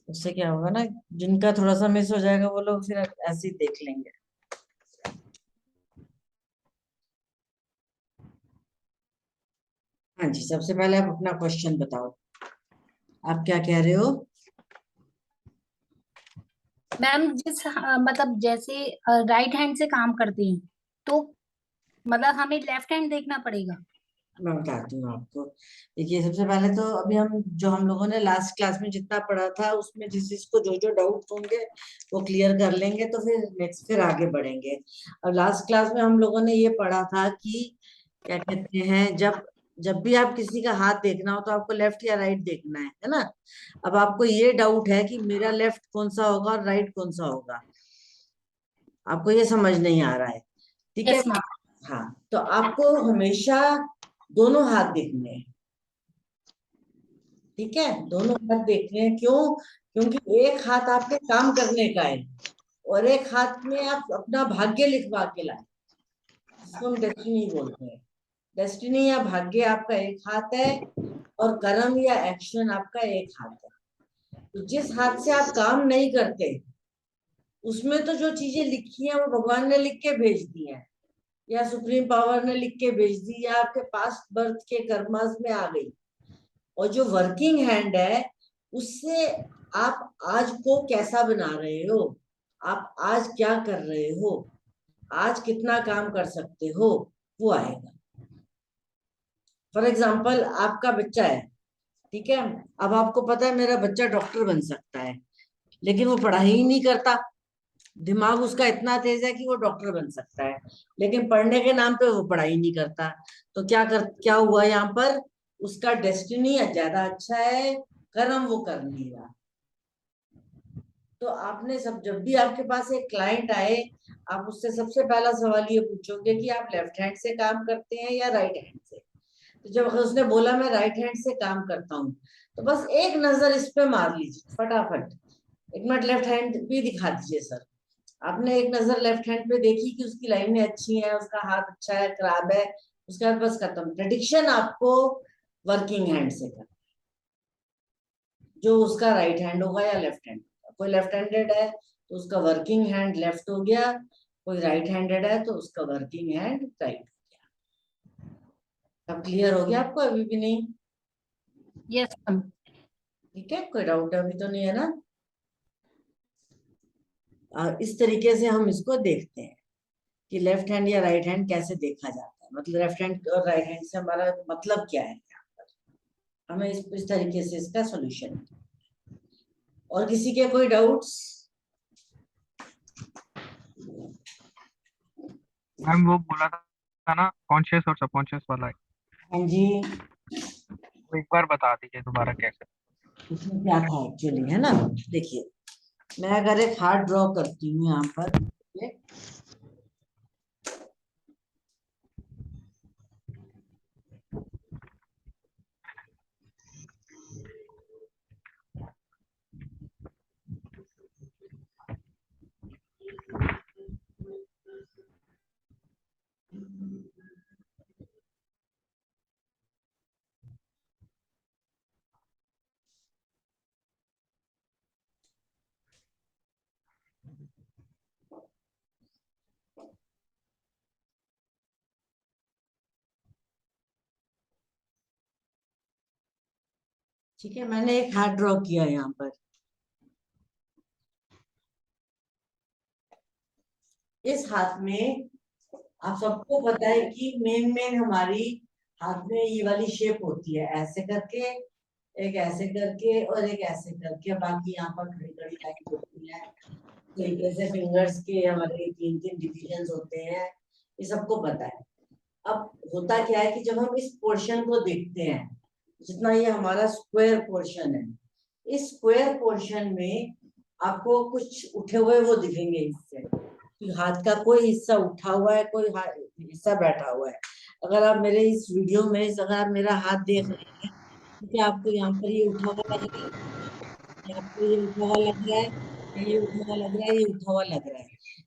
उससे क्या होगा ना, जिनका थोड़ा सा मिस हो जाएगा वो लोग फिर ऐसे ही देख लेंगे। हाँ जी, सबसे पहले आप अपना क्वेश्चन बताओ, आप क्या कह रहे हो? मैम मतलब जैसे राइट हैंड से काम करते हैं तो मतलब हमें लेफ्ट हैंड देखना पड़ेगा। मैं बताती हूँ आपको। देखिए, सबसे पहले तो अभी हम लोगों ने लास्ट क्लास में जितना पढ़ा था उसमें जिस जिसको जो जो डाउट होंगे वो क्लियर कर लेंगे, तो फिर आगे बढ़ेंगे। और लास्ट क्लास में हम लोगों ने ये पढ़ा था कि क्या कहते हैं, जब जब भी आप किसी का हाथ देखना हो तो आपको लेफ्ट या राइट देखना है ना। अब आपको ये डाउट है कि मेरा लेफ्ट कौन सा होगा और राइट कौन सा होगा, आपको ये समझ नहीं आ रहा है। ठीक है। Yes ma'am. हाँ, तो आपको हमेशा दोनों हाथ देखने हैं। ठीक है, दोनों हाथ देखने हैं। क्यों? क्योंकि एक हाथ आपके काम करने का है और एक हाथ में आप अपना भाग्य लिखवा के लाए, जिसको हम डेस्टिनी बोलते हैं। डेस्टिनी या भाग्य आपका एक हाथ है और कर्म या एक्शन आपका एक हाथ है। तो जिस हाथ से आप काम नहीं करते उसमें तो जो चीजें लिखी हैं वो भगवान ने लिख के भेज दी हैं, या सुप्रीम पावर ने लिख के भेज दी, या आपके पास्ट बर्थ के कर्मास में आ गई। और जो वर्किंग हैंड है उससे आप आज को कैसा बना रहे हो, आप आज क्या कर रहे हो, आज कितना काम कर सकते हो, वो आएगा। फॉर एग्जाम्पल, आपका बच्चा है, ठीक है। अब आपको पता है मेरा बच्चा डॉक्टर बन सकता है, लेकिन वो पढ़ाई ही नहीं करता। दिमाग उसका इतना तेज है कि वो डॉक्टर बन सकता है, लेकिन पढ़ने के नाम पे वो पढ़ाई नहीं करता। तो क्या हुआ यहाँ पर, उसका डेस्टिनी ज्यादा अच्छा है, कर्म वो कर नहीं रहा। तो आपने सब जब भी आपके पास एक क्लाइंट आए, आप उससे सबसे पहला सवाल ये पूछोगे कि आप लेफ्ट हैंड से काम करते हैं या राइट हैंड से। तो जब उसने बोला मैं राइट हैंड से काम करता हूँ, तो बस एक नजर इस पे मार लीजिए फटाफट। एक मिनट लेफ्ट हैंड भी दिखा दीजिए सर। आपने एक नजर लेफ्ट हैंड पे देखी कि उसकी लाइनें अच्छी हैं, उसका हाथ अच्छा है, खराब है, उसके बाद बस खत्म। प्रेडिक्शन आपको वर्किंग हैंड से कर, जो उसका राइट हैंड होगा या लेफ्ट हैंड होगा। कोई लेफ्ट हैंडेड है तो उसका वर्किंग हैंड लेफ्ट हो गया, कोई राइट हैंडेड है तो उसका वर्किंग हैंड राइट हो गया। अब क्लियर हो गया आपको? अभी भी नहीं? Yes ma'am. ठीक है, कोई डाउट अभी तो नहीं है ना? इस तरीके से हम इसको देखते हैं कि लेफ्ट हैंड या राइट हैंड कैसे देखा जाता है, मतलब लेफ्ट हैंड और राइट हैंड से हमारा मतलब क्या है। हमें इस तरीके से इसका सॉल्यूशन। और किसी के कोई डाउट्स? मैम वो बोला था ना कॉन्शियस और सबकॉन्शियस वाला है, हाँ जी। वो एक बार बता दीजिए दोबारा कैसे। इसमें क्या था एक्चुअली, है ना? देखिए, मैं अगर एक हार्ट ड्रॉ करती हूँ यहाँ पर, ठीक है, मैंने एक हार्ट ड्रॉ किया यहाँ पर। इस हाथ में आप सबको पता है कि मेन मेन हमारी हाथ में ये वाली शेप होती है, ऐसे करके, एक ऐसे करके और एक ऐसे करके, बाकी यहाँ पर खड़ी खड़ी लाइन होती है। तरीके से फिंगर्स के हमारे तीन तीन डिविजन होते हैं, ये सबको पता है। अब होता क्या है कि जब हम इस पोर्शन को देखते हैं, जितना ये हमारा स्क्वायर पोर्शन है, इस स्क्वायर पोर्शन में आपको कुछ उठे हुए वो दिखेंगे हिस्से, कि हाथ का कोई हिस्सा उठा हुआ है, कोई हिस्सा बैठा हुआ है। अगर आप मेरे इस वीडियो में अगर आप मेरा हाथ देख रहे हैं, क्योंकि आपको यहाँ पर ये उठा हुआ लग रहा है, आपको ये उठा हुआ लग रहा है, ये उठा हुआ लग रहा है, ये उठा हुआ लग रहा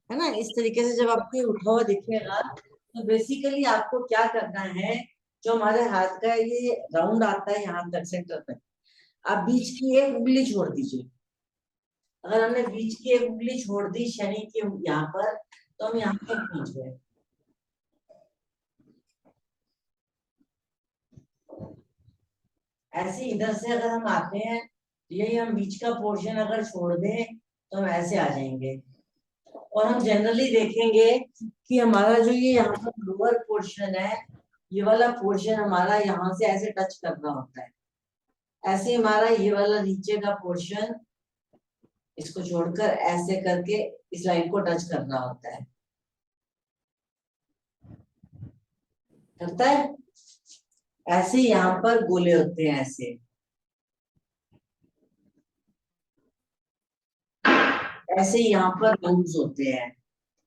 है ना? इस तरीके से जब आपको ये उठा हुआ दिखेगा, तो बेसिकली आपको क्या करना है, जो हमारे हाथ का है ये राउंड आता है यहाँ तक, सेंटर तक, आप बीच की एक उंगली छोड़ दीजिए। अगर हमने बीच की एक उंगली छोड़ दी शनि के यहाँ पर, तो हम यहाँ पर पहुंच गए। ऐसे इधर से अगर हम आते हैं, यही हम बीच का पोर्शन अगर छोड़ दें तो हम ऐसे आ जाएंगे। और हम जनरली देखेंगे कि हमारा जो ये यहाँ पर लोअर पोर्शन है, ये वाला पोर्शन हमारा यहाँ से ऐसे टच करना होता है। ऐसे हमारा ये वाला नीचे का पोर्शन, इसको छोड़कर ऐसे करके इस लाइन को टच करना होता है। करता है ऐसे। यहाँ पर गोले होते हैं ऐसे, ऐसे यहाँ पर राउंड्स होते हैं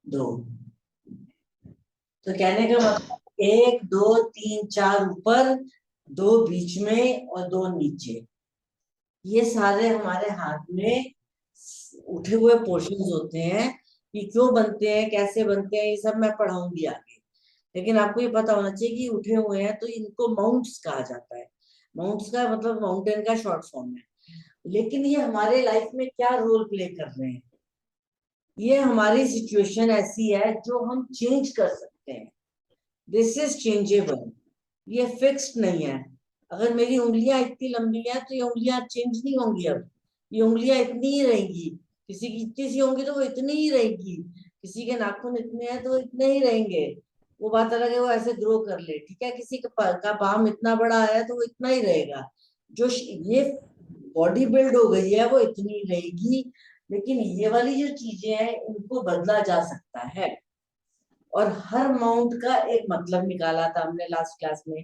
2। तो कहने का मतलब 1 2 3 4 ऊपर, 2 बीच में और 2 नीचे। ये सारे हमारे हाथ में उठे हुए पोर्शंस होते हैं। ये क्यों बनते हैं, कैसे बनते हैं, ये सब मैं पढ़ाऊंगी आगे। लेकिन आपको ये पता होना चाहिए कि उठे हुए हैं तो इनको माउंट्स कहा जाता है। माउंट्स का मतलब माउंटेन का शॉर्ट फॉर्म है। लेकिन ये हमारे लाइफ में क्या रोल प्ले कर रहे हैं, ये हमारी सिचुएशन ऐसी है जो हम चेंज कर सकते हैं। दिस इज चेंजेबल, ये फिक्स्ड नहीं है। अगर मेरी उंगलियां इतनी लंबी हैं तो ये उंगलियां चेंज नहीं होंगी। अब ये उंगलियां इतनी ही रहेंगी। किसी की इतनी सी होंगी तो वो इतनी ही रहेगी, किसी के नाखून इतने हैं तो वो इतने ही रहेंगे। वो बात अलग है, वो ऐसे ग्रो कर ले, ठीक है। किसी का बाम इतना बड़ा है तो वो इतना ही रहेगा। ये बॉडी बिल्ड हो गई है वो इतनी रहेगी। लेकिन ये वाली जो चीजें हैं इनको बदला जा सकता है। और हर माउंट का एक मतलब निकाला था हमने लास्ट क्लास में,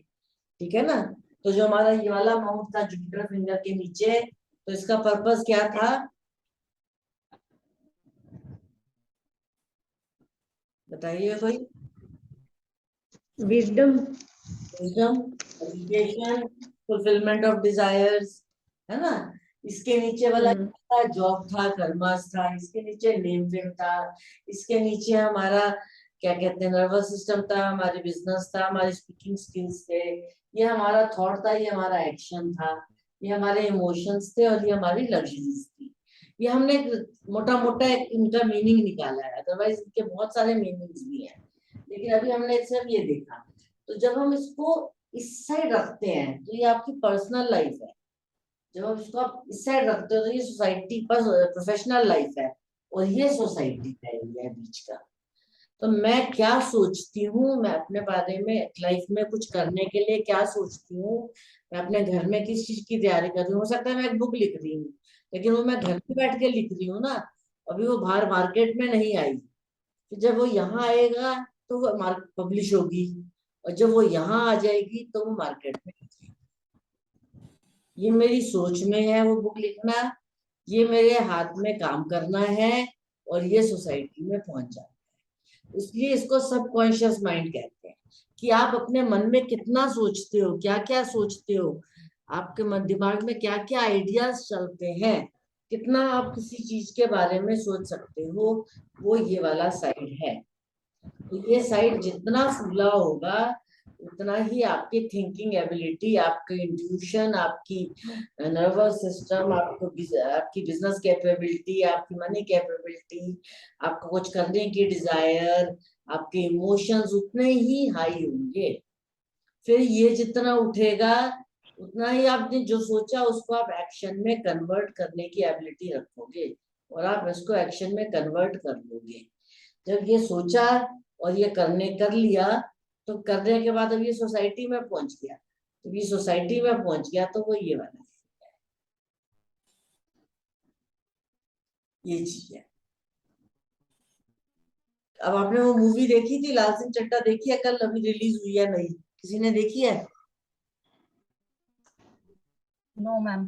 ठीक है ना। तो जो हमारा ये वाला माउंट था जुपिटर फिंगर के नीचे, तो इसका पर्पस क्या था, बताइए कोई। Wisdom. Wisdom, education, fulfilment of desires, है ना। इसके नीचे वाला था जॉब था, कर्मास था। इसके नीचे नेम फेम था। इसके नीचे हमारा क्या कहते हैं, नर्वस सिस्टम था, हमारे बिजनेस था, हमारे स्पीकिंग स्किल्स थे, ये हमारा थॉट था, ये हमारा एक्शन था, ये हमारे इमोशंस थे और ये हमारी लग्जरीज थी। ये हमने मोटा मोटा एक इनका मीनिंग निकाला है, अदरवाइज इनके बहुत सारे मीनिंग्स भी हैं। लेकिन अभी हमने सिर्फ ये देखा। तो जब हम इसको इस साइड रखते हैं तो ये आपकी पर्सनल लाइफ है। जब आप इसको आप इस साइड रखते हो तो ये सोसाइटी पर प्रोफेशनल लाइफ है, और ये सोसाइटी का एरिया है बीच का। तो मैं क्या सोचती हूँ, मैं अपने बारे में लाइफ में कुछ करने के लिए क्या सोचती हूँ, मैं अपने घर में किस चीज की तैयारी कर रही हूँ। हो सकता है मैं एक बुक लिख रही हूँ, लेकिन वो मैं घर में बैठ के लिख रही हूँ ना, अभी वो बाहर मार्केट में नहीं आई। तो जब वो यहाँ आएगा तो वो मार्केट पब्लिश होगी, और जब वो यहाँ आ जाएगी तो वो मार्केट में आएगी। ये मेरी सोच में है वो बुक लिखना, ये मेरे हाथ में काम करना है, और ये सोसाइटी में पहुंच जाना है। इसलिए इसको सबकॉन्शियस माइंड कहते हैं, कि आप अपने मन में कितना सोचते हो, क्या क्या सोचते हो, आपके मन दिमाग में क्या क्या आइडियाज चलते हैं, कितना आप किसी चीज के बारे में सोच सकते हो, वो ये वाला साइड है। तो ये साइड जितना फूला होगा उतना ही आपकी थिंकिंग एबिलिटी, आपकी इंट्यूशन, आपकी नर्वस सिस्टम, आपकी बिजनेस कैपेबिलिटी, आपकी मनी कैपेबिलिटी, आपको कुछ करने की डिजायर, आपके इमोशंस उतने ही हाई होंगे। फिर ये जितना उठेगा उतना ही आपने जो सोचा उसको आप एक्शन में कन्वर्ट करने की एबिलिटी रखोगे, और आप इसको एक्शन में कन्वर्ट कर लोगे। जब ये सोचा और ये करने कर लिया, तो करने के बाद अब ये सोसाइटी में पहुंच गया। तो ये सोसाइटी में पहुंच गया तो वो ये वाला ये चीज है। अब आपने वो मूवी देखी थी लाल सिंह चड्ढा, देखी है? कल अभी रिलीज हुई है नई, किसी ने देखी है? No ma'am.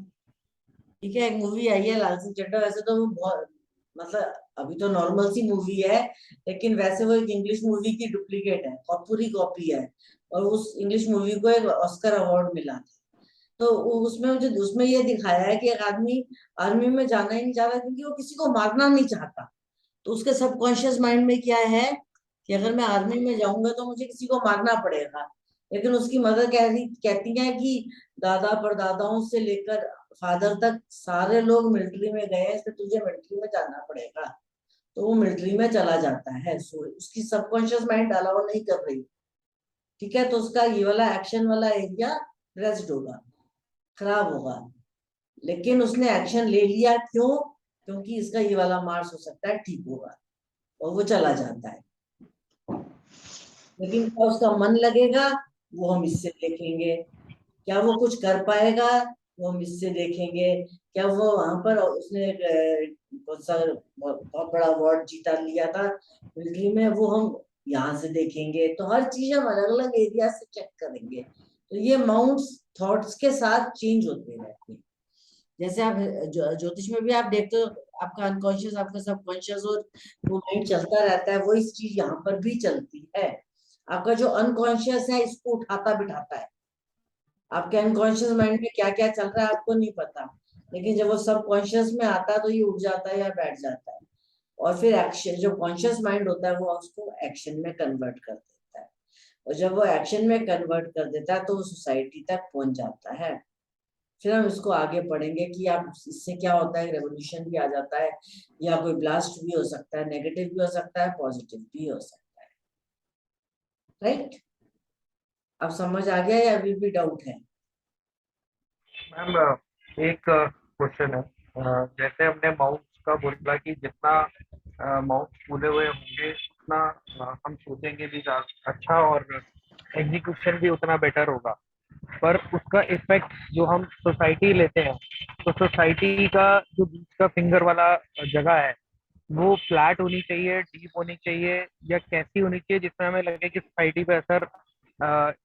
ठीक है, एक मूवी आई है लाल सिंह चड्ढा। वैसे तो वो बहुत मतलब अभी तो नॉर्मल सी मूवी है, लेकिन वैसे वो एक इंग्लिश मूवी की डुप्लीकेट है और पूरी कॉपी है। और उस इंग्लिश मूवी को एक ऑस्कर अवार्ड मिला था। तो उसमें मुझे उसमें ये दिखाया है कि एक आदमी आर्मी में जाना ही नहीं चाहता क्योंकि वो किसी को मारना नहीं चाहता। तो उसके सबकॉन्शियस माइंड में क्या है कि अगर मैं आर्मी में जाऊंगा तो मुझे किसी को मारना पड़ेगा। लेकिन उसकी मदर कहती है कि दादा परदादाओं से लेकर फादर तक सारे लोग मिलिट्री में गए, इसलिए तुझे मिलिट्री में जाना पड़ेगा। तो वो मिलिट्री में चला जाता है। सो उसकी सबकॉन्शियस माइंड अलाउ नहीं कर रही, ठीक है। तो उसका ये वाला एक्शन वाला एरिया रेस्ट होगा, खराब होगा। लेकिन उसने एक्शन ले लिया, क्यों? क्योंकि इसका ये वाला मार्स हो सकता है ठीक होगा, और वो चला जाता है। लेकिन क्या उसका मन लगेगा, वो हम इससे देखेंगे। क्या वो कुछ कर पाएगा, वो हम इससे देखेंगे। क्या वो वहां पर उसने बहुत बड़ा अवार्ड जीता लिया था मिलिट्री में, वो हम यहाँ से देखेंगे। तो हर चीज हम अलग अलग एरिया से चेक करेंगे। तो ये माउंट्स थॉट्स के साथ चेंज होते रहते हैं। जैसे आप ज्योतिष में भी आप देखते हो, आपका अनकॉन्शियस आपका सबकॉन्शियस और वो माइंड चलता रहता है, वो इस चीज यहाँ पर भी चलती है। आपका जो अनकॉन्शियस है इसको उठाता बिठाता है। आपके अनकॉन्शियस माइंड में क्या क्या चल रहा है आपको नहीं पता, लेकिन जब वो सबकॉन्शियस में आता है तो ये उठ जाता है या बैठ जाता है, और फिर एक्शन, जो कॉन्शियस माइंड होता है वो उसको एक्शन में कन्वर्ट कर देता है। और जब वो एक्शन में कन्वर्ट कर देता है तो वो सोसाइटी तक पहुंच जाता है। फिर हम इसको आगे पढ़ेंगे कि आप इससे क्या होता है, रेवोल्यूशन भी आ जाता है, या कोई ब्लास्ट भी हो सकता है, नेगेटिव भी हो सकता है, पॉजिटिव भी हो सकता है। राइट? अब समझ आ गया या अभी भी डाउट है? मैम एक क्वेश्चन है। जैसे हमने माउंट्स का बोला कि जितना माउंट्स फूले हुए होंगे उतना हम सोचेंगे भी अच्छा, और एग्जीक्यूशन भी उतना बेटर होगा। पर उसका इफेक्ट जो हम सोसाइटी लेते हैं, तो सोसाइटी का जो बीच का फिंगर वाला जगह है, वो फ्लैट होनी चाहिए, डीप होनी चाहिए, या कैसी होनी चाहिए जिसमें हमें लगे कि सोसाइटी पे असर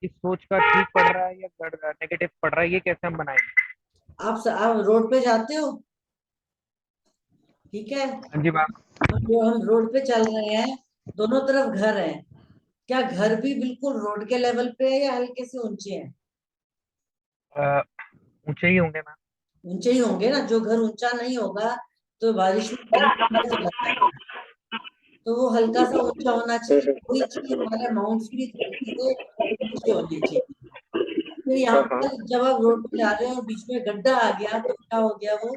इस सोच का ठीक पड़ रहा है या नेगेटिव पड़ रहा है, ये कैसे हम बनाएंगे? आप रोड पे जाते हो, ठीक है। हाँ जी मैम। हम रोड पे चल रहे हैं, दोनों तरफ घर हैं। क्या घर भी बिल्कुल रोड के लेवल पे है या हल्के से ऊंचे हैं? ऊंचे ही होंगे मैम। ऊंचे ही होंगे ना। जो घर ऊंचा नहीं होगा तो बारिश में पानी अंदर चला जाएगा। तो वो हल्का सा ऊंचा होना चाहिए। वही चीज हमारे माउंट्स भी धरती से ऊंचे होने चाहिए। फिर यहाँ पर जब आप रोड पे जा रहे हो और बीच में गड्ढा आ गया तो क्या हो गया, वो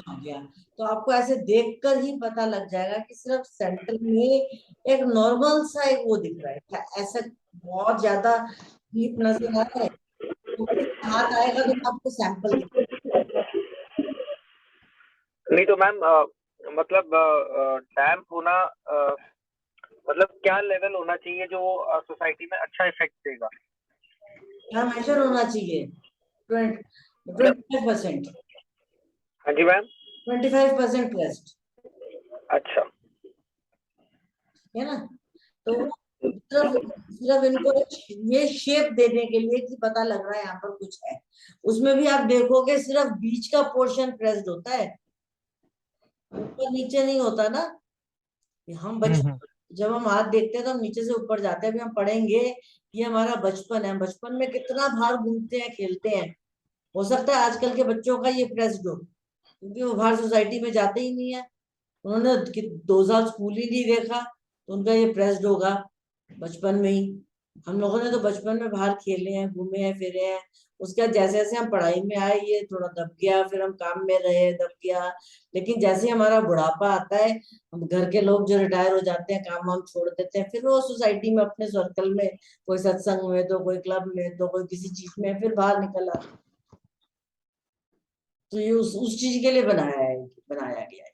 आ गया। तो आपको ऐसे देखकर ही पता लग जाएगा कि सिर्फ सेंटर में एक नॉर्मल सा एक वो दिख रहा है। क्या ऐसा बहुत ज्यादा डीप नजर आ रहा है? तो हाथ आएगा तो आपको सैंपल दिख। नहीं तो मैम मतलब डैम्प होना, मतलब क्या लेवल होना चाहिए जो सोसाइटी में अच्छा इफेक्ट देगा? क्या मेजर होना चाहिए? 25%। हाँ जी मैम। 25% ट्रस्ट, अच्छा। है ना। तो सिर्फ सिर्फ इनको ये शेप देने के लिए कि पता लग रहा है यहाँ पर कुछ है। उसमें भी आप देखोगे सिर्फ बीच का पोर्शन प्रेस्ड होता है, ऊपर नीचे नहीं होता ना। हम बचपन, जब हम हाथ देखते हैं तो हम नीचे से ऊपर जाते हैं। अभी हम पढ़ेंगे, ये हमारा बचपन है। बचपन में कितना बाहर घूमते हैं, खेलते हैं। हो सकता है आजकल के बच्चों का ये प्रेस्ड हो, क्योंकि वो बाहर सोसाइटी में जाते ही नहीं है। उन्होंने 2 साल स्कूल ही नहीं देखा, तो उनका ये प्रेस्ड होगा बचपन में ही। हम लोगों ने तो बचपन में बाहर खेले हैं, घूमे हैं, फिरे हैं। उसके बाद जैसे जैसे हम पढ़ाई में आए ये थोड़ा दब गया, फिर हम काम में रहे, दब गया। लेकिन जैसे ही हमारा बुढ़ापा आता है, हम घर के लोग जो रिटायर हो जाते हैं, काम वाम छोड़ देते हैं, फिर वो सोसाइटी में अपने सर्कल में, कोई सत्संग में तो कोई क्लब में तो कोई किसी चीज में, फिर बाहर निकल आते। तो ये उस चीज के लिए बनाया गया है।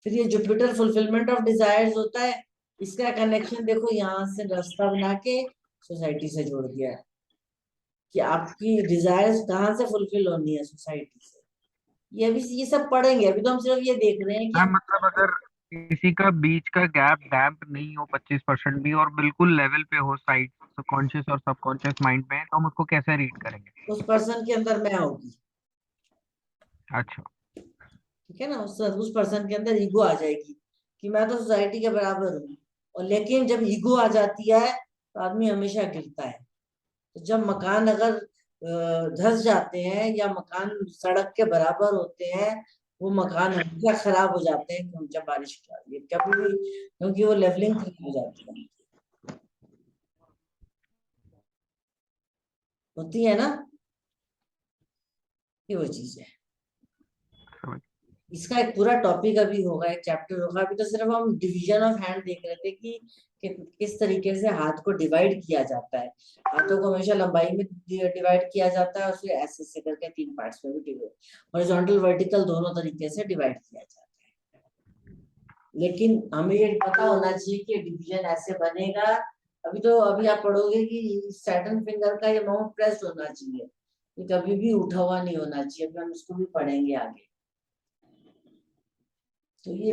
फिर ये जुपिटर फुलफिलमेंट ऑफ डिजायर्स होता है। इसका कनेक्शन देखो, यहाँ से रास्ता बना के सोसाइटी से जोड़ दिया है कि आपकी डिजायर्स कहाँ से फुलफिल होनी है, सोसाइटी से। ये अभी ये सब पढ़ेंगे, अभी तो हम सिर्फ ये देख रहे हैं कि मैम मतलब अगर किसी का बीच का गैप डैम्प नहीं हो 25% भी, और बिल्कुल लेवल पे हो साइड कॉन्शियस और सबकॉन्शियस माइंड में, तो हम उसको कैसे रीड करेंगे? उस पर्सन के अंदर मैं होगी, अच्छा। ठीक है ना। उस पर्सन के अंदर ईगो आ जाएगी कि मैं तो सोसाइटी के बराबर हूँ। और लेकिन जब ईगो आ जाती है तो आदमी हमेशा गिरता है। तो जब मकान अगर धस जाते हैं या मकान सड़क के बराबर होते हैं, वो मकान हमेशा खराब हो जाते हैं जब बारिश आ रही है कभी भी, क्योंकि वो लेवलिंग खराब हो जाती है। होती है ना, ये वो चीज है। समझ। इसका एक पूरा टॉपिक अभी होगा, एक चैप्टर होगा। अभी तो सिर्फ हम डिवीजन ऑफ हैंड देख रहे थे कि किस तरीके से हाथ को डिवाइड किया जाता है। हाथों को हमेशा लंबाई में डिवाइड किया जाता है और फिर ऐसे ऐसे करके 3 पार्ट्स में भी डिवाइड, हॉरिजॉन्टल वर्टिकल दोनों तरीके से डिवाइड किया जाता है। लेकिन हमें ये पता होना चाहिए कि डिवीजन ऐसे बनेगा। अभी आप पढ़ोगे कि सैटर्न फिंगर का ये माउंट प्रेस्ड होना चाहिए, ये कभी भी उठा हुआ नहीं होना चाहिए। अभी हम इसको भी पढ़ेंगे आगे। तो ये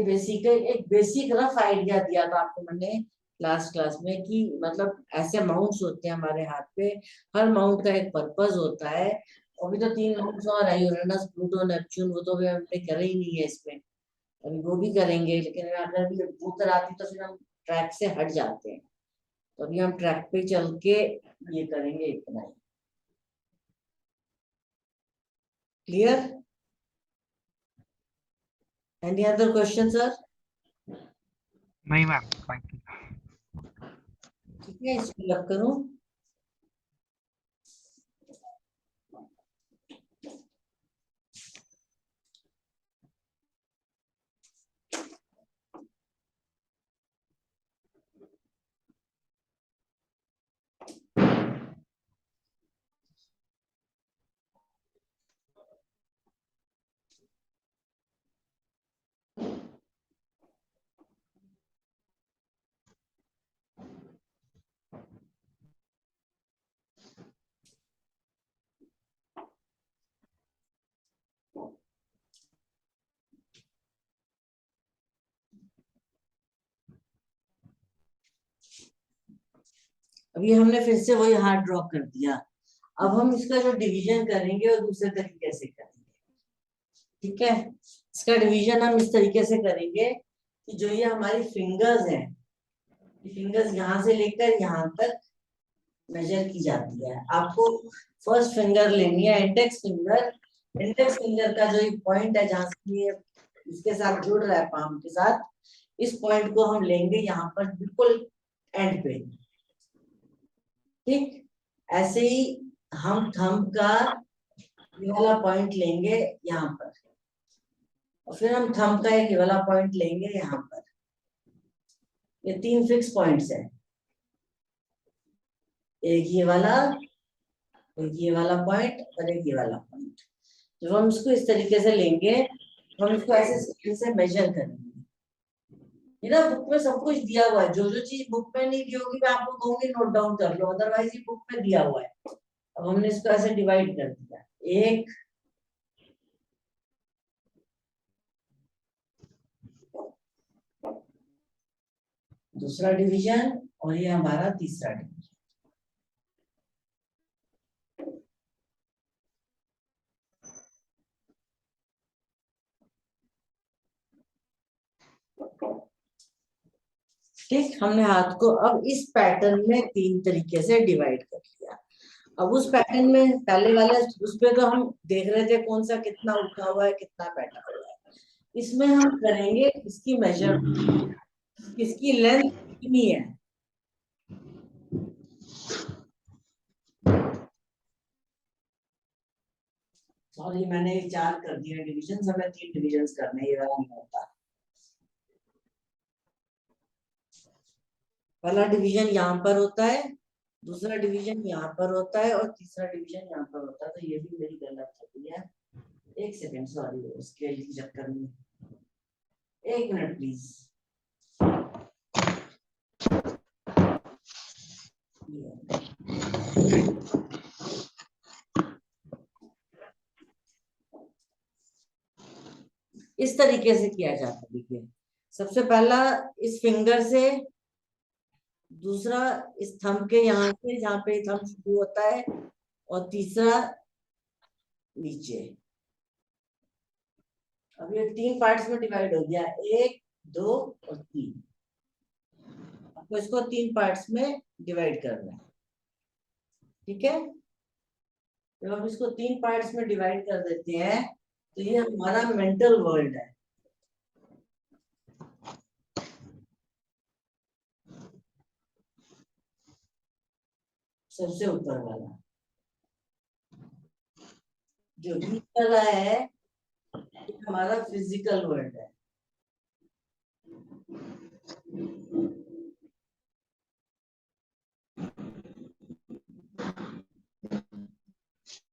एक बेसिक रफ आइडिया दिया था आपको मैंने लास्ट क्लास में कि मतलब ऐसे माउंट्स होते हैं हमारे हाथ पे, हर माउंट का एक पर्पस होता है। अभी तो 3 माउंट्स और है, यूरेनस प्लूटो नेपच्यून, वो तो अभी हमने करे ही नहीं है इसमें, अभी वो भी करेंगे। लेकिन अगर भी बुक आती तो फिर हम ट्रैक से हट जाते हैं, तो अभी हम ट्रैक पे चल के ये करेंगे, इतना ही। Clear? Any other question sir? नहीं मैम, थैंक यू। ठीक है, इसको लग करूं। अभी हमने फिर से वही हार्ड ड्रॉ कर दिया। अब हम इसका जो डिवीजन करेंगे वो दूसरे तरीके से करेंगे। ठीक है, इसका डिवीजन हम इस तरीके से करेंगे कि जो ये हमारी फिंगर्स हैं, ये फिंगर्स यहाँ से लेकर यहाँ तक मेजर की जाती है। आपको फर्स्ट फिंगर लेनी है, इंडेक्स फिंगर। इंडेक्स फिंगर का जो एक पॉइंट है जहां से ये इसके साथ जुड़ रहा है पाम के साथ, इस पॉइंट को हम लेंगे यहाँ पर बिल्कुल एंड पे। ठीक, ऐसे ही हम थंब का ये वाला पॉइंट लेंगे यहाँ पर, और फिर हम थंब का एक ये वाला पॉइंट लेंगे यहाँ पर। ये 3 फिक्स पॉइंट्स हैं, एक ये वाला, एक ये वाला पॉइंट और एक ये वाला पॉइंट। जब हम इसको इस तरीके से लेंगे, हम इसको ऐसे स्केल से मेजर करेंगे। ये ना बुक में सब कुछ दिया हुआ है, जो जो चीज बुक में नहीं दी होगी मैं आपको कहूंगी नोट डाउन कर लो, अदरवाइज ये बुक में दिया हुआ है। अब हमने इसको ऐसे डिवाइड कर दिया, एक, दूसरा डिवीजन, और ये हमारा तीसरा डिवीजन। ठीक, हमने हाथ को अब इस पैटर्न में 3 तरीके से डिवाइड कर लिया। अब उस पैटर्न में पहले वाले उस पे तो हम देख रहे थे कौन सा कितना उठा हुआ है, कितना बैठा हुआ है। इसमें हम करेंगे इसकी मेजर, इसकी लेंथ कितनी है। सॉरी, मैंने 4 कर दिया डिवीजन, हमें 3 डिवीजन करने, ये वाला नहीं होता। पहला डिवीजन यहाँ पर होता है, दूसरा डिवीजन यहाँ पर होता है और तीसरा डिवीजन यहाँ पर होता है। तो ये भी मेरी गलत होती है, एक सेकेंड, सॉरी, स्केल के चक्कर में। 1 मिनट प्लीज। इस तरीके से किया जाता है। देखिए, सबसे पहला इस फिंगर से, दूसरा इस थंब के यहाँ से जहाँ पे थंब शुरू होता है, और तीसरा नीचे। अब ये 3 पार्ट्स में डिवाइड हो गया, 1, 2 और 3। आपको इसको 3 पार्ट्स में डिवाइड करना है। ठीक है, जब हम इसको 3 पार्ट्स में डिवाइड कर देते हैं तो ये हमारा मेंटल वर्ल्ड है, सबसे ऊपर वाला। जो बीच वाला है ये हमारा फिजिकल वर्ल्ड है।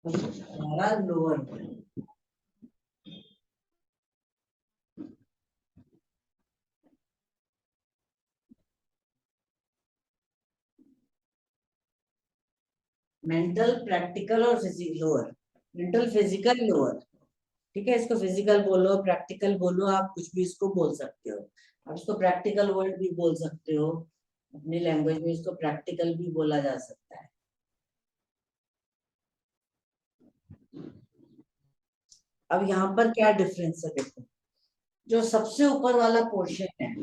और ये हमारा लोअर वर्ल्ड। मेंटल, प्रैक्टिकल और physical lower. Mental, physical, lower. ठीक है, इसको फिजिकल बोलो, प्रैक्टिकल बोलो, आप कुछ भी इसको बोल सकते हो। आप इसको प्रैक्टिकल वर्ल्ड भी बोल सकते हो, अपनी लैंग्वेज में इसको प्रैक्टिकल भी बोला जा सकता है। अब यहाँ पर क्या डिफरेंस है देखो, जो सबसे ऊपर वाला पोर्शन है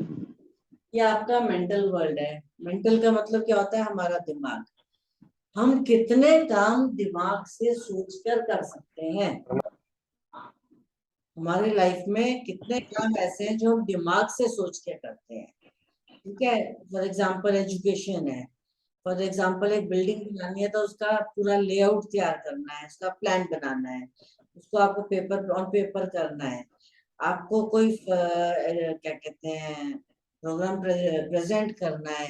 ये आपका मेंटल वर्ल्ड है। मेंटल का मतलब क्या होता है, हमारा दिमाग। हम कितने काम दिमाग से सोचकर कर सकते हैं। हमारी लाइफ में कितने काम ऐसे हैं जो हम दिमाग से सोच के करते हैं। ठीक है, फॉर एग्जाम्पल एजुकेशन है। फॉर एग्जाम्पल एक बिल्डिंग बनानी है तो उसका पूरा लेआउट तैयार करना है, उसका प्लान बनाना है, उसको आपको पेपर ऑन पेपर करना है। आपको कोई क्या कहते हैं प्रोग्राम प्रेजेंट करना है,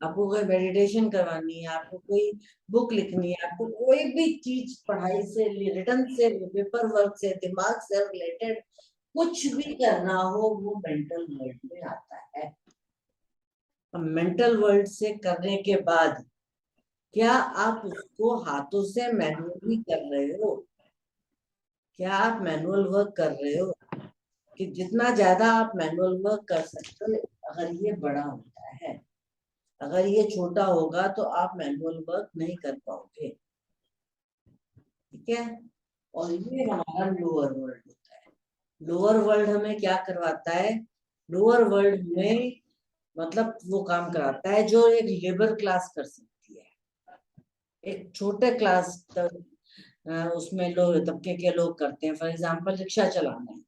आपको कोई मेडिटेशन करवानी है, आपको कोई बुक लिखनी है, आपको कोई भी चीज पढ़ाई से, रिटर्न से, पेपर वर्क से, दिमाग से रिलेटेड कुछ भी करना हो वो मेंटल वर्ल्ड में आता है। मेंटल वर्ल्ड से करने के बाद क्या आप उसको हाथों से मैनुअली कर रहे हो? क्या आप मैनुअल वर्क कर रहे हो? कि जितना ज्यादा आप मैनुअल वर्क कर सकते हो, अगर ये बड़ा होता है, अगर ये छोटा होगा तो आप मैनुअल वर्क नहीं कर पाओगे। ठीक है, और ये हमारा लोअर वर्ल्ड होता है। लोअर वर्ल्ड हमें क्या करवाता है? लोअर वर्ल्ड में मतलब वो काम कराता है जो एक लेबर क्लास कर सकती है। एक छोटे क्लास तक उसमें लोग तबके के लोग करते हैं। फॉर एग्जांपल रिक्शा चलाना है,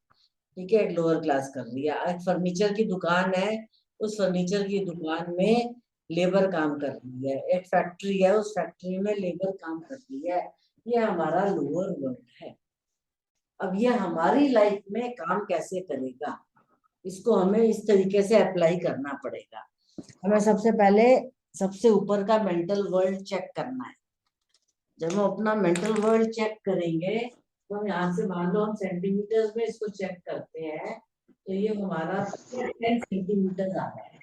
ठीक है, एक लोअर क्लास कर रही है। एक फर्नीचर की दुकान है, उस फर्नीचर की दुकान में लेबर काम कर रही है। एक फैक्ट्री है, उस फैक्ट्री में लेबर काम कर रही है। ये हमारा लोअर वर्ल्ड है। अब ये हमारी लाइफ में काम कैसे करेगा, इसको हमें इस तरीके से अप्लाई करना पड़ेगा। हमें सबसे पहले सबसे ऊपर का मेंटल वर्ल्ड चेक करना है। जब हम अपना मेंटल वर्ल्ड चेक करेंगे तो हम यहाँ से मान लो हम सेंटीमीटर्स में इसको चेक करते हैं तो ये हमारा 10 सेंटीमीटर आ रहा है।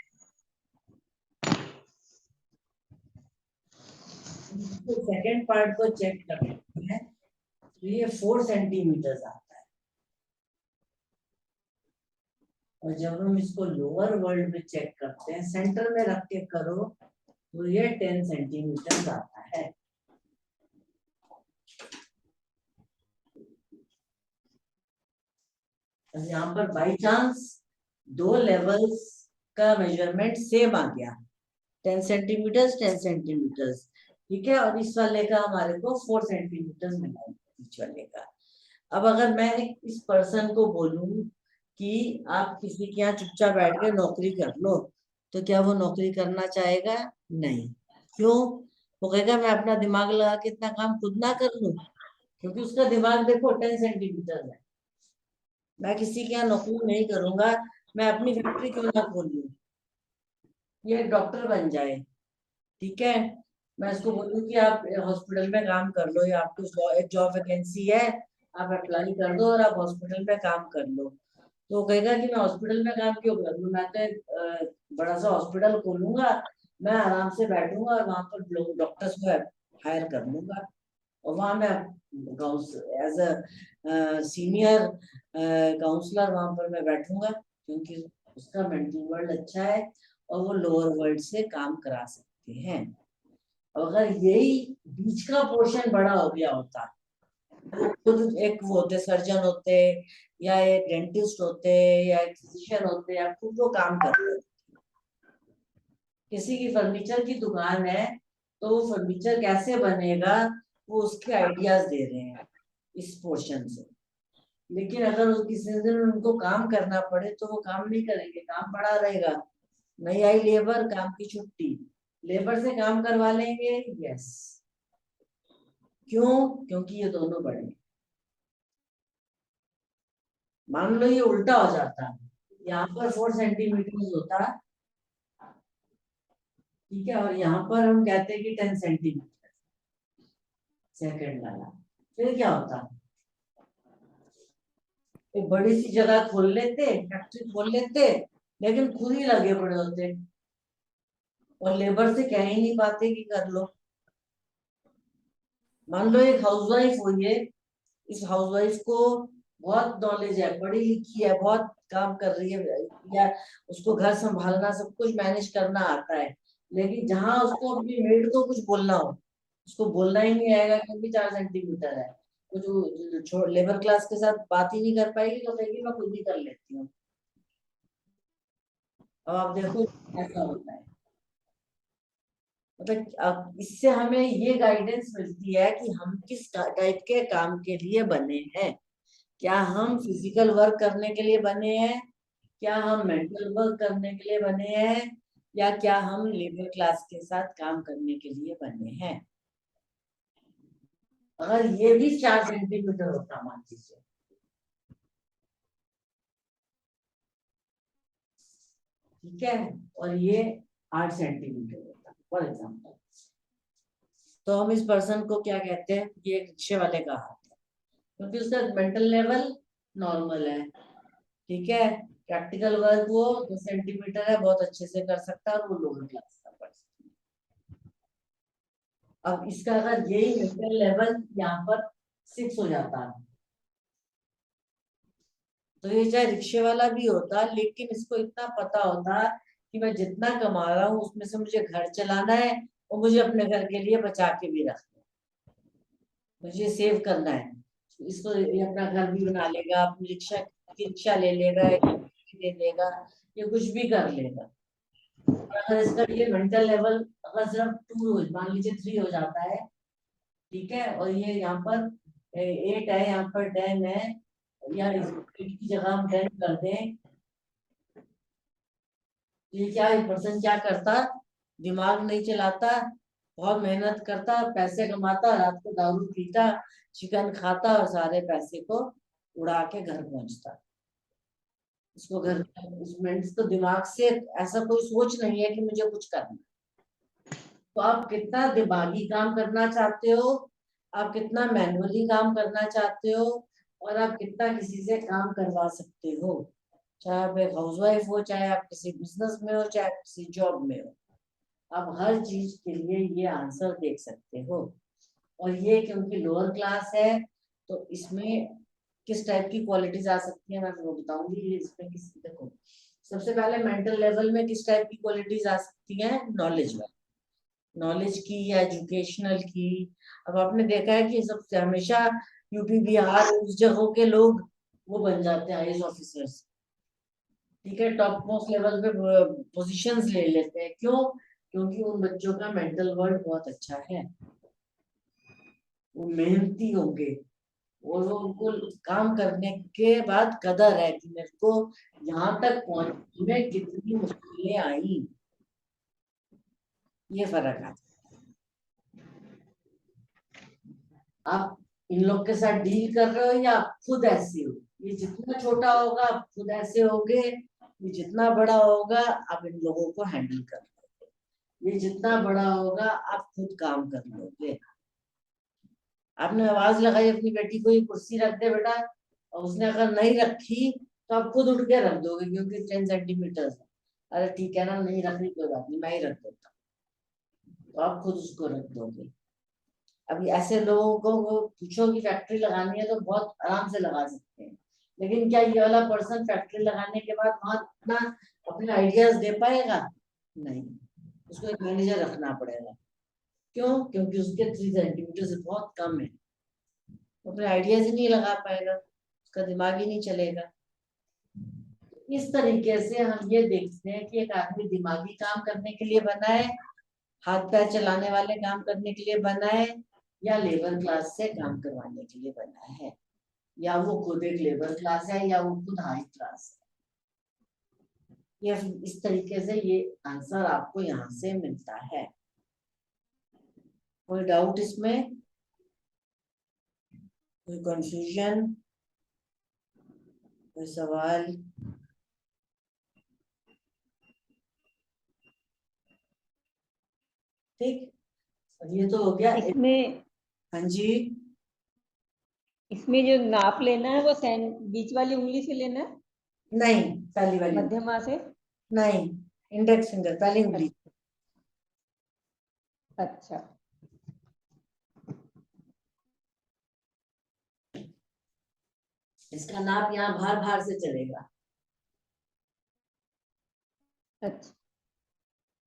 सेकेंड पार्ट को चेक करते हैं तो ये 4 सेंटीमीटर आता है। और जब हम इसको लोअर वर्ल्ड में चेक करते हैं, सेंटर में रख के करो, तो ये 10 सेंटीमीटर आता है। यहाँ पर बाई चांस दो लेवल्स का मेजरमेंट सेम आ गया, 10 सेंटीमीटर 10 सेंटीमीटर। ठीक है, और इस वाले का हमारे को 4 सेंटीमीटर मिला बीच वाले का। अब अगर मैं इस पर्सन को बोलूं कि आप किसी के यहाँ चुपचाप बैठ के नौकरी कर लो, तो क्या वो नौकरी करना चाहेगा? नहीं। क्यों? वो कहेगा मैं अपना दिमाग लगा के इतना काम खुद ना कर लूं, क्योंकि उसका दिमाग देखो 10 सेंटीमीटर है। मैं किसी के यहाँ नौकरी नहीं करूंगा, मैं अपनी फैक्ट्री क्यों ना खोलूं, ये डॉक्टर बन जाए। ठीक है, मैं इसको बोलूं कि आप हॉस्पिटल में काम कर लो, या आपको एक जॉब वैकेंसी है, आप अप्लाई कर दो और आप हॉस्पिटल में काम कर लो। तो वो कहेगा कि मैं हॉस्पिटल में काम क्यों कर लूं, मैं तो एक बड़ा सा हॉस्पिटल खोलूंगा, मैं आराम से बैठूंगा और वहां पर डॉक्टर्स को हायर कर लूंगा, और वहां मैं एज अ सीनियर काउंसलर वहां पर मैं बैठूंगा, क्योंकि उसका मेंटल वर्ल्ड अच्छा है और वो लोअर वर्ल्ड से काम करा सकते हैं। अगर यही बीच का पोर्शन बड़ा हो गया होता तो खुद एक वो होते सर्जन होते, या एक डेंटिस्ट होते, या एक फिजिशियन होते, या खुद वो काम करते। किसी की फर्नीचर की दुकान है तो वो फर्नीचर कैसे बनेगा वो उसके आइडियाज दे रहे हैं इस पोर्शन से। लेकिन अगर किसी दिन उनको काम करना पड़े तो वो काम नहीं करेंगे, काम पड़ा रहेगा। नहीं आई लेबर, काम की छुट्टी, लेबर से काम करवा लेंगे। यस, क्यों? क्योंकि ये दोनों बड़े हैं। मान लो ये उल्टा हो जाता है, यहाँ पर 4 सेंटीमीटर होता है, ठीक है, और यहाँ पर हम कहते हैं कि 10 सेंटीमीटर सेकंड वाला, फिर क्या होता है, एक बड़ी सी जगह खोल लेते, फैक्ट्री खोल लेते, लेकिन खुद ही लगे पड़े होते और लेबर से कह ही नहीं पाते कि कर लो। मान लो एक हाउसवाइफ हुई है, इस हाउसवाइफ को बहुत नॉलेज है, पढ़ी लिखी है, बहुत काम कर रही है, या उसको घर संभालना सब कुछ मैनेज करना आता है, लेकिन जहां उसको अपनी मेड को कुछ बोलना हो, उसको बोलना ही नहीं आएगा क्योंकि 4 सेंटीमीटर है, तो जो लेबर क्लास के साथ बात ही नहीं कर पाएगी, तो कहेगी मैं खुद ही कर लेती हूँ। अब आप देखो ऐसा होता है, मतलब अब इससे हमें ये गाइडेंस मिलती है कि हम किस टाइप के काम के लिए बने हैं। क्या हम फिजिकल वर्क करने के लिए बने हैं, क्या हम मेंटल वर्क करने के लिए बने हैं, या क्या हम लेबर क्लास के साथ काम करने के लिए बने हैं। अगर ये भी 4 सेंटीमीटर होता मान लीजिए, ठीक है, और ये 8 सेंटीमीटर होता फॉर एग्जाम्पल, तो हम इस पर्सन को क्या कहते हैं, ये एक रिक्शे वाले का हाथ है, क्योंकि उसका मेंटल लेवल नॉर्मल है, ठीक है, प्रैक्टिकल वर्क वो 2 सेंटीमीटर है, बहुत अच्छे से कर सकता है, और वो लोअर क्लास का पर्सन। अब इसका अगर यही मेंटल लेवल यहाँ पर 6 हो जाता है, तो ये चाहे रिक्शे वाला भी होता, लेकिन इसको इतना पता होता कि मैं जितना कमा रहा हूँ उसमें से मुझे घर चलाना है, और मुझे अपने घर के लिए बचा के भी रखना है, मुझे सेव करना है, इसको ये अपना घर भी बना लेगा, अपनी रिक्शा की रिक्शा ले लेगा, दे देगा, ये कुछ भी कर लेगा। अगर इसका ये मेंटल लेवल अगर सिर्फ 2 हो, मान लीजिए 3 हो जाता है, ठीक है, और ये यहाँ पर 8 है, यहाँ पर 10 है, या इस 8 की जगह हम 10 कर दें, ये क्या पर्सन क्या करता, दिमाग नहीं चलाता, बहुत मेहनत करता, पैसे कमाता, रात को दारू पीता, चिकन खाता, और सारे पैसे को उड़ा के घर पहुंचता। इसको घर इसमें इसको दिमाग से ऐसा कोई सोच नहीं है कि मुझे कुछ करना। तो आप कितना दिमागी काम करना चाहते हो, आप कितना मैनुअली काम करना चाहते हो, और आप कितना किसी से काम करवा सकते हो, चाहे आप एक हाउसवाइफ हो, चाहे आप किसी बिजनेस में हो, चाहे आप किसी जॉब में हो, आप हर चीज के लिए ये आंसर देख सकते हो। और ये क्योंकि लोअर क्लास है, तो इसमें किस टाइप की क्वालिटीज आ सकती है मैं आपको बताऊंगी। ये इसमें किस, देखो सबसे पहले मेंटल लेवल में किस टाइप की क्वालिटीज आ सकती है, नॉलेज वाली, नॉलेज की या एजुकेशनल की। अब आपने देखा है कि सबसे हमेशा यूपी बिहार उस जगहों के लोग वो बन जाते हैं आईएएस ऑफिसर्स, ठीक है, टॉप मोस्ट लेवल पे पोजीशंस ले लेते हैं, क्यों, क्योंकि उन बच्चों का मेंटल वर्ल्ड बहुत अच्छा है, वो मेहनती होंगे, और वो उनको काम करने के बाद कदर है कि मेरे को यहाँ तक पहुंचने में कितनी मुश्किलें आई, ये फर्क है। आप इन लोग के साथ डील कर रहे हो या आप खुद ऐसे हो, ये जितना छोटा होगा आप खुद ऐसे होगे, ये जितना बड़ा होगा आप इन लोगों को हैंडल कर लोगे, ये जितना बड़ा होगा आप खुद काम कर लोगे। आपने आवाज लगाई अपनी बेटी को ये कुर्सी रख दे बेटा, और उसने अगर नहीं रखी तो आप खुद उठ के रख दोगे क्योंकि 10 सेंटीमीटर है, अरे ठीक है ना, नहीं रखनी कोई बात नहीं, मैं ही रख देता हूँ, तो आप खुद उसको रख दोगे। अभी ऐसे लोगों को वो पूछो कि फैक्ट्री लगानी है तो बहुत आराम से लगा सकते हैं, लेकिन क्या ये वाला पर्सन फैक्ट्री लगाने के बाद वहां अपना अपने आइडियाज दे पाएगा, नहीं, उसको एक मैनेजर रखना पड़ेगा, क्यों, क्योंकि उसके 3 सेंटीमीटर से बहुत कम है, वो अपने आइडियाज ही नहीं लगा पाएगा, उसका दिमाग ही नहीं चलेगा। इस तरीके से हम ये देखते हैं कि एक आदमी दिमागी काम करने के लिए बना है, हाथ पैर चलाने वाले काम करने के लिए बना है, या लेबर क्लास से काम करवाने के लिए बना है, या वो खुद एक लेबर क्लास है या वो खुद हाई क्लास है। ये इस तरीके से ये आंसर आपको यहाँ से मिलता है। कोई डाउट इसमें, कोई कंफ्यूजन? कोई सवाल? ठीक, ये तो हो गया। इसमें हाँ जी, इसमें जो नाप लेना है वो बीच वाली उंगली से लेना है, नहीं पहली वाली, मध्यमा से। नहीं इंडेक्स फिंगर पहली उंगली। अच्छा, इसका नाप यहाँ बाहर बाहर से चलेगा, अच्छा,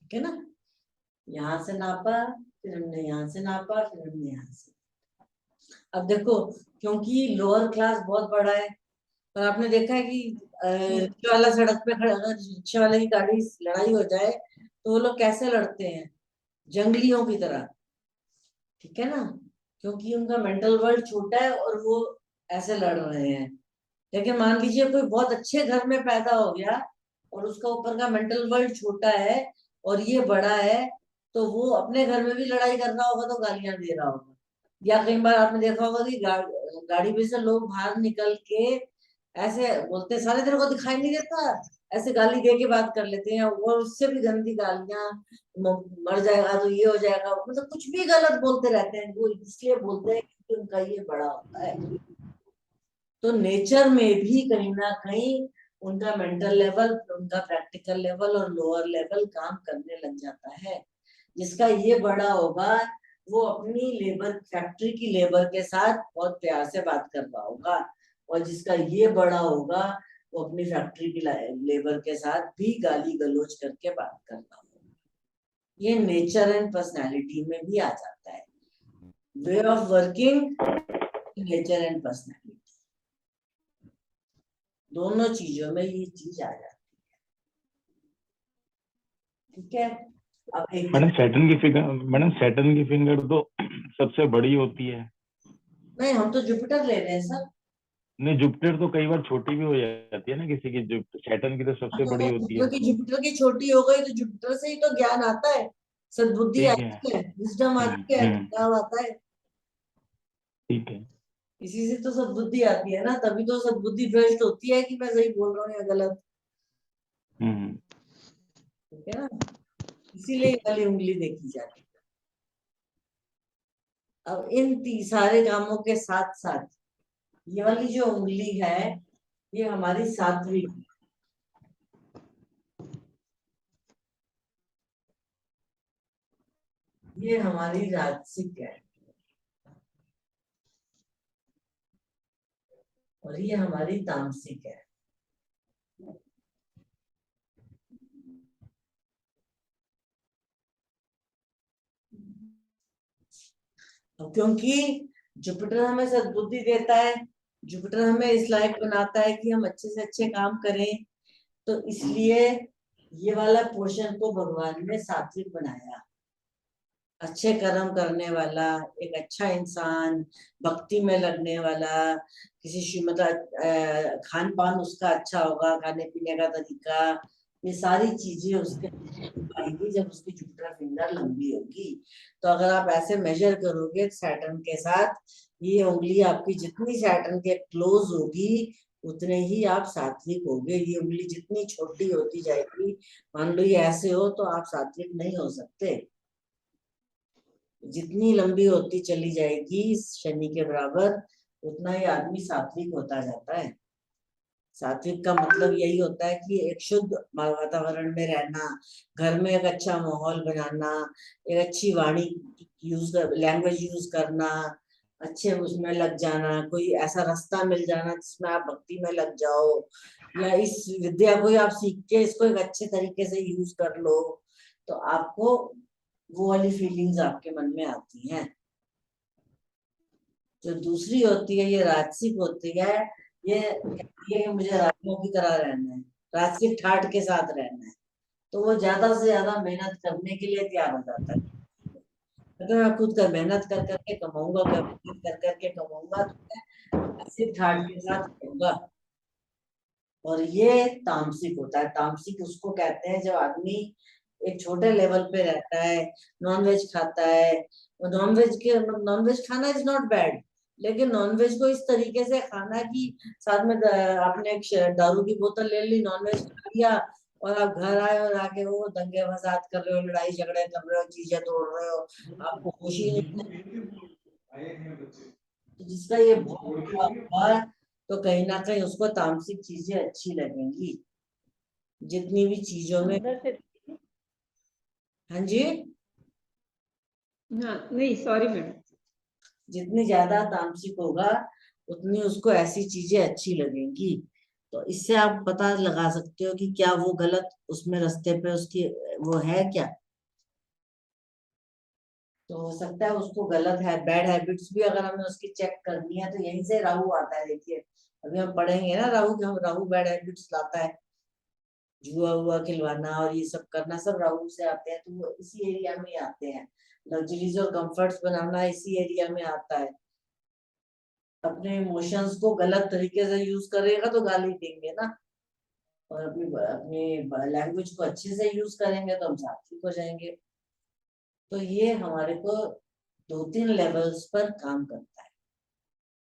ठीक है ना। यहाँ से नापा, फिर हमने यहाँ से नापा, फिर हमने यहाँ से। अब देखो, क्योंकि लोअर क्लास बहुत बड़ा है, और आपने देखा है कि रिक्शे वाला सड़क पे खड़ा, अगर रिक्शे वाले की गाड़ी लड़ाई हो जाए तो वो लोग कैसे लड़ते हैं, जंगलियों की तरह, ठीक है ना, क्योंकि उनका मेंटल वर्ल्ड छोटा है और वो ऐसे लड़ रहे हैं। लेकिन मान लीजिए कोई बहुत अच्छे घर में पैदा हो गया और उसका ऊपर का मेंटल वर्ल्ड छोटा है और ये बड़ा है, तो वो अपने घर में भी लड़ाई कर रहा होगा तो गालियां दे रहा होगा। या कई बार आपने देखा होगा कि गाड़ी में से लोग बाहर निकल के ऐसे बोलते, सारे तेरे को दिखाई नहीं देता, ऐसे गाली दे के बात कर लेते हैं, और उससे भी गंदी गालियां, मर जाएगा तो ये हो जाएगा, मतलब कुछ भी गलत बोलते रहते हैं। वो इसलिए बोलते हैं क्योंकि उनका ये बड़ा होता है। तो नेचर में भी कहीं ना कहीं उनका मेंटल लेवल, उनका प्रैक्टिकल लेवल और लोअर लेवल काम करने लग जाता है। जिसका ये बड़ा होगा वो अपनी लेबर, फैक्ट्री की लेबर के साथ बहुत प्यार से बात कर रहा होगा, और जिसका ये बड़ा होगा वो अपनी फैक्ट्री की लेबर के साथ भी गाली गलौज करके बात कर रहा होगा। ये नेचर एंड पर्सनालिटी में भी आ जाता है, way of working, nature and personality, दोनों चीजों में ये चीज आ जाती है, ठीक है। अब एक मैडम सैटर्न की फिंगर तो सबसे बड़ी होती है। नहीं, हम तो जुपिटर ले रहे हैं सर। नहीं, जुपिटर तो कई बार छोटी भी हो जाती है ना किसी की, सैटर्न की तो सबसे तो बड़ी होती है। जुपिटर की छोटी हो गई तो जुपिटर से ही तो ज्ञान आता है, सद्बुद्धि ठीक है। आती है, विजडम आती है, ज्ञान आता है, ठीक है। इसी से तो सद्बुद्धि आती है ना, तभी तो सद्बुद्धि भ्रष्ट होती है कि मैं सही बोल रहा हूँ या गलत, ठीक है ना, इसीलिए ये वाली उंगली देखी जाती है। अब इन सारे कामों के साथ साथ ये वाली जो उंगली है ये हमारी सात्विक, ये हमारी राजसिक है, और ये हमारी तामसिक है। क्योंकि जुपिटर हमें सद्बुद्धि देता है, जुपिटर हमें इस लायक बनाता है कि हम अच्छे से अच्छे काम करें, तो इसलिए ये वाला पोर्शन को भगवान ने सात्विक बनाया, अच्छे कर्म करने वाला, एक अच्छा इंसान, भक्ति में लगने वाला, किसी मतलब खान पान उसका अच्छा होगा, खाने पीने का तरीका, ये सारी चीजें उसके पाएंगी जब उसकी जुपिटर फिंगर लंबी होगी। तो अगर आप ऐसे मेजर करोगे सैटर्न के साथ, ये उंगली आपकी जितनी सैटर्न के क्लोज होगी उतने ही आप सात्विक होगे। ये उंगली जितनी छोटी होती जाएगी, मान लो ये ऐसे हो, तो आप सात्विक नहीं हो सकते। जितनी लंबी होती चली जाएगी शनि के बराबर, उतना ही आदमी सात्विक होता जाता है। सात्विक का मतलब यही होता है कि एक शुद्ध वातावरण में रहना, घर में एक अच्छा माहौल बनाना, एक अच्छी वाणी यूज कर, लैंग्वेज यूज करना, अच्छे उसमें लग जाना, कोई ऐसा रास्ता मिल जाना जिसमें आप भक्ति में लग जाओ, या इस विद्या को आप सीख के इसको एक अच्छे तरीके से यूज कर लो, तो आपको वो वाली फीलिंग्स आपके मन में आती हैं। जो दूसरी होती है ये राजसिक होती है, ये मुझे राजाओं की तरह रहना है, राजसिक ठाट के साथ रहना है, तो वो ज्यादा से ज्यादा मेहनत करने के लिए तैयार हो जाता है। अगर मैं खुद कर मेहनत कर करके कमाऊंगा, कर करके कमाऊंगा, तो मैं राजसिक ठाट के साथ रहूंगा। और ये तामसिक होता है। तामसिक उसको कहते हैं जब आदमी एक छोटे लेवल पे रहता है, नॉनवेज खाता है, नॉनवेज खाना इज नॉट बैड, लेकिन नॉनवेज को इस तरीके से खाना कि साथ में आपने एक दारू की बोतल ले ली, नॉनवेज खा लिया और आप घर आए और आके वो दंगे फसाद कर रहे हो, लड़ाई झगड़े कर रहे हो, चीजें तोड़ रहे हो, आपको खुशी नहीं है। तो जिसका ये बहुत बुरा हुआ है, तो कहीं ना कहीं उसको तामसिक चीजें अच्छी लगेंगी, जितनी भी चीजों में। अंदर से। हाँ जी, हाँ नहीं, सॉरी मैडम। जितनी ज्यादा तामसिक होगा उतनी उसको ऐसी चीजें अच्छी लगेंगी। तो इससे आप पता लगा सकते हो कि क्या वो गलत उसमें रास्ते पे उसकी वो है क्या। तो हो सकता है उसको गलत है, बैड हैबिट्स भी अगर हमें उसकी चेक करनी है तो यहीं से राहु आता है। देखिए अभी हम पढ़ेंगे ना राहु के, हम राहु बैड हैबिट्स लाता है, जुआ हुआ खिलवाना और ये सब करना सब राहु से आते हैं, तो वो इसी एरिया में आते हैं। लग्जरीज और कंफर्ट्स बनाना इसी एरिया में आता है। अपने इमोशंस को गलत तरीके से यूज करेगा तो गाली देंगे ना, और अपनी अपनी लैंग्वेज को अच्छे से यूज करेंगे तो हम सात्विक हो जाएंगे। तो ये हमारे को 2-3 लेवल्स पर काम करता है।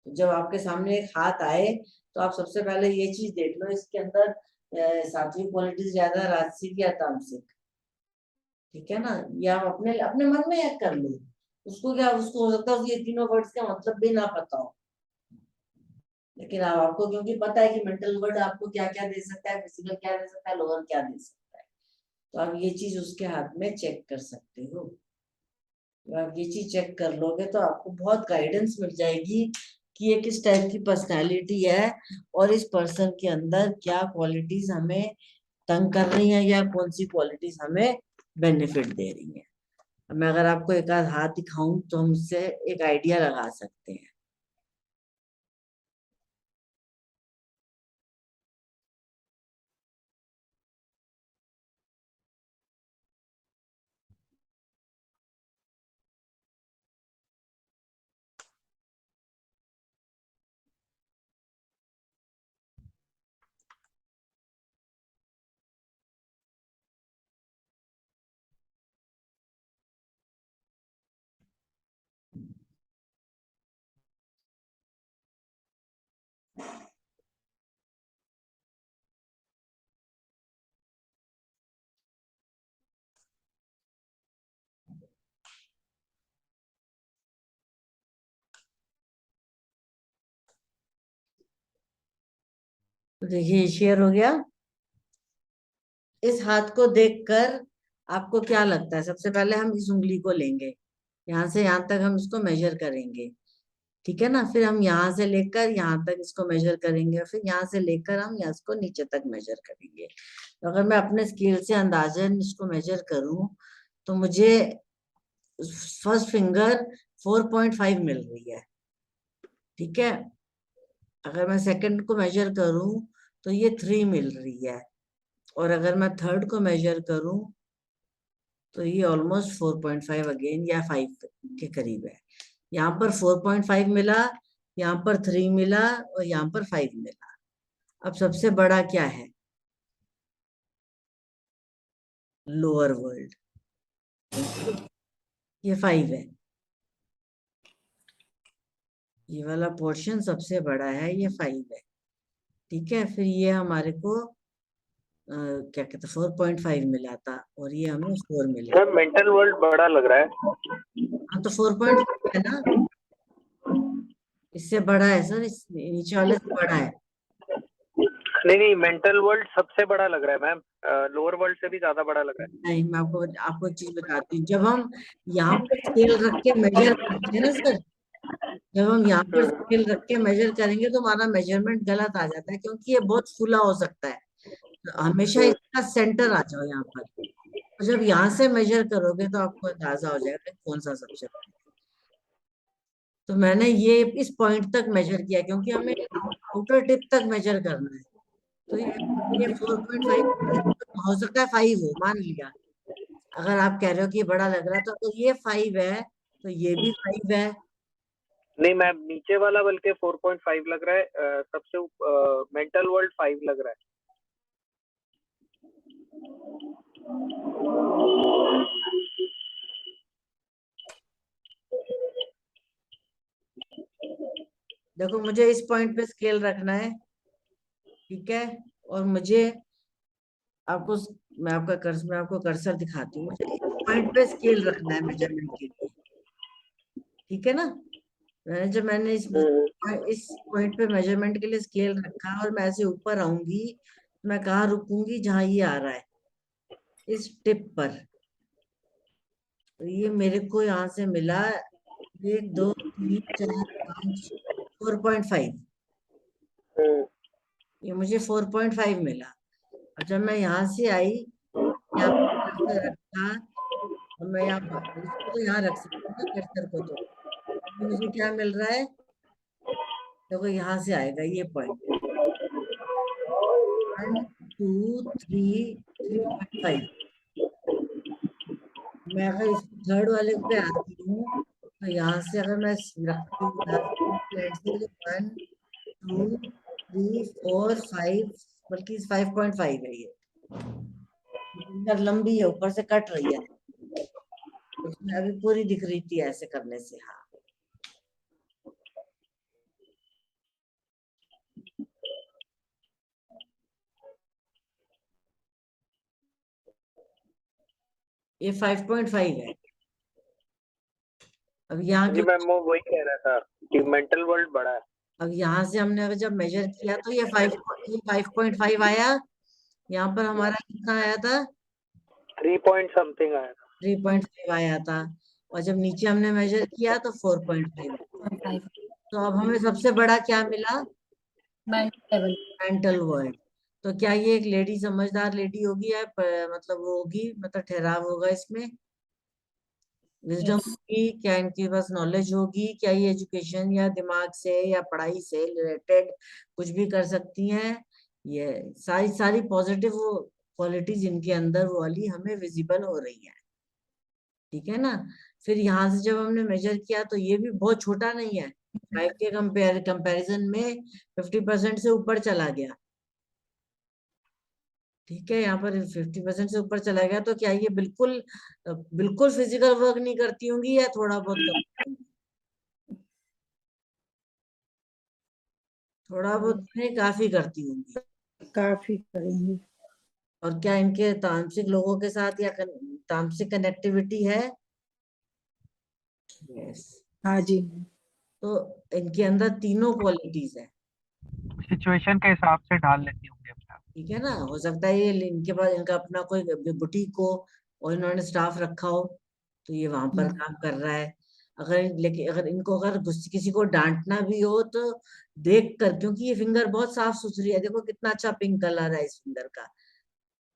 तो जब आपके सामने एक हाथ आए तो आप सबसे पहले ये चीज देख लो, इसके अंदर सात्विक क्वालिटीज ज्यादा, राजसिक या तामसिक। ठीक है ना, ये आप अपने अपने मन में याद कर लो। उसको क्या, उसको हो सकता है ये तीनों वर्ड्स का मतलब भी ना पता हो, लेकिन अब आपको क्योंकि पता है कि मेंटल वर्ड आपको क्या क्या दे सकता है, फिजिकल क्या दे सकता है, लोअर क्या दे सकता है, तो आप ये चीज उसके हाथ में चेक कर सकते हो। तो आप ये चीज चेक कर लोगे तो आपको बहुत गाइडेंस मिल जाएगी कि ये किस टाइप की पर्सनालिटी है और इस पर्सन के अंदर क्या क्वालिटीज हमें तंग कर रही है या कौन सी क्वालिटीज हमें बेनिफिट दे रही है। मैं अगर आपको एक आध हाथ दिखाऊं तो हम इससे एक आइडिया लगा सकते हैं। तो देखिए शेयर हो गया। इस हाथ को देखकर आपको क्या लगता है? सबसे पहले हम इस उंगली को लेंगे, यहाँ से यहाँ तक हम इसको मेजर करेंगे, ठीक है ना। फिर हम यहाँ से लेकर यहाँ तक इसको मेजर करेंगे, फिर यहाँ से लेकर हम यहाँ इसको नीचे तक मेजर करेंगे। तो अगर मैं अपने स्केल से अंदाजन इसको मेजर करूं तो मुझे फर्स्ट फिंगर 4.5 मिल रही है, ठीक है। अगर मैं सेकंड को मेजर करूं तो ये 3 मिल रही है, और अगर मैं थर्ड को मेजर करूं तो ये ऑलमोस्ट 4.5 अगेन या 5 के करीब है। यहाँ पर 4.5 मिला, यहाँ पर 3 मिला और यहाँ पर 5 मिला। अब सबसे बड़ा क्या है? लोअर वर्ल्ड, ये 5 है। ये वाला पोर्शन सबसे बड़ा है, ये 5 है, ठीक है। फिर ये हमारे को क्या कहते हैं 4.5 मिला था और ये हमें 4 मिला। मेंटल वर्ल्ड बड़ा लग रहा है। हाँ तो 4.5 है ना, इससे बड़ा है सर, इस नीचे वाले से बड़ा है। नहीं नहीं, मेंटल वर्ल्ड सबसे बड़ा लग रहा है मैम, लोअर वर्ल्ड से भी ज्यादा बड़ा लग रहा है। नहीं, मैं आपको एक चीज बताती हूँ। जब हम यहाँ पर स्केल रख के मेजर करते हैं ना सर, जब हम यहाँ पर स्केल रख के मेजर करेंगे तो हमारा मेजरमेंट गलत आ जाता है, क्योंकि ये बहुत फूला हो सकता है। तो हमेशा इसका सेंटर आ जाओ यहाँ पर, तो जब यहाँ से मेजर करोगे तो आपको अंदाजा हो जाएगा कि कौन सा सबसे बड़ा है। तो मैंने ये इस पॉइंट तक मेजर किया क्योंकि हमें आउटर टिप तक मेजर करना है। तो ये 4.5 हो सकता है 5 हो, मान लिया। अगर आप कह रहे हो कि ये बड़ा लग रहा है तो अगर ये 5 है तो ये भी 5 है। नहीं मैम, नीचे वाला बल्कि 4.5 लग रहा है, सबसे मेंटल वर्ल्ड 5 लग रहा है। देखो मुझे इस पॉइंट पे स्केल रखना है, ठीक है, और मुझे आपको मैं आपको कर्सर दिखाती हूँ, मुझे इस पॉइंट पे स्केल रखना है मेजरमेंट के लिए, ठीक है ना। मैंने इस पॉइंट पे मेजरमेंट के लिए स्केल रखा और मैं ऐसे ऊपर आऊंगी, मैं कहाँ रुकूंगी, जहां ये आ रहा है इस टिप पर। तो ये मेरे को यहाँ से मिला 1 2 3 4 5 4.5, ये मुझे 4.5 मिला। और जब मैं यहाँ से आई, यहाँ पे कर्सर रखा, और मैं यहाँ इसको तो यहाँ रख सकती हूँ ना कर्सर को, तो मुझे क्या मिल रहा है, देखो यहाँ से आएगा ये पॉइंट 1 2 3 3.5। मैं अगर इस थर्ड वाले पे आती हूँ, तो यहाँ से अगर मैं रखती हूँ यहाँ से 1 2 3 4 5, बल्कि 5.5 है ये, फिंगर लंबी है, ऊपर से कट रही है, उसमें अभी पूरी दिख रही थी ऐसे करने से। हाँ, ये 5.5 है। अब यहाँ जी की, मैम वो वही कह रहा था कि मेंटल वर्ल्ड बड़ा है। अब यहाँ से हमने अगर जब मेजर किया तो ये 5.5 आया, यहाँ पर हमारा कितना आया था, 3 पॉइंट समथिंग आया था। 3.5 आया था, और जब नीचे हमने मेजर किया तो 4.5। 5 तो अब हमें सबसे बड़ा क्या मिला, मेंटल लेवल। Mental world. तो क्या ये एक लेडी, समझदार लेडी होगी, या मतलब वो होगी, मतलब ठहराव होगा इसमें, विजडम Yes. होगी, क्या इनके पास नॉलेज होगी, क्या ये एजुकेशन या दिमाग से या पढ़ाई से रिलेटेड कुछ भी कर सकती हैं, ये सारी सारी पॉजिटिव क्वालिटीज इनके अंदर वो वाली हमें विजिबल हो रही है, ठीक है ना। फिर यहाँ से जब हमने मेजर किया तो ये भी बहुत छोटा नहीं है, 5 के कंपैरिजन में 50% से ऊपर चला गया, ठीक है। यहाँ पर 50% से ऊपर चला गया, तो क्या ये बिल्कुल बिल्कुल फिजिकल वर्क नहीं करती होंगी, या थोड़ा बहुत करती होंगी, थोड़ा बहुत नहीं, काफी करती होंगी। काफी करेंगे। और क्या इनके तामसिक लोगों के साथ या तामसिक कनेक्टिविटी है? यस। हाँ जी। तो इनके अंदर तीनों क्वालिटीज है, सिचुएशन के हिसाब से ढाल लेती होंगी अपने आप। ठीक है ना। हो सकता है ये इनके पास इनका अपना कोई बुटीक हो और इन्होंने स्टाफ रखा हो, तो ये वहां पर काम कर रहा है। लेकिन अगर इनको अगर किसी को डांटना भी हो तो देख कर, क्योंकि ये फिंगर बहुत साफ सुथरी है, देखो कितना अच्छा पिंक कलर है इस फिंगर का,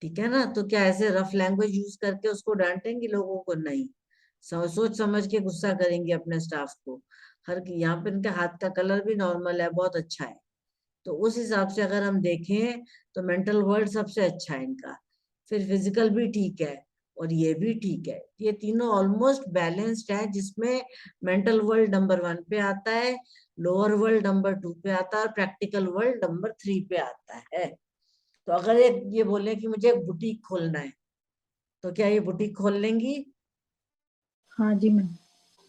ठीक है ना। तो क्या ऐसे रफ लैंग्वेज यूज करके उसको डांटेंगे लोगों को? नहीं, सोच समझ के गुस्सा करेंगे अपने स्टाफ को। यहाँ पे इनके हाथ का कलर भी नॉर्मल है, बहुत अच्छा है। तो उस हिसाब से अगर हम देखें तो मेंटल वर्ल्ड सबसे अच्छा है इनका, फिर फिजिकल भी ठीक है और ये भी ठीक है, ये तीनों ऑलमोस्ट बैलेंस्ड है, जिसमें मेंटल वर्ल्ड नंबर 1 पे आता है, लोअर वर्ल्ड नंबर 2 पे आता है, और प्रैक्टिकल वर्ल्ड नंबर 3 पे आता है। तो अगर ये बोले कि मुझे एक बुटीक खोलना है, तो क्या ये बुटीक खोल लेंगी? हाँ जी मैम।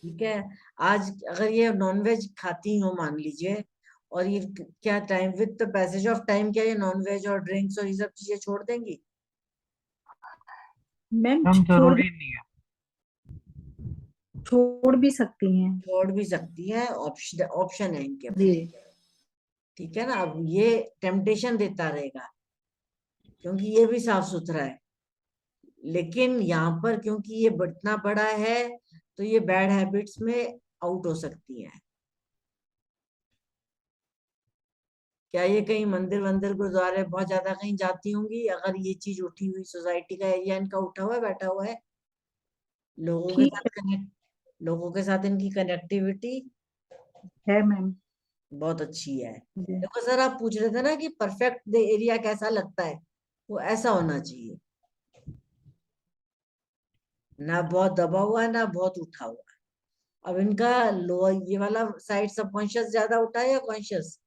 ठीक है। आज अगर ये नॉनवेज खाती हो मान लीजिए, और ये क्या time with the passage of time क्या ये नॉनवेज और ड्रिंक्स और ये सब चीजें छोड़ देंगी? मैम हम जरूरी नहीं है। छोड़ भी सकती हैं। छोड़ भी सकती है, ऑप्शन है इनके पास, जी। ठीक है ना। अब ये टेम्पटेशन देता रहेगा, क्योंकि ये भी साफ सुथरा है, लेकिन यहाँ पर क्योंकि ये इतना बड़ा है, तो ये बैड हैबिट्स में आउट हो सकती है। क्या ये कहीं मंदिर वंदिर गुरुद्वारे बहुत ज्यादा कहीं जाती होंगी? अगर ये चीज उठी हुई, सोसाइटी का एरिया इनका उठा हुआ है, बैठा हुआ है, ठीक लोगों के साथ इनकी कनेक्टिविटी है मैम। बहुत अच्छी है। जी। देखो सर, आप पूछ रहे थे ना कि परफेक्ट एरिया कैसा लगता है, वो ऐसा होना चाहिए, ना बहुत दबा हुआ ना बहुत उठा हुआ। अब इनका लोअर ये वाला साइड सबकॉन्शियस ज्यादा उठा है या कॉन्शियस?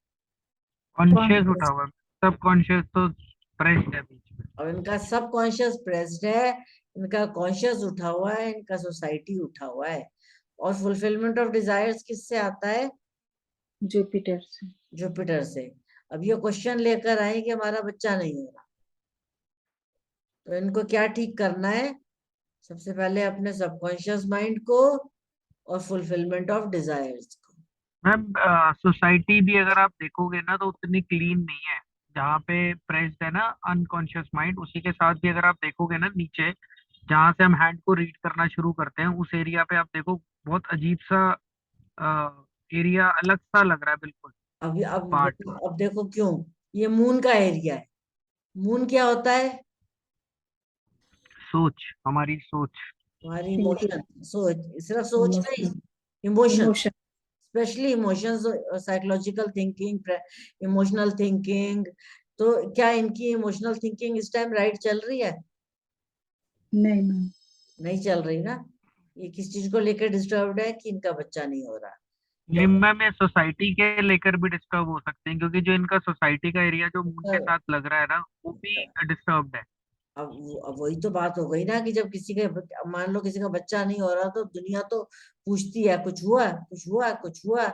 कॉन्शियस उठा हुआ, सब कॉन्शियस तो प्रेस्ड है बीच में। अब इनका सब कॉन्शियस प्रेस्ड है, इनका कॉन्शियस उठा हुआ है, इनका सोसाइटी उठा हुआ है। और फुलफिलमेंट ऑफ डिजायर्स किससे आता है? जुपिटर से। जुपिटर से। अब ये क्वेश्चन लेकर आए कि हमारा बच्चा नहीं हो रहा, तो इनको क्या ठीक करना है? सबसे पहले अपने सबकॉन्शियस माइंड को और फुलफिलमेंट ऑफ डिजायर्स को। मैम सोसाइटी भी अगर आप देखोगे ना तो उतनी क्लीन नहीं है। जहाँ पे प्रेस्ड है ना अनकॉन्शियस माइंड, उसी के साथ भी अगर आप देखोगे ना नीचे जहाँ से हम हैंड को रीड करना शुरू करते हैं, उस एरिया पे आप देखो बहुत अजीब सा एरिया, अलग सा लग रहा है बिल्कुल पार्ट। अब देखो क्यों, ये मून का एरिया है। मून क्या होता है? सोच, हमारी सोच। हमारी इमोशन, सोच, सिर्फ सोच नहीं, emotion, emotion. Specially emotions, psychological thinking, emotional thinking. तो क्या इनकी इमोशनल थिंकिंग इस टाइम राइट चल रही है? नहीं मैम। नहीं चल रही ना। ये किस चीज को लेकर डिस्टर्ब्ड है कि इनका बच्चा नहीं हो रहा? ये मैम ये सोसाइटी के लेकर भी डिस्टर्ब हो सकते हैं, क्योंकि जो इनका सोसाइटी का एरिया जो मून के तो साथ लग रहा है ना, वो भी डिस्टर्ब्ड है। अब वही तो बात हो गई ना कि जब किसी का अब मान लो किसी का बच्चा नहीं हो रहा, तो दुनिया तो पूछती है कुछ हुआ, कुछ हुआ, कुछ हुआ,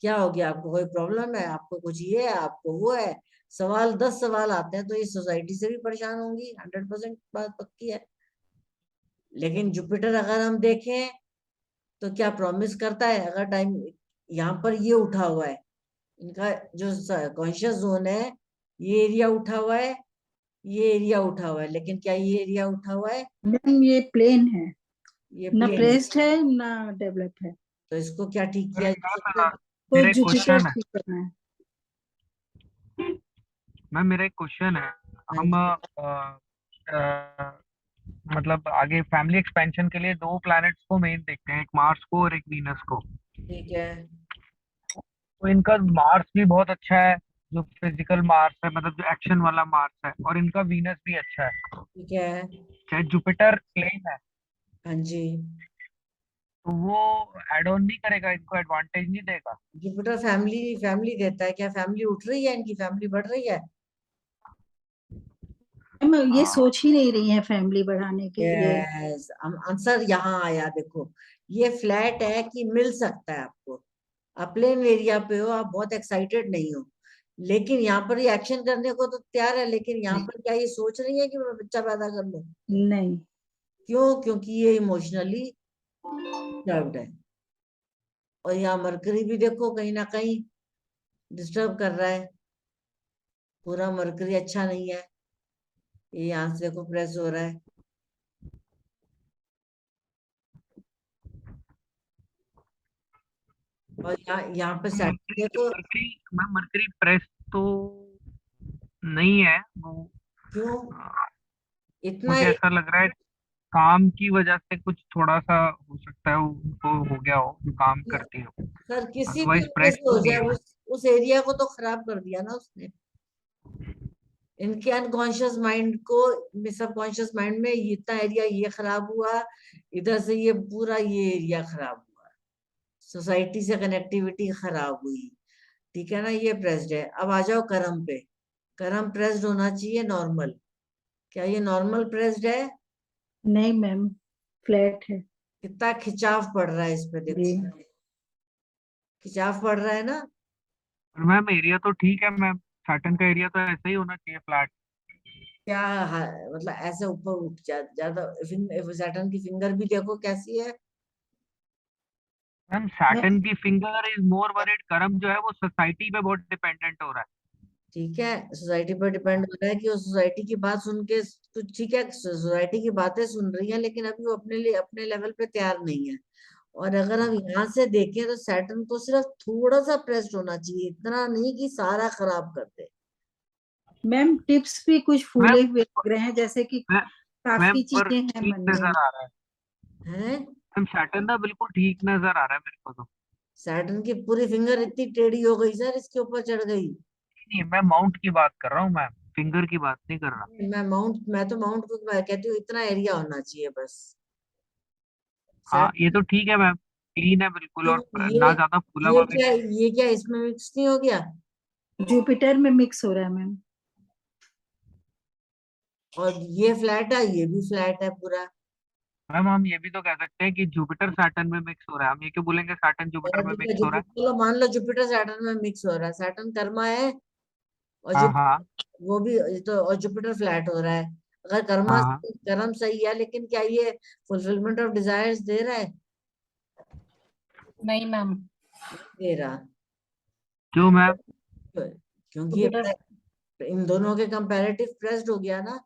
क्या हो गया, आपको कोई प्रॉब्लम है, आपको कुछ ये है, आपको वो है। सवाल 10 सवाल आते हैं, तो ये सोसाइटी से भी परेशान होंगी, 100% बात पक्की है। लेकिन जुपिटर अगर हम देखें तो क्या प्रॉमिस करता है? अगर टाइम यहाँ पर ये उठा हुआ है, इनका जो कॉन्शियस जोन है, ये एरिया उठा हुआ है, ये एरिया उठा हुआ है, लेकिन क्या ये एरिया उठा हुआ है? मैम ये प्लेन है, ये ना प्लेन। प्रेस्ड है ना डेवलप है, तो इसको क्या ठीक अरे किया जा सकता है? मैम, तो मेरा एक जुपिटर क्वेश्चन है। ठीक करना है। मैम मेरा एक क्वेश्चन है। हाँ हम जी, मतलब आगे फैमिली एक्सपेंशन के लिए दो प्लैनेट्स को मेन देखते हैं, एक मार्स को और एक वीनस को। ठीक है, तो इनका मार्स भी बहुत अच्छा है, जो फिजिकल मार्स है, मतलब जो एक्शन वाला मार्स है, और इनका वीनस भी अच्छा है। ठीक है। चाहे जुपिटर प्लेन है, हाँ जी। तो वो एड ऑन नहीं करेगा, इनको एडवांटेज नहीं देगा। जुपिटर फैमिली फैमिली देता है, क्या फैमिली उठ रही है, इनकी फैमिली बढ़ रही है? मैम ये हाँ, सोच ही नहीं रही है फैमिली बढ़ाने के लिए। यस, आंसर यहाँ आया। देखो, ये फ्लैट है कि मिल सकता है आपको, आप प्लेन एरिया पे हो, आप बहुत एक्साइटेड नहीं हो, लेकिन यहाँ पर ये एक्शन करने को तो तैयार है, लेकिन यहाँ पर क्या ये सोच रही है कि मैं बच्चा पैदा कर लूं? नहीं। क्यों? क्योंकि ये इमोशनली डिस्टर्ब्ड है। और यहाँ मरकरी भी देखो कहीं ना कहीं डिस्टर्ब कर रहा है, पूरा मरकरी अच्छा नहीं है, ये यहाँ से देखो प्रेस हो रहा है। और यहाँ पे सैटर्न देखो। मरकरी मैम, मरकरी प्रेस तो नहीं है वो। क्यों? अ, इतना मुझे ऐसा लग रहा है काम की वजह से कुछ थोड़ा सा हो सकता है उनको हो गया हो, जो काम करती हो। सर, किसी भी अदरवाइज वजह प्रेस से तो हो नहीं जाए, है। उस एरिया को तो खराब कर दिया ना उसने। इनके अनकॉन्शियस माइंड को, सबकॉन्शियस माइंड में इतना एरिया ये खराब हुआ, इधर से ये पूरा ये एरिया खराब हुआ, सोसाइटी से कनेक्टिविटी खराब हुई। ठीक है ना, ये प्रेस्ड है। अब आ जाओ कर्म पे। कर्म प्रेस्ड होना चाहिए नॉर्मल, क्या ये नॉर्मल प्रेस्ड है? नहीं मैम, फ्लैट है। कितना खिंचाव पड़ रहा है इस पे, जी। देखो खिंचाव पड़ रहा है ना। और मैम एरिया तो ठीक है मैम, सैटर्न का एरिया तो ऐसा ही होना चाहिए, फ्लैट। क्या मतलब ऐसे ऊपर उठ ज्यादा। सैटर्न की फिंगर भी देखो कैसी है। मैम मैम सैटर्न की फिंगर इज मोर वरीड, कर्म जो है वो सोसाइटी पे बहुत डिपेंडेंट हो रहा है। ठीक है, सोसाइटी पर डिपेंड हो रहा है कि वो सोसाइटी की बात सुन के कुछ, ठीक है, सोसाइटी की बातें सुन रही है, लेकिन अभी वो अपने लिए अपने लेवल पे तैयार नहीं है। और अगर हम यहाँ से देखें तो सैटर्न को सिर्फ थोड़ा सा प्रेस्ड होना चाहिए, इतना नहीं कि सारा खराब कर दे। मैम टिप्स भी कुछ फूले मैम हुए लग रहे हैं, जैसे कि मैम काफी मैम पर चीजें हैं ठीक मन में। नजर आ रहा है। हैं? मैम सैटर्न ना बिल्कुल ठीक नजर आ रहा है मेरे को तो। सैटर्न की पूरी फिंगर इतनी टेढ़ी हो गई सर, इसके ऊपर चढ़ गई। नहीं, मैं माउंट की बात कर रहा हूँ मैम, फिंगर की बात नहीं कर रहा। मैं तो माउंट को मैं कहती हूँ इतना एरिया होना चाहिए बस। हाँ सैटर्न ये तो ठीक है मैम, क्लीन है बिल्कुल, क्यों? और ना ज्यादा फूला हुआ भी नहीं है। ये क्या इसमें मिक्स नहीं हो गया? जुपिटर में मिक्स हो रहा है मैम। और ये फ्लैट है, ये भी फ्लैट है पूरा। मैम हम ये भी तो कह सकते हैं कि जुपिटर सैटर्न में मिक्स हो रहा है, हम ये क्यों बोलेंगे सैटर्न जुपिटर में ठीक है, मिक्स हो रहा है? चलो मान लो जुपिटर सैटर्न में मिक्स हो रहा है, सैटर्न कर्मा है और हाँ हाँ वो भी तो, और जुपिटर फ्लैट हो रहा है। अगर कर्मा हाँ हाँ। कर्म सही है, लेकिन क्या ये फुलफिलमेंट ऑफ डिजायर्स दे रहा है? नहीं मैम, दे रहा। क्यों मैम? क्योंकि जुपिटर इन दोनों के कंपैरेटिव प्रेस्ड हो गया ना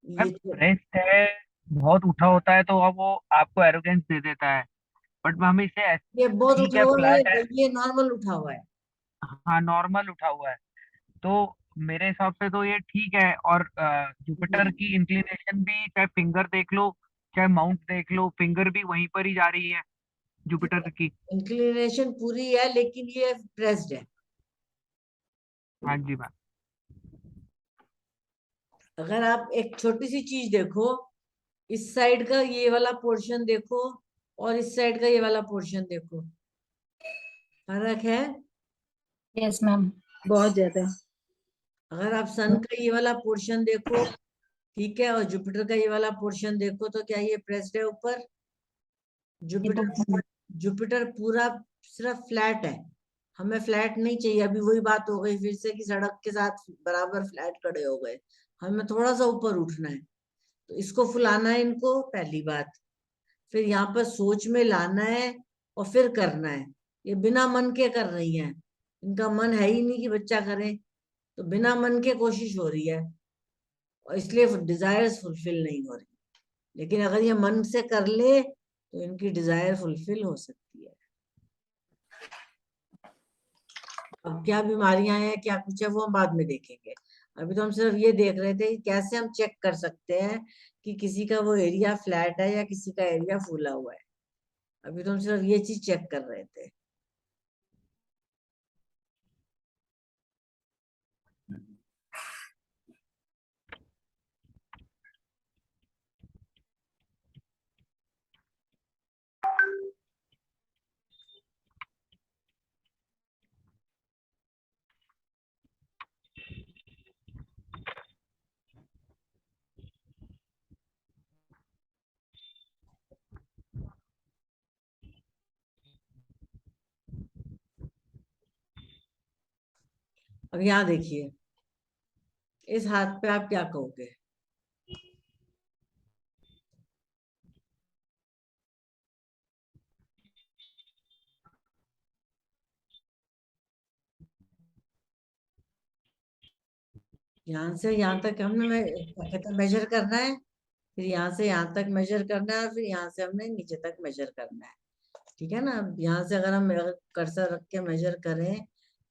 मैम ये तो। प्रेस्ट है, बहुत उठा होता है तो अब वो आपको एरोगेंस दे देता है, बट हम इसे ये बहुत ठीक उठा है, हुआ है, फ्लैट है। ये नॉर्मल उठा हुआ है। हाँ नॉर्मल उठा हुआ है, तो मेरे हिसाब से तो ये ठीक है। और जुपिटर की इंक्लिनेशन भी, चाहे फिंगर देख लो चाहे माउंट देख लो, फिंगर भी वहीं पर ही जा रही है जुपिटर की। इंक्लिनेशन पूरी है, लेकिन ये प्रेस्ड है। हाँ जी मैम। अगर आप एक छोटी सी चीज देखो, इस साइड का ये वाला पोर्शन देखो और इस साइड का ये वाला पोर्शन देखो, फर्क है। यस मैम, बहुत ज्यादा। अगर आप सन का ये वाला पोर्शन देखो, ठीक है, और जुपिटर का ये वाला पोर्शन देखो, तो क्या ये प्रेस्ड है ऊपर? ये तो जुपिटर जुपिटर पूरा सिर्फ फ्लैट है। हमें फ्लैट नहीं चाहिए, अभी वही बात हो गई फिर से कि सड़क के साथ बराबर फ्लैट खड़े हो गए। हमें थोड़ा सा ऊपर उठना है, तो इसको फुलाना है इनको, पहली बात। फिर यहाँ पर सोच में लाना है और फिर करना है। ये बिना मन के कर रही हैं, इनका मन है ही नहीं कि बच्चा करें, तो बिना मन के कोशिश हो रही है और इसलिए डिजायर्स फुलफिल नहीं हो रही। लेकिन अगर ये मन से कर ले तो इनकी डिजायर फुलफिल हो सकती है। अब क्या बीमारियां हैं, क्या कुछ है, वो हम बाद में देखेंगे। अभी तो हम सिर्फ ये देख रहे थे कि कैसे हम चेक कर सकते हैं कि किसी का वो एरिया फ्लैट है या किसी का एरिया फूला हुआ है। अभी तो हम सिर्फ ये चीज चेक कर रहे थे। अब यहाँ देखिए, इस हाथ पे आप क्या कहोगे? यहाँ से यहाँ तक हमने क्या कहते हैं मेजर करना है, फिर यहाँ से यहाँ तक मेजर करना है, और फिर यहाँ से हमने नीचे तक मेजर करना है। ठीक है ना? अब यहाँ से अगर हम कर्सर रख के मेजर करें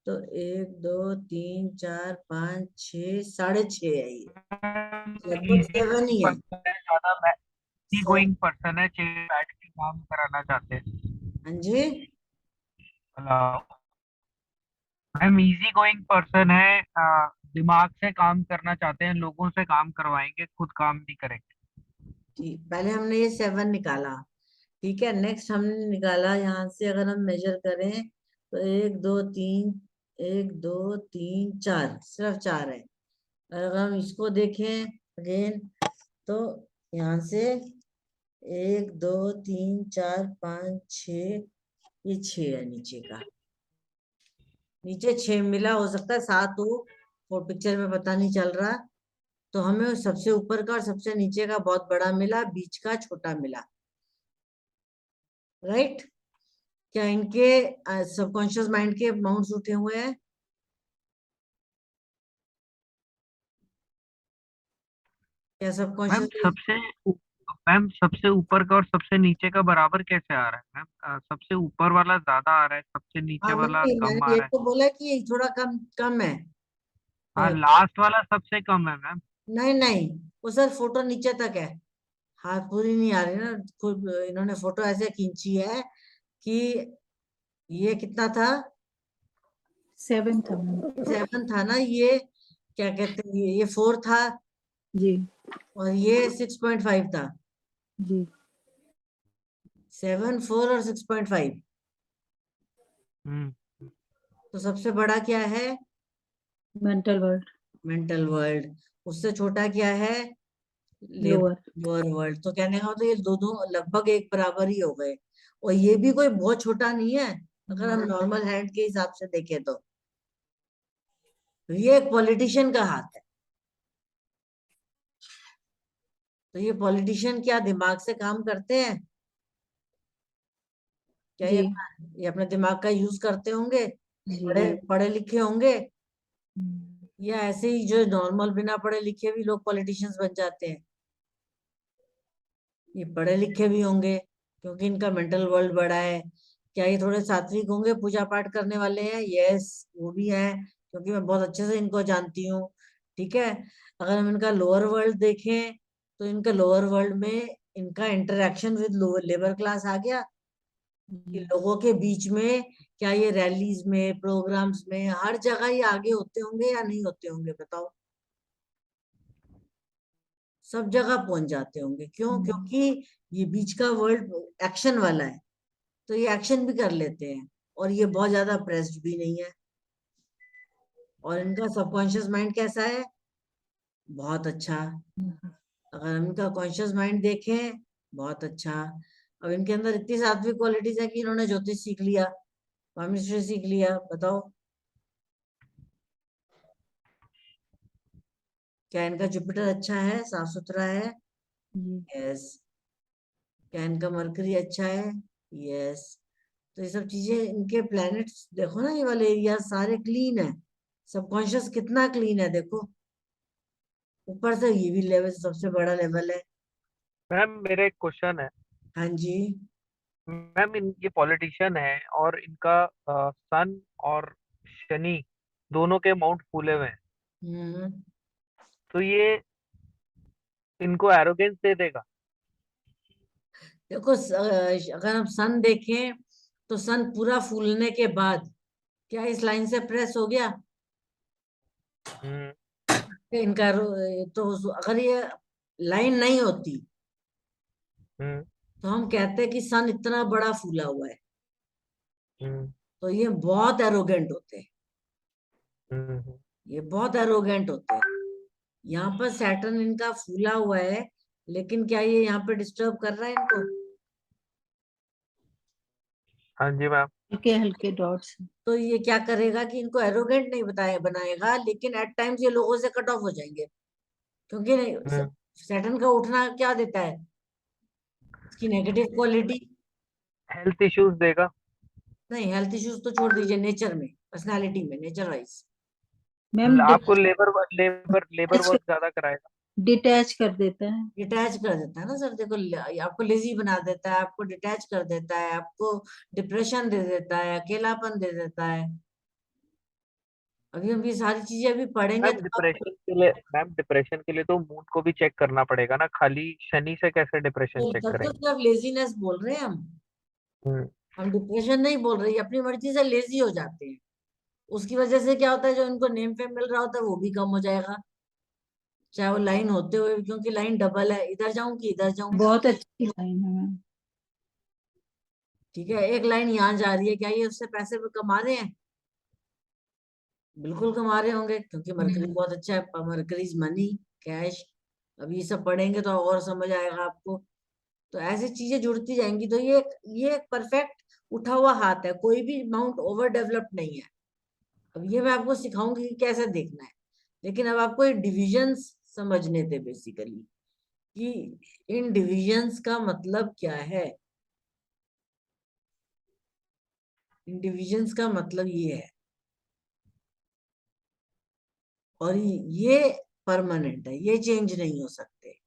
तो 1 2 3 4 5 6 6.5 है ये, लगभग इजी 7 ही है। पर्सन है, ज्यादा इजी से- गोइंग पर्सन है, चेयर बैठ के काम कराना चाहते हैं। हाँ जी। मैम इजी गोइंग पर्सन है, दिमाग से काम करना चाहते हैं, लोगों से काम करवाएंगे, खुद काम नहीं करेंगे। ठीक, पहले हमने ये 7 निकाला। ठीक है, नेक्स्ट हमने निकाला यहाँ से, अगर हम मेजर करें तो 1 2 3 1 2 3 4, सिर्फ 4 है। और अगर हम इसको देखें अगेन, तो यहाँ से 1 2 3 4 5 6, ये 6 है नीचे का। नीचे 6 मिला, हो सकता है 7 हो, वो पिक्चर में पता नहीं चल रहा। तो हमें सबसे ऊपर का और सबसे नीचे का बहुत बड़ा मिला, बीच का छोटा मिला। राइट? क्या इनके सबकॉन्शियस माइंड के माउंट्स उठे हुए हैं? क्या मैम सबकॉन्शियस? सबसे मैम सबसे ऊपर का और सबसे नीचे का बराबर कैसे आ रहा है मैम? सबसे ऊपर वाला ज्यादा आ रहा है, सबसे नीचे हाँ, वाला नहीं, कम मैंने आ ये रहा है। तो बोला कि ये थोड़ा कम कम है। हाँ अ, लास्ट वाला सबसे कम है मैम। नहीं नहीं, वो सर फोटो नीचे तक है, हाथ पूरी नहीं आ रही ना। खुद इन्होंने फोटो ऐसे खींची है कि ये कितना था? 7 था मैम। 7 था ना ये, क्या कहते हैं, ये 4 था, जी और ये 6.5 था। जी। 7 4 और 6.5। हम्म। तो सबसे बड़ा क्या है? Mental world. Mental world. उससे छोटा क्या है? लेबर लोअर वर्ल्ड, तो कहने का मतलब ये दोनों लगभग एक बराबर ही हो गए। और ये भी कोई बहुत छोटा नहीं है अगर हम नॉर्मल हैंड के हिसाब से देखें तो ये एक पॉलिटिशियन का हाथ है। तो ये पॉलिटिशियन क्या दिमाग से काम करते हैं क्या? जी ये अपने दिमाग का यूज करते होंगे, जी पढ़े पढ़े लिखे होंगे, हम्म, या ऐसे ही जो नॉर्मल बिना पढ़े लिखे भी लोग पॉलिटिशियंस बन जाते हैं? ये पढ़े लिखे भी होंगे क्योंकि इनका मेंटल वर्ल्ड बड़ा है। क्या ये थोड़े सात्विक होंगे, पूजा पाठ करने वाले हैं? यस, वो भी हैं क्योंकि मैं बहुत अच्छे से इनको जानती हूँ। ठीक है, अगर हम इनका लोअर वर्ल्ड देखें तो इनका लोअर वर्ल्ड में इनका इंटरेक्शन विद लेबर क्लास आ गया कि लोगों के बीच में क्या ये रैलीज में, प्रोग्राम्स में, हर जगह ये आगे होते होंगे या नहीं होते होंगे? बताओ। सब जगह पहुंच जाते होंगे। क्यों? क्योंकि ये बीच का वर्ल्ड एक्शन वाला है, तो ये एक्शन भी कर लेते हैं और ये बहुत ज्यादा प्रेस्ड भी नहीं है। और इनका सबकॉन्शियस माइंड कैसा है? बहुत अच्छा। अगर हम इनका कॉन्शियस माइंड देखें, बहुत अच्छा। अब इनके अंदर इतनी सात्विक क्वालिटीज है कि इन्होंने ज्योतिष सीख लिया, पामिस्ट्री सीख लिया। बताओ, क्या इनका जुपिटर अच्छा है, साफ सुथरा है? यस। क्या इनका मरकरी अच्छा है? यस। तो ये सब चीजें, इनके प्लैनेट्स देखो ना, ये वाले एरिया सारे क्लीन है। सबकॉन्शियस कितना क्लीन है देखो। ऊपर से ये भी लेवल सबसे बड़ा लेवल है। मैम मेरा एक क्वेश्चन है। हाँ जी। मैम ये पॉलिटिशियन है और इनका सन और शनि दोनों के माउंट फूले हुए हैं, हम्म। तो ये इनको एरोगेंस दे देगा? देखो अगर हम सन देखें तो सन पूरा फूलने के बाद क्या इस लाइन से प्रेस हो गया? हम्म कि इनका तो अगर ये लाइन नहीं होती हम्म तो हम कहते हैं कि सन इतना बड़ा फूला हुआ है। हम्म तो ये बहुत एरोगेंट होते हैं, हम्म ये बहुत एरोगेंट होते हैं। यहाँ पर सैटर्न इनका फूला हुआ है, लेकिन क्या ये यहाँ पे डिस्टर्ब कर रहा है इनको? हाँ जी मैम। हल्के हल्के डॉट्स। तो ये क्या करेगा कि इनको एरोगेंट नहीं बनाएगा, लेकिन एट टाइम्स ये लोगों से कट ऑफ हो जाएंगे। क्योंकि हम्म सैटर्न का उठना क्या देता है? इसकी नेगेटिव क्वालिटी। हेल्थ इश्यूज देगा? नहीं, हेल्थ इश्यूज तो छोड़ दीजिए, नेचर में, पर्सनालिटी में, नेचर वाइज मैम आपको लेबर लेबर लेबर वर्क ज्यादा कराएगा? डिटैच कर देता है। डिटैच कर देता है ना सर। देखो, आपको लेजी बना देता है, आपको डिटैच कर देता है, आपको डिप्रेशन दे देता है, अकेलापन दे देता है। अभी हम ये सारी चीजें अभी पढ़ेंगे मैम तो आप डिप्रेशन के लिए, मैम डिप्रेशन के लिए तो मूड को भी चेक करना पड़ेगा ना, खाली शनि से कैसे डिप्रेशन तो चेक तब तो करेंगे? सिर्फ लेजीनेस बोल रहे हैं हम। हम्म हम डिप्रेशन नहीं बोल रहे, ये अपनी मर्जी से लेजी हो जाते हैं। उसकी वजह से क्या होता है, जो इनको नेम फेम मिल रहा होता है वो भी कम हो जाएगा, चाहे वो लाइन होते हुए, क्योंकि लाइन डबल है, इधर जाऊं कि इधर जाऊं। बहुत अच्छी लाइन है मैम। ठीक है, एक लाइन यहाँ जा रही है, क्या ये उससे पैसे भी कमा रहे हैं? बिल्कुल कमा रहे होंगे, क्योंकि मरकरी बहुत अच्छा है। मरकरीज मनी, कैश। अब ये सब पढ़ेंगे तो और समझ आएगा आपको। तो ऐसी चीजें जुड़ती जाएंगी। तो ये एक परफेक्ट उठा हुआ हाथ है, कोई भी माउंट ओवर डेवलप्ड नहीं है। अब ये मैं आपको सिखाऊंगी कि कैसे देखना है, लेकिन अब आपको ये डिविजन्स समझने थे बेसिकली, कि इन डिविजन्स का मतलब क्या है। इन डिविजन्स का मतलब ये है, और ये परमानेंट है, ये चेंज नहीं हो सकते।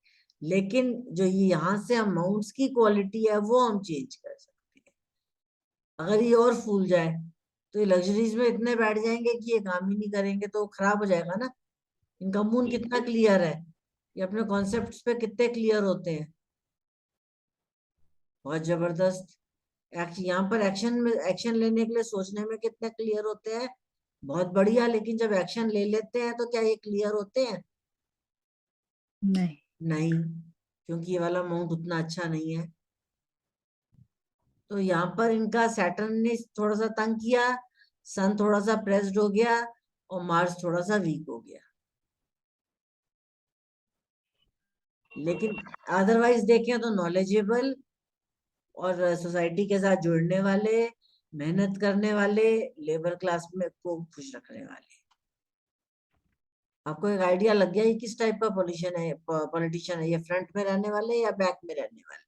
लेकिन जो ये यहाँ से अमाउंट्स की क्वालिटी है वो हम चेंज कर सकते हैं। अगर ये और फूल जाए तो ये लग्जरीज में इतने बैठ जाएंगे कि ये काम ही नहीं करेंगे, तो खराब हो जाएगा ना। इनका मून कितना क्लियर है, ये अपने कॉन्सेप्ट्स पे कितने क्लियर होते हैं, बहुत जबरदस्त। यहाँ पर एक्शन में, एक्शन लेने के लिए सोचने में कितने क्लियर होते हैं, बहुत बढ़िया। लेकिन जब एक्शन ले लेते हैं तो क्या ये क्लियर होते हैं? नहीं। नहीं, क्योंकि ये वाला माउंट उतना अच्छा नहीं है। तो यहाँ पर इनका सैटर्न ने थोड़ा सा तंग किया, सन थोड़ा सा प्रेस्ड हो गया, और मार्स थोड़ा सा वीक हो गया। लेकिन अदरवाइज देखें तो नॉलेजेबल और सोसाइटी के साथ जुड़ने वाले, मेहनत करने वाले, लेबर क्लास में को खुश रखने वाले। आपको एक आइडिया लग गया ये किस टाइप का पॉलिटिशियन है, ये फ्रंट में रहने वाले या बैक में रहने वाले?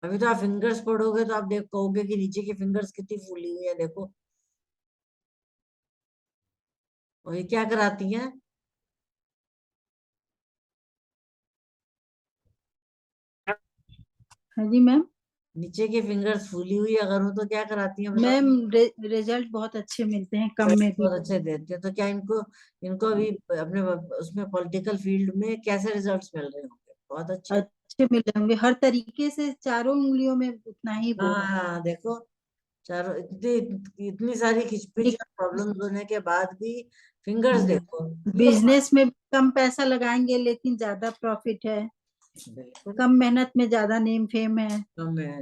अभी तो आप फिंगर्स पढ़ोगे तो आप देख कहोगे कि नीचे की फिंगर्स कितनी फूली हुई है, देखो। और ये क्या कराती हैं? हाँ जी मैम। नीचे की फिंगर्स फूली हुई अगर हो तो क्या कराती हैं बताओ? मैम रिजल्ट बहुत अच्छे मिलते हैं, कम में भी। बहुत अच्छे देते हैं। तो क्या इनको इनको अभी अपने उसमें पॉलिटिकल फील्ड में कैसे रिजल्ट्स मिल रहे होंगे? बहुत अच्छे। अच्छे मिले होंगे हर तरीके से, चारों उंगलियों में उतना ही वो है। हाँ देखो, चारों इतनी इतनी सारी खिचपिच और प्रॉब्लम्स होने के बाद भी फिंगर्स देखो, ये बिजनेस में कम पैसा लगाएंगे लेकिन ज्यादा प्रॉफिट है, बिल्कुल कम मेहनत में ज्यादा नेम फेम है, कम है।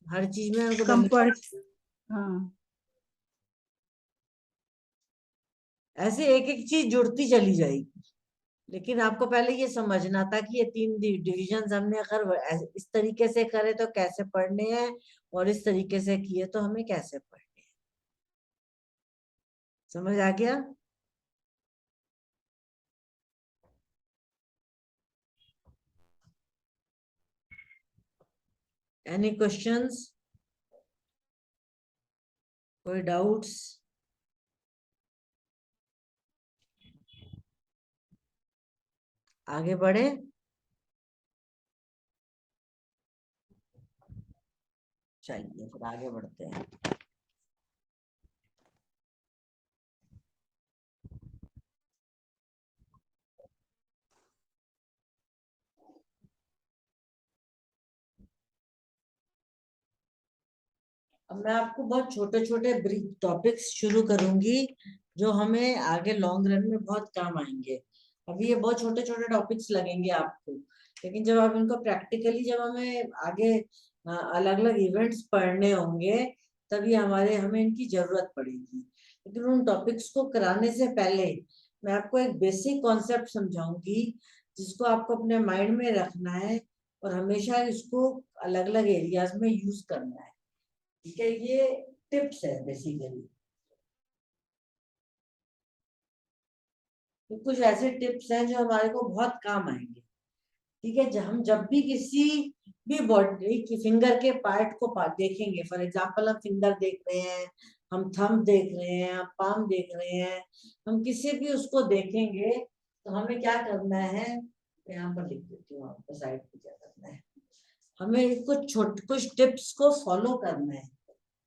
हर चीज में उनको कम पढ़। बेनिफिट। हाँ ऐसे एक एक चीज जुड़ती चली जाएगी। लेकिन आपको पहले ये समझना था कि ये 3 डिविजन हमने अगर इस तरीके से करे तो कैसे पढ़ने हैं, और इस तरीके से किए तो हमें कैसे पढ़ने हैं। समझ आ गया? Any questions? कोई डाउट्स? आगे बढ़े? चलिए फिर आगे बढ़ते हैं। अब मैं आपको बहुत छोटे छोटे ब्रीफ टॉपिक्स शुरू करूंगी जो हमें आगे लॉन्ग रन में बहुत काम आएंगे। अभी ये बहुत छोटे छोटे टॉपिक्स लगेंगे आपको, लेकिन जब आप इनको प्रैक्टिकली जब हमें आगे अलग अलग इवेंट्स पढ़ने होंगे तभी हमें इनकी जरूरत पड़ेगी। लेकिन उन टॉपिक्स को कराने से पहले मैं आपको एक बेसिक कॉन्सेप्ट समझाऊंगी जिसको आपको अपने माइंड में रखना है और हमेशा इसको अलग अलग एरियाज में यूज करना है। ठीक है, ये टिप्स है बेसिकली। तो कुछ ऐसे टिप्स हैं जो हमारे को बहुत काम आएंगे। ठीक है, जब हम जब भी किसी भी बॉडी की फिंगर के पार्ट को देखेंगे, फॉर एग्जांपल हम फिंगर देख रहे हैं, हम थंब देख रहे हैं, हम पाम देख रहे हैं, हम किसी भी उसको देखेंगे तो हमें क्या करना है? यहाँ पर लिख देती हूँ आपको साइड पे क्या करना है। हमें कुछ टिप्स को फॉलो करना है।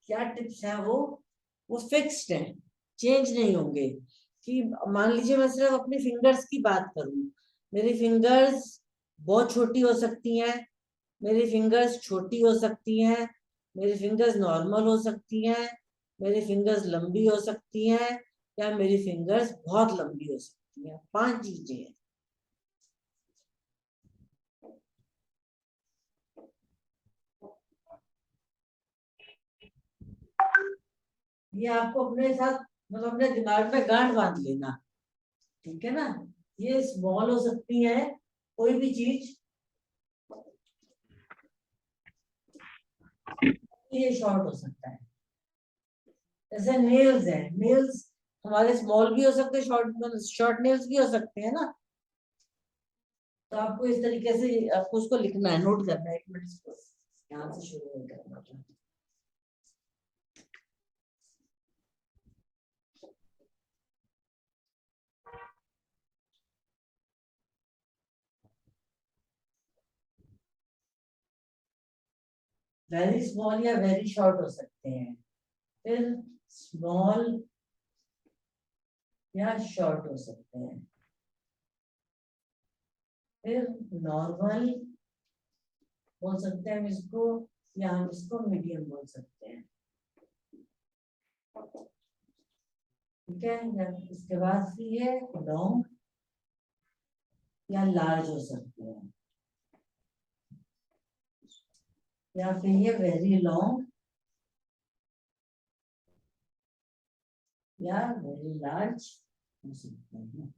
क्या टिप्स है वो फिक्स्ड है, चेंज नहीं होंगे। कि मान लीजिए मैं सिर्फ अपनी फिंगर्स की बात करूं, मेरी फिंगर्स बहुत छोटी हो सकती हैं, मेरी फिंगर्स छोटी हो सकती हैं, मेरी फिंगर्स नॉर्मल हो सकती हैं, मेरी फिंगर्स लंबी हो सकती हैं, या मेरी फिंगर्स बहुत लंबी हो सकती हैं। 5 चीजें हैं। ये आपको अपने साथ मतलब अपने दिमाग में गांठ बांध लेना। ठीक है ना? ये स्मॉल हो सकती है कोई भी चीज, ये शॉर्ट हो सकता है। जैसे नेल्स है, नेल्स हमारे स्मॉल भी हो सकते हैं, शॉर्ट शॉर्ट नेल्स भी हो सकते हैं ना। तो आपको इस तरीके से आपको उसको लिखना है, नोट करना है। 1 मिनट इसको यहाँ से शुरू नहीं करना था। वेरी स्मॉल या वेरी शॉर्ट हो सकते हैं, फिर स्मॉल या शॉर्ट हो सकते हैं, फिर नॉर्मल बोल सकते हैं हम इसको, या हम इसको मीडियम बोल सकते हैं। ठीक है, इसके बाद फिर ये लॉन्ग या लार्ज हो सकते हैं, या फिर ये वेरी लॉन्ग या वेरी लार्ज हो सकते हैं।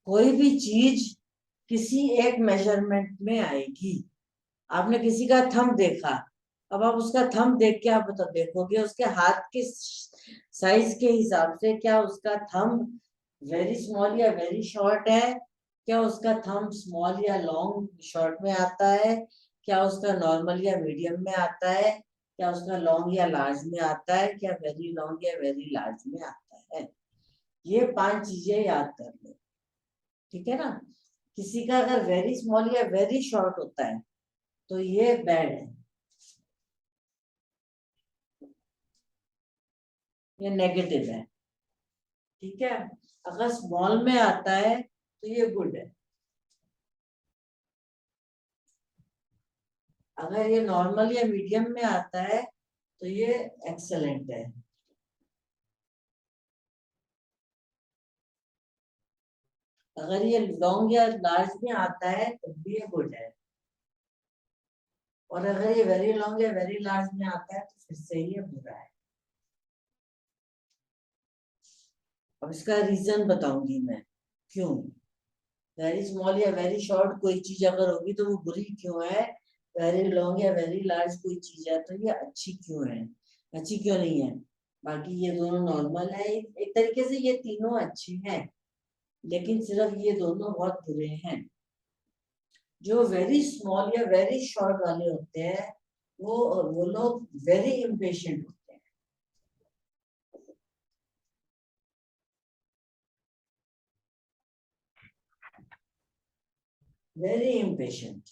कोई भी चीज किसी एक मेजरमेंट में आएगी। आपने किसी का थंब देखा, अब आप उसका थंब देख के आप बता देखोगे उसके हाथ के साइज के हिसाब से क्या उसका थंब वेरी स्मॉल या वेरी शॉर्ट है, क्या उसका थंब स्मॉल या लॉन्ग शॉर्ट में आता है, क्या उसका नॉर्मल या मीडियम में आता है, क्या उसका लॉन्ग या लार्ज में आता है, क्या वेरी लॉन्ग या वेरी लार्ज में आता है। ये 5 चीजें याद कर लो, ठीक है ना। किसी का अगर वेरी स्मॉल या वेरी शॉर्ट होता है तो ये बैड है, ये नेगेटिव है, ठीक है। अगर स्मॉल में आता है तो ये गुड है, अगर ये नॉर्मल या मीडियम में आता है तो ये एक्सेलेंट है, अगर ये लॉन्ग या लार्ज में आता है तो भी ये गुड है, और अगर ये वेरी लॉन्ग या वेरी लार्ज में आता है तो फिर से ये बुरा है। अब इसका रीजन बताऊंगी मैं क्यों। वेरी स्मॉल या वेरी शॉर्ट कोई चीज अगर होगी तो वो बुरी क्यों है, वेरी लॉन्ग या वेरी लार्ज कोई चीज है तो ये अच्छी क्यों है, अच्छी क्यों नहीं है। बाकी ये दोनों नॉर्मल है, एक तरीके से ये तीनों अच्छे हैं, लेकिन सिर्फ ये दोनों बहुत बुरे हैं। जो वेरी स्मॉल या वेरी शॉर्ट वाले होते हैं वो लोग वेरी इम्पेशेंट होते हैं। वेरी इम्पेशेंट,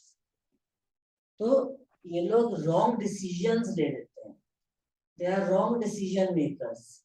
तो ये लोग रॉन्ग डिसीजंस ले लेते हैं, they are wrong decision makers.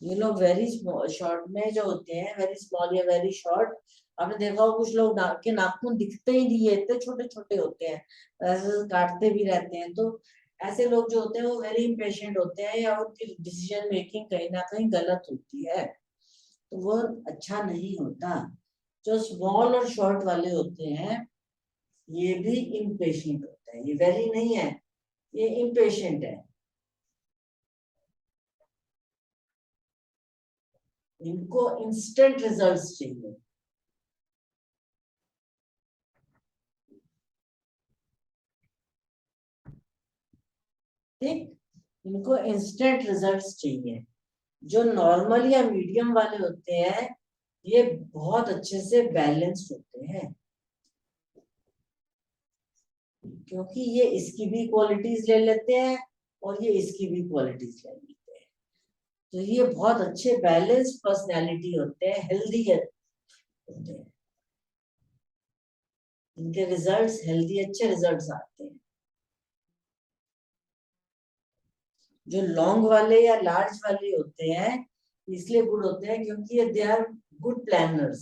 ये लोग वेरी शॉर्ट में जो होते हैं, वेरी स्मॉल या वेरी शॉर्ट, आपने देखा हो कुछ लोग नाक के नाखून दिखते ही नहीं है, इतने छोटे छोटे होते हैं, ऐसे काटते भी रहते हैं। तो ऐसे लोग जो होते हैं वो वेरी इम्पेशेंट होते हैं, या उनकी डिसीजन मेकिंग कहीं ना कहीं गलत होती है, तो वो अच्छा नहीं होता। जो स्मॉल और शॉर्ट वाले होते हैं ये भी इम्पेशेंट होते हैं, ये वेरी नहीं है, ये इम्पेशेंट है। इनको इंस्टेंट रिजल्ट्स चाहिए, ठीक, इनको इंस्टेंट रिजल्ट्स चाहिए। जो नॉर्मल या मीडियम वाले होते हैं ये बहुत अच्छे से बैलेंस्ड होते हैं, क्योंकि ये इसकी भी क्वालिटीज ले लेते हैं और ये इसकी भी क्वालिटीज ले लेते हैं, तो ये बहुत अच्छे बैलेंस्ड पर्सनैलिटी होते हैं, हेल्दी होते हैं, इनके रिजल्ट्स हेल्दी अच्छे रिजल्ट्स आते हैं। जो लॉन्ग वाले या लार्ज वाले होते हैं इसलिए गुड होते हैं क्योंकि they are good planners,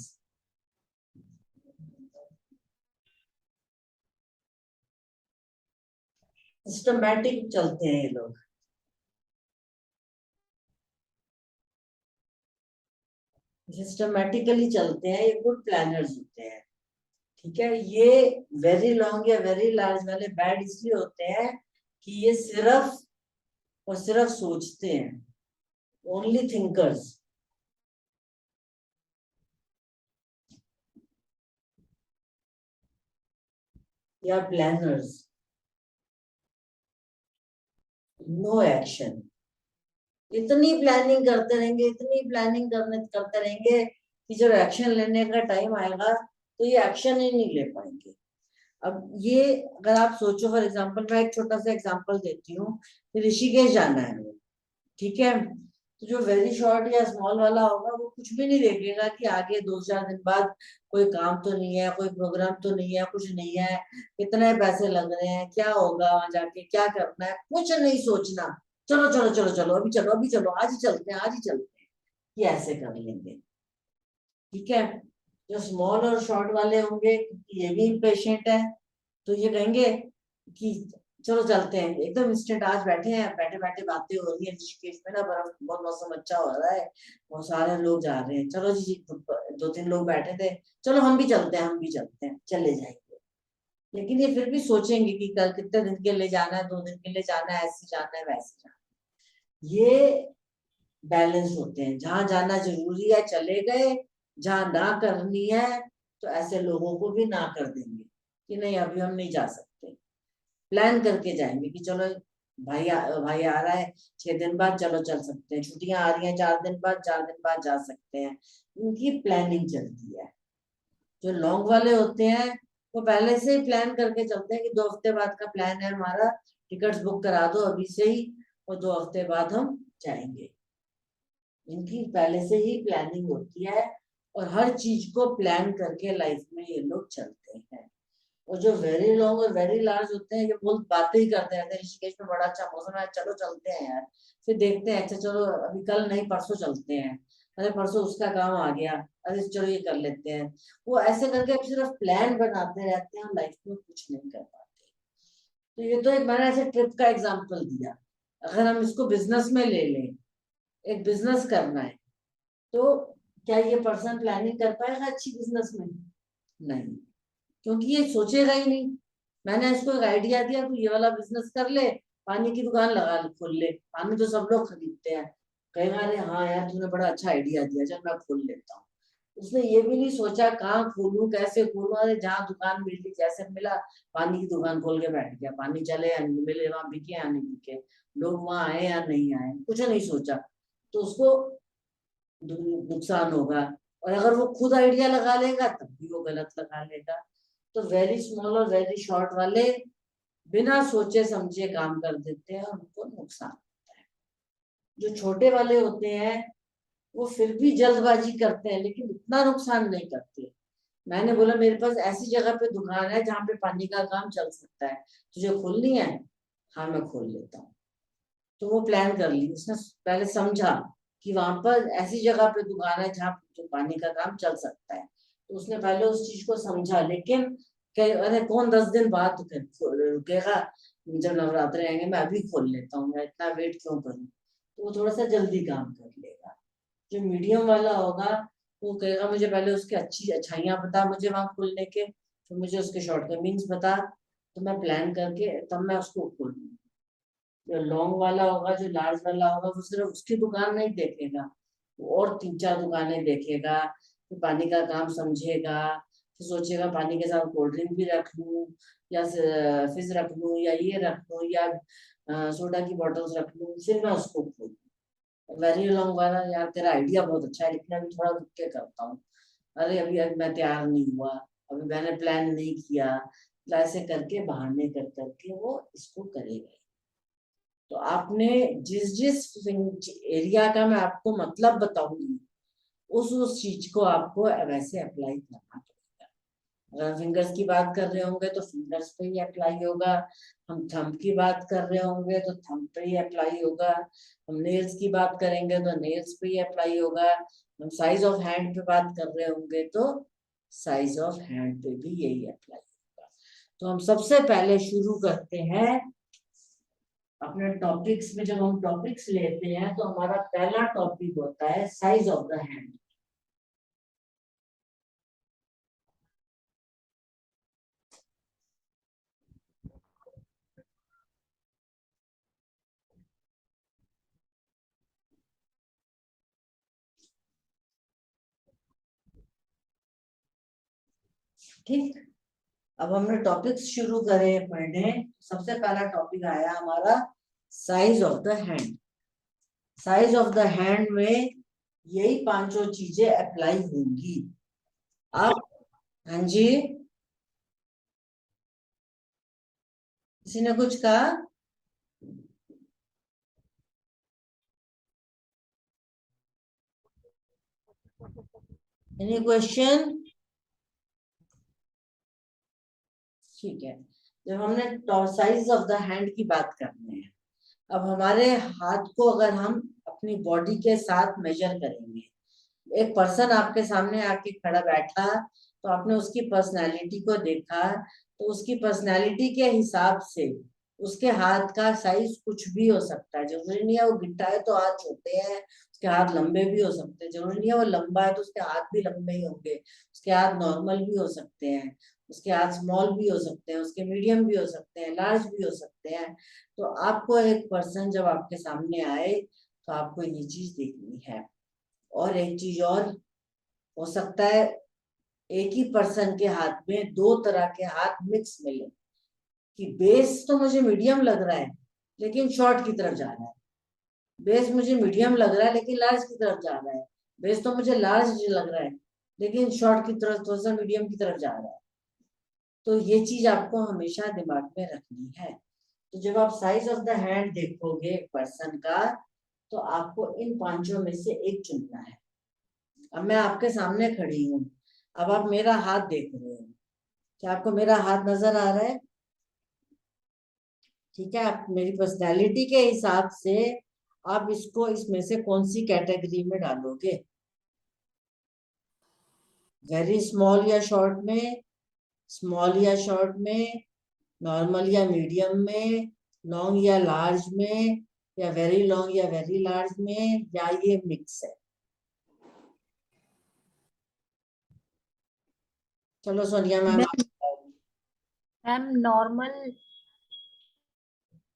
systematic चलते हैं ये लोग, सिस्टमैटिकली चलते हैं, ये गुड प्लानर्स होते हैं, ठीक है। ये वेरी लॉन्ग या वेरी लार्ज वाले बैड इसलिए होते हैं कि ये सिर्फ और सिर्फ सोचते हैं, ओनली थिंकर्स, या प्लानर्स, नो एक्शन। इतनी प्लानिंग करते रहेंगे, इतनी प्लानिंग करते रहेंगे कि जब एक्शन लेने का टाइम आएगा तो ये एक्शन ही नहीं ले पाएंगे। अब ये अगर आप सोचो, फॉर एग्जांपल मैं एक छोटा सा एग्जांपल देती हूँ, ऋषिकेश जाना है, ठीक है। तो जो वेरी शॉर्ट या स्मॉल वाला होगा वो कुछ भी नहीं देखेगा कि आगे 2-4 दिन बाद कोई काम तो नहीं है, कोई प्रोग्राम तो नहीं है, कुछ नहीं है, कितने पैसे लग रहे हैं, क्या होगा वहां जाके, क्या करना है, कुछ नहीं सोचना, चलो चलो चलो चलो अभी चलो, अभी चलो, आज ही चलते हैं, आज ही चलते हैं, ये ऐसे कर लेंगे, ठीक है। जो स्मॉल और शॉर्ट वाले होंगे ये भी इम्पेशेंट है, तो ये कहेंगे कि चलो चलते हैं एकदम इंस्टेंट, आज बैठे हैं, बैठे बैठे बातें हो रही है, ऋषिकेश में ना बर्फ, बहुत मौसम अच्छा हो रहा है, बहुत सारे लोग जा रहे हैं, चलो जी 2-3 लोग बैठे थे, चलो हम भी चलते हैं, हम भी चलते हैं, चले जाएंगे। लेकिन ये फिर भी सोचेंगे कि कल कितने दिन के लिए जाना है, 2 दिन के लिए जाना है, ऐसे जाना है, वैसे जाना है। ये बैलेंस होते हैं, जहां जाना जरूरी है चले गए, जहां ना करनी है तो ऐसे लोगों को भी ना कर देंगे कि नहीं अभी हम नहीं जा सकते। प्लान करके जाएंगे कि चलो भाई आ रहा है 6 दिन बाद, चलो चल सकते हैं, छुट्टियां आ रही हैं 4 दिन बाद, 4 दिन बाद जा सकते हैं। उनकी प्लानिंग चलती है। जो लॉन्ग वाले होते हैं वो पहले से ही प्लान करके चलते हैं कि 2 हफ्ते बाद का प्लान है हमारा, टिकट्स बुक करा दो अभी से ही और 2 हफ्ते बाद हम जाएंगे। इनकी पहले से ही प्लानिंग होती है और हर चीज को प्लान करके लाइफ में ये लोग चलते हैं। और जो वेरी लॉन्ग और वेरी लार्ज होते हैं ये बहुत बातें ही करते रहते हैं, ऋषिकेश में बड़ा अच्छा मौसम है, चलो चलते हैं यार, फिर देखते हैं, अच्छा चलो अभी कल नहीं परसों चलते हैं, अरे परसों उसका काम आ गया, अरे चलो ये कर लेते हैं। वो ऐसे करके सिर्फ प्लान बनाते रहते हैं और लाइफ में कुछ नहीं कर पाते। तो ये तो एक मैंने ऐसे ट्रिप का एग्जाम्पल दिया। अगर हम इसको बिजनेस में ले लें, एक बिजनेस करना है तो क्या ये पर्सन प्लानिंग कर पाएगा अच्छी बिजनेस में? नहीं, क्योंकि ये सोचेगा ही नहीं। मैंने इसको एक आइडिया दिया तू ये वाला बिजनेस कर ले, पानी की दुकान लगा ले, खोल ले, पानी तो सब लोग खरीदते हैं, कहेगा अरे हाँ यार तूने बड़ा अच्छा आइडिया दिया, चल मैं खोल लेता हूँ। उसने ये भी नहीं सोचा कहाँ खोलूं, कैसे खोलूं, अरे जहाँ दुकान मिली जैसे मिला पानी की दुकान खोल के बैठ गया, पानी चले या नहीं मिले, वहां बिके या नहीं बिके, लोग वहां आए या नहीं आए, कुछ नहीं सोचा, तो उसको नुकसान होगा। और अगर वो खुद आइडिया लगा लेगा तब भी वो गलत लगा लेगा। तो वेरी स्मॉल और वेरी शॉर्ट वाले बिना सोचे समझे काम कर देते हैं और उनको नुकसान होता है। जो छोटे वाले होते हैं वो फिर भी जल्दबाजी करते हैं लेकिन इतना नुकसान नहीं करते। मैंने बोला मेरे पास ऐसी जगह पे दुकान है जहाँ पे पानी का काम चल सकता है, तुझे खोलनी है? हाँ मैं खोल लेता हूँ। तो वो प्लान कर ली, उसने पहले समझा कि वहां पर ऐसी जगह पे दुकान है जहाँ जो पानी का काम चल सकता है, तो उसने पहले उस चीज को समझा। लेकिन अरे कौन 10 दिन बाद रुकेगा, जब नवरात्रे आएंगे मैं अभी खोल लेता हूँ, मैं इतना वेट क्यों करूँ, तो वो थोड़ा सा जल्दी काम कर लेगा। जो मीडियम वाला होगा वो कहेगा मुझे पहले उसकी अच्छी अच्छाइयाँ बता, मुझे वहां खोलने के, तो मुझे उसके शॉर्टकमिंग्स बता, तो मैं प्लान करके तब मैं उसको खोलूँ। जो लॉन्ग वाला होगा, जो लार्ज वाला होगा, वो सिर्फ उसकी दुकान नहीं देखेगा, वो और 3-4 दुकानें देखेगा, फिर पानी का काम समझेगा, फिर सोचेगा पानी के साथ कोल्ड ड्रिंक भी रख लूं या फिज रख लूं या ये रख लूं या सोडा की बॉटल्स रख लूं, फिर मैं उसको खोलूं। वेरी लॉन्ग वाला, यार तेरा आइडिया बहुत अच्छा है लेकिन अभी थोड़ा रुक के करता हूँ, अरे अभी मैं तैयार नहीं हुआ, अभी मैंने प्लान नहीं किया, तो ऐसे करके बहाने कर करके वो इसको करेगा। तो आपने जिस जिस एरिया का मैं आपको मतलब बताऊंगी उस चीज को आपको वैसे अप्लाई करना पड़ेगा। अगर फिंगर्स की बात कर रहे होंगे तो फिंगर्स पे ही अप्लाई होगा, हम थंब की बात कर रहे होंगे तो थंब पे ही अप्लाई होगा, हम नेल्स की बात करेंगे तो नेल्स पे ही अप्लाई होगा, हम साइज ऑफ हैंड पे बात कर रहे होंगे तो साइज ऑफ हैंड पे भी यही अप्लाई होगा। तो हम सबसे पहले शुरू करते हैं अपने टॉपिक्स में। जब हम टॉपिक्स लेते हैं तो हमारा पहला टॉपिक होता है साइज ऑफ द हैंड। ठीक, अब हमने टॉपिक्स शुरू करे पढ़ने। सबसे पहला टॉपिक आया हमारा size of the hand. Size of the hand में यही 5 चीजें अप्लाई होंगी। अब हाँ जी, किसी ने कुछ कहा? Any question? ठीक है, जब हमने साइज ऑफ द हैंड की बात करनी है, अब हमारे हाथ को अगर हम अपनी बॉडी के साथ मेजर करेंगे, एक पर्सन आपके सामने आके खड़ा बैठा तो आपने उसकी पर्सनालिटी को देखा, तो उसकी पर्सनालिटी के हिसाब से उसके हाथ का साइज कुछ भी हो सकता है। जरूरी नहीं है वो गिट्टा है तो हाथ छोटे हैं, उसके हाथ लंबे भी हो सकते हैं। जरूरी नहीं है वो लंबा है तो उसके हाथ भी लंबे ही होंगे, उसके हाथ नॉर्मल भी हो सकते हैं। उसके हाथ स्मॉल भी हो सकते हैं, उसके मीडियम भी हो सकते हैं, लार्ज भी हो सकते हैं। तो आपको एक पर्सन जब आपके सामने आए तो आपको ये चीज देखनी है। और एक चीज और हो सकता है, एक ही पर्सन के हाथ में दो तरह के हाथ मिक्स मिले, कि बेस तो मुझे मीडियम लग रहा है लेकिन शॉर्ट की तरफ जा रहा है, बेस मुझे मीडियम लग रहा है लेकिन लार्ज की तरफ जा रहा है, बेस तो मुझे लार्ज लग रहा है लेकिन शॉर्ट की तरफ, थोड़ा सा मीडियम की तरफ जा रहा है। तो ये चीज आपको हमेशा दिमाग में रखनी है। तो जब आप साइज ऑफ द हैंड देखोगे एक पर्सन का, तो आपको इन पांचों में से एक चुनना है। अब मैं आपके सामने खड़ी हूँ, अब आप मेरा हाथ देख रहे हो, क्या आपको मेरा हाथ नजर आ रहा है? ठीक है, आप मेरी पर्सनैलिटी के हिसाब से आप इसको इसमें से कौन सी कैटेगरी में डालोगे? वेरी स्मॉल या शॉर्ट में, स्मॉल या शॉर्ट में, नॉर्मल या मीडियम में, लॉन्ग या लार्ज में, या वेरी लॉन्ग या वेरी लार्ज में, या ये मिक्स है? चलो Sonia ma'am, ma'am normal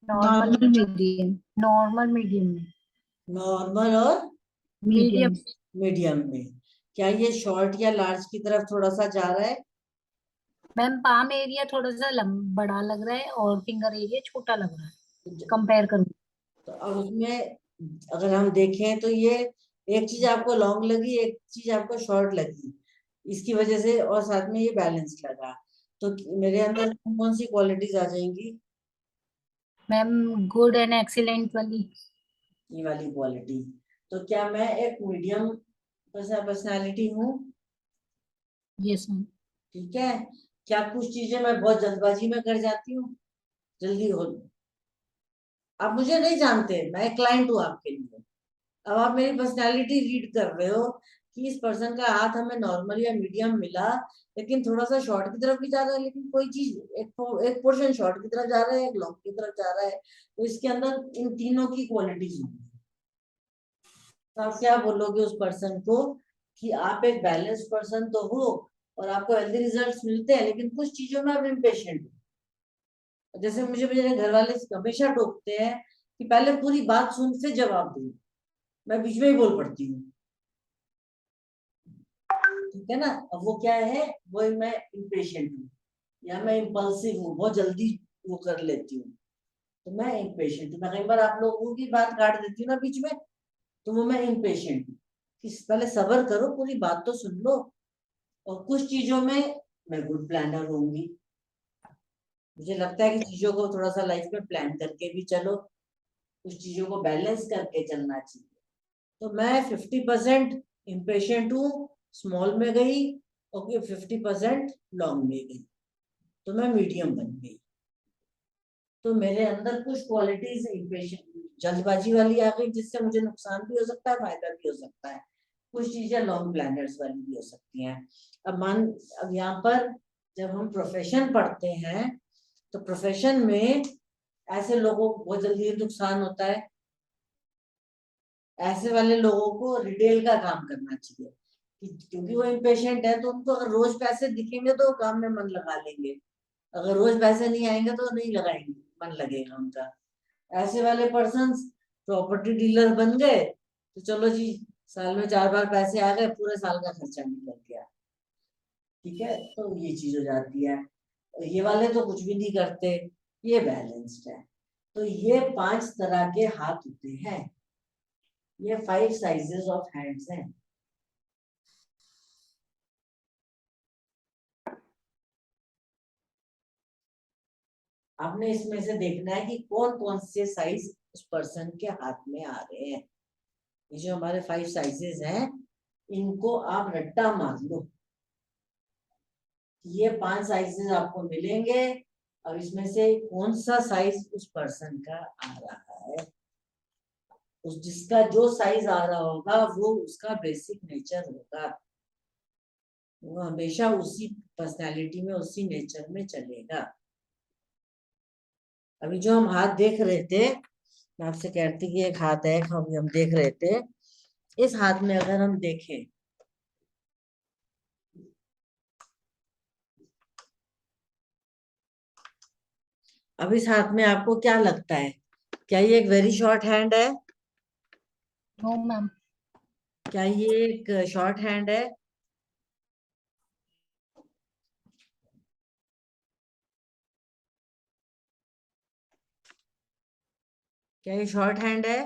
normal normal medium. Normal medium में। नॉर्मल और मीडियम। मीडियम में। क्या ये शॉर्ट या लार्ज की तरफ थोड़ा सा जा रहा है? मैम पाम एरिया थोड़ा सा बड़ा लग रहा है और फिंगर एरिया छोटा लग रहा है कंपेयर करूँ। तो अब उसमें अगर हम देखें तो ये एक चीज आपको लॉन्ग लगी, एक चीज आपको शॉर्ट लगी, इसकी वजह से, और साथ में ये बैलेंस लगा। तो मेरे अंदर कौन सी क्वालिटीज आ जाएंगी? मैम गुड एंड एक्सीलेंट वाली। ये वाली क्वालिटी। तो क्या मैं एक मीडियम पर्सनालिटी हूँ? Yes ma'am. ठीक है। क्या कुछ चीजें मैं बहुत जल्दबाजी में कर जाती हूँ, जल्दी हो? आप मुझे नहीं जानते, मैं क्लाइंट हूँ आपके लिए। अब आप मेरी पर्सनालिटी रीड कर रहे हो कि इस पर्सन का हाथ हमें नॉर्मल या मीडियम मिला, लेकिन थोड़ा सा शॉर्ट की तरफ भी जा रहा है, लेकिन कोई चीज एक पोर्शन शॉर्ट की तरफ जा रहा है, एक लॉन्ग की तरफ जा रहा है। तो इसके अंदर इन तीनों की क्वालिटीज होंगी। तो आप क्या बोलोगे उस पर्सन को कि आप एक बैलेंस पर्सन तो हो और आपको हेल्दी रिजल्ट्स मिलते हैं, लेकिन कुछ चीजों में आप इम्पेशेंट हो। जैसे मुझे मेरे घर वाले हमेशा टोकते हैं कि पहले पूरी बात सुन फिर जवाब दो, मैं बीच में ही बोल पड़ती हूँ। ठीक है ना? अब वो क्या है, वो मैं इम्पेशेंट हूँ, या मैं इम्पल्सिव हूँ, बहुत जल्दी वो कर लेती हूँ, तो मैं इम्पेशेंट हूँ। मैं कई बार आप लोगों की बात काट देती हूँ ना बीच में, तो वो मैं इम्पेशेंट हूँ। पहले सब्र करो, पूरी बात तो सुन लो। और कुछ चीजों में मैं गुड प्लानर होंगी, मुझे लगता है कि चीजों को थोड़ा सा लाइफ में प्लान करके भी चलो, कुछ चीजों को बैलेंस करके चलना चाहिए। तो मैं 50% इम्पेशेंट हूँ, स्मॉल में गई, ओके 50% लॉन्ग में गई, तो मैं मीडियम बन गई। तो मेरे अंदर कुछ क्वालिटीज इम्पेशेंट, जल्दबाजी वाली आ गई, जिससे मुझे नुकसान भी हो सकता है, फायदा भी हो सकता है। कुछ चीजें लॉन्ग प्लानर्स वाली भी हो सकती हैं। अब यहाँ पर जब हम प्रोफेशन पढ़ते हैं, तो प्रोफेशन में ऐसे लोगों को बहुत जल्दी नुकसान होता है। ऐसे वाले लोगों को रिटेल का काम करना चाहिए, क्योंकि वो इम्पेशेंट है, तो उनको अगर रोज पैसे दिखेंगे तो वो काम में मन लगा लेंगे, अगर रोज पैसे नहीं आएंगे तो नहीं लगाएंगे, मन लगेगा उनका। ऐसे वाले पर्सन प्रॉपर्टी डीलर बन गए तो चलो जी, साल में 4 बार पैसे आ गए, पूरे साल का खर्चा निकल गया। ठीक है, तो ये चीज हो जाती है। ये वाले तो कुछ भी नहीं करते, ये बैलेंस्ड है। तो ये 5 तरह के हाथ होते हैं, ये 5 साइजेस ऑफ हैंड्स हैं। आपने इसमें से देखना है कि कौन कौन से साइज उस पर्सन के हाथ में आ रहे हैं। ये जो हमारे 5 साइजेस हैं, इनको आप रट्टा मार लो, ये 5 साइजेस आपको मिलेंगे। अब इसमें से कौन सा साइज उस पर्सन का आ रहा है, उस जिसका जो साइज आ रहा होगा वो उसका बेसिक नेचर होगा, वो हमेशा उसी पर्सनालिटी में, उसी नेचर में चलेगा। अभी जो हम हाथ देख रहे थे, मैं आपसे कहती कि एक हाथ है, अभी हम देख रहे थे, इस हाथ में अगर हम देखें, अब इस हाथ में आपको क्या लगता है, क्या ये एक वेरी शॉर्ट हैंड है? No ma'am. क्या ये एक शॉर्ट हैंड है? क्या ये शॉर्ट हैंड है?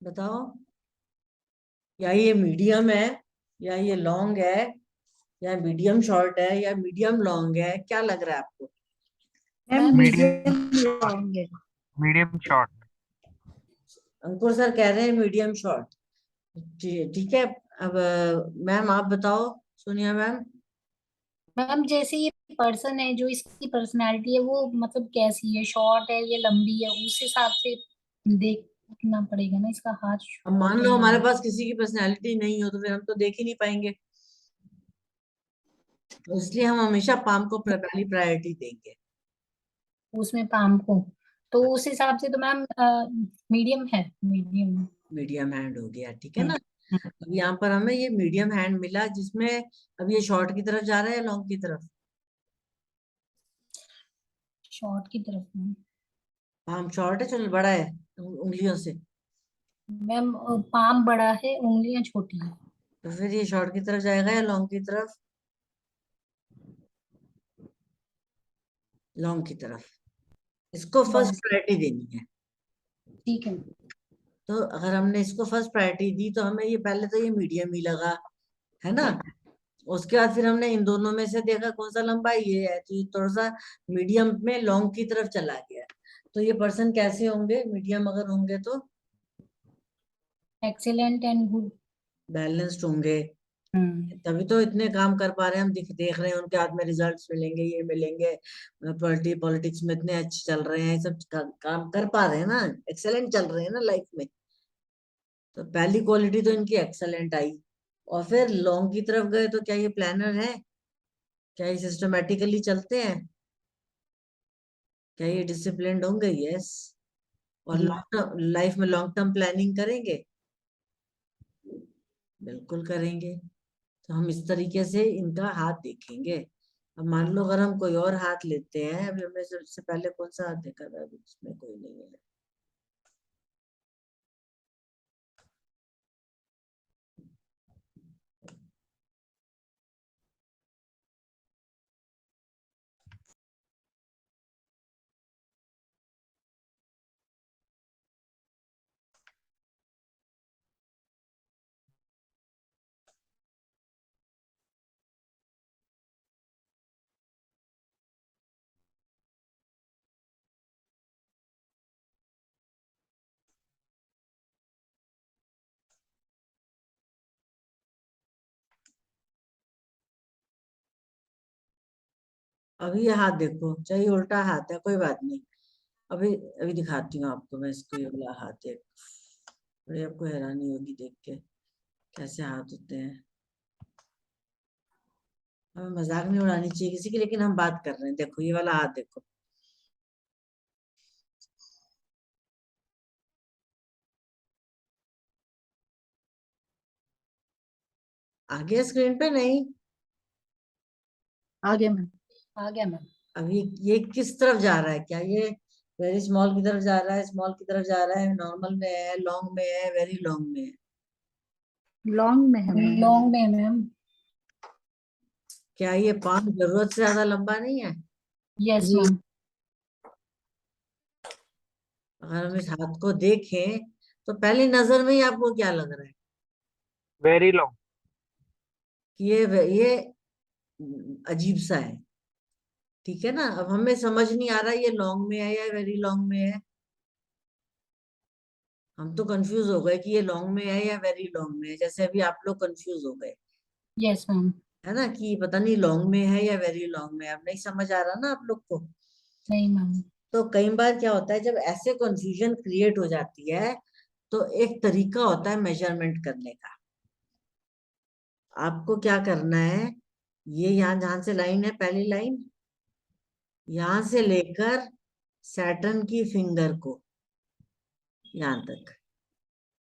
बताओ। या ये मीडियम है, या ये लॉन्ग है, या मीडियम शॉर्ट है, या मीडियम लॉन्ग है? क्या लग रहा है आपको? मैम मीडियम मीडियम लॉन्ग है। Medium short. अंकुर सर कह रहे हैं मीडियम शॉर्ट। ठीक है। अब मैम आप बताओ, सोनिया मैम। मैम जैसे ये पर्सन है, जो इसकी पर्सनालिटी है वो मतलब कैसी है, शॉर्ट है या लंबी है, उस हिसाब से देखना पड़ेगा ना। इसका हाथ अब मान शॉर्ट है लो या हमारे पास किसी की पर्सनैलिटी नहीं हो तो फिर हम तो देख ही नहीं पाएंगे, तो इसलिए हम हमेशा पाम को पहली प्रायोरिटी देंगे। उसमें पाम को, तो उस हिसाब से तो मैम मीडियम है, मीडियम। मीडियम हैंड हो गया, ठीक है ना। अब यहाँ पर हमें ये मीडियम हैंड मिला, जिसमें अब ये शॉर्ट की तरफ जा रहा है या लॉन्ग की तरफ? शॉर्ट की तरफ मैम। पाम शॉर्ट है, चलो बड़ा है उंगलियों से, मैम पाम बड़ा है, उंगलियां छोटी है। तो फिर ये शॉर्ट की तरफ जाएगा या लॉन्ग की तरफ? लॉन्ग की तरफ। इसको फर्स्ट लॉन्ग। प्रायोरिटी देनी है। ठीक है। तो अगर हमने इसको फर्स्ट प्रायोरिटी दी तो हमें ये पहले तो ये मीडियम ही लगा, है ना। उसके बाद फिर हमने इन दोनों में से देखा कौन सा लंबा है, ये है, तो ये थोड़ा सा मीडियम में लॉन्ग की तरफ चला गया। तो ये पर्सन कैसे होंगे, मीडियम अगर होंगे तो एक्सीलेंट एंड गुड। बैलेंस्ड होंगे। हम्म। तभी तो इतने काम कर पा रहे हैं, हम देख रहे हैं उनके हाथ में रिजल्ट्स मिलेंगे, ये मिलेंगे, पॉलिटिक्स में इतने अच्छे चल रहे हैं, सब काम कर पा रहे हैं ना, एक्सेलेंट चल रहे हैं ना लाइफ में। तो पहली क्वालिटी तो इनकी एक्सेलेंट आई। और फिर लॉन्ग की तरफ गए तो क्या ये प्लानर है? क्या ये सिस्टमेटिकली चलते हैं? क्या ये डिसिप्लिन्ड होंगे? यस। और जी। लॉन्ग टर्म लाइफ में लॉन्ग टर्म प्लानिंग करेंगे? बिल्कुल करेंगे। तो हम इस तरीके से इनका हाथ देखेंगे। अब मान लो अगर हम कोई और हाथ लेते हैं, अभी हमने सबसे पहले कौन सा हाथ देखा था, अभी इसमें कोई नहीं है। अभी ये हाथ देखो, चाहिए उल्टा हाथ है, कोई बात नहीं। अभी अभी दिखाती हूँ आपको मैं इसको, ये वाला हाथ है। बड़ी आपको हैरानी होगी देख के कैसे हाथ होते हैं। हमें मजाक नहीं उड़ानी चाहिए किसी की, लेकिन हम बात कर रहे हैं। देखो ये वाला हाथ देखो, आगे स्क्रीन पे नहीं। आगे मैम। आ गया मैम। अब ये किस तरफ जा रहा है? क्या ये वेरी स्मॉल की तरफ जा रहा है, स्मॉल की तरफ जा रहा है, नॉर्मल में है, लॉन्ग में है, वेरी लॉन्ग में है? लॉन्ग में है मैम। लॉन्ग में मैम। क्या ये पाम जरूरत से ज्यादा लंबा नहीं है? यस जी। मैम। अगर हम इस हाथ को देखें तो पहली नजर में ही आपको क्या लग रहा है? Very long. कि ये अजीब सा है, ठीक है ना। अब हमें समझ नहीं आ रहा ये लॉन्ग में है या वेरी लॉन्ग में है। हम तो कंफ्यूज हो गए कि ये लॉन्ग में है या वेरी लॉन्ग में है, जैसे अभी आप लोग कंफ्यूज हो गए, यस मैम। है ना, कि पता नहीं लॉन्ग में है या वेरी लॉन्ग में है। अब नहीं समझ आ रहा ना आप लोग को। नहीं मैम। तो कई बार क्या होता है, जब ऐसे कंफ्यूजन क्रिएट हो जाती है तो एक तरीका होता है मेजरमेंट करने का। आपको क्या करना है, ये यहाँ जहां से लाइन है, पहली लाइन, यहां से लेकर सैटर्न की फिंगर को यहां तक,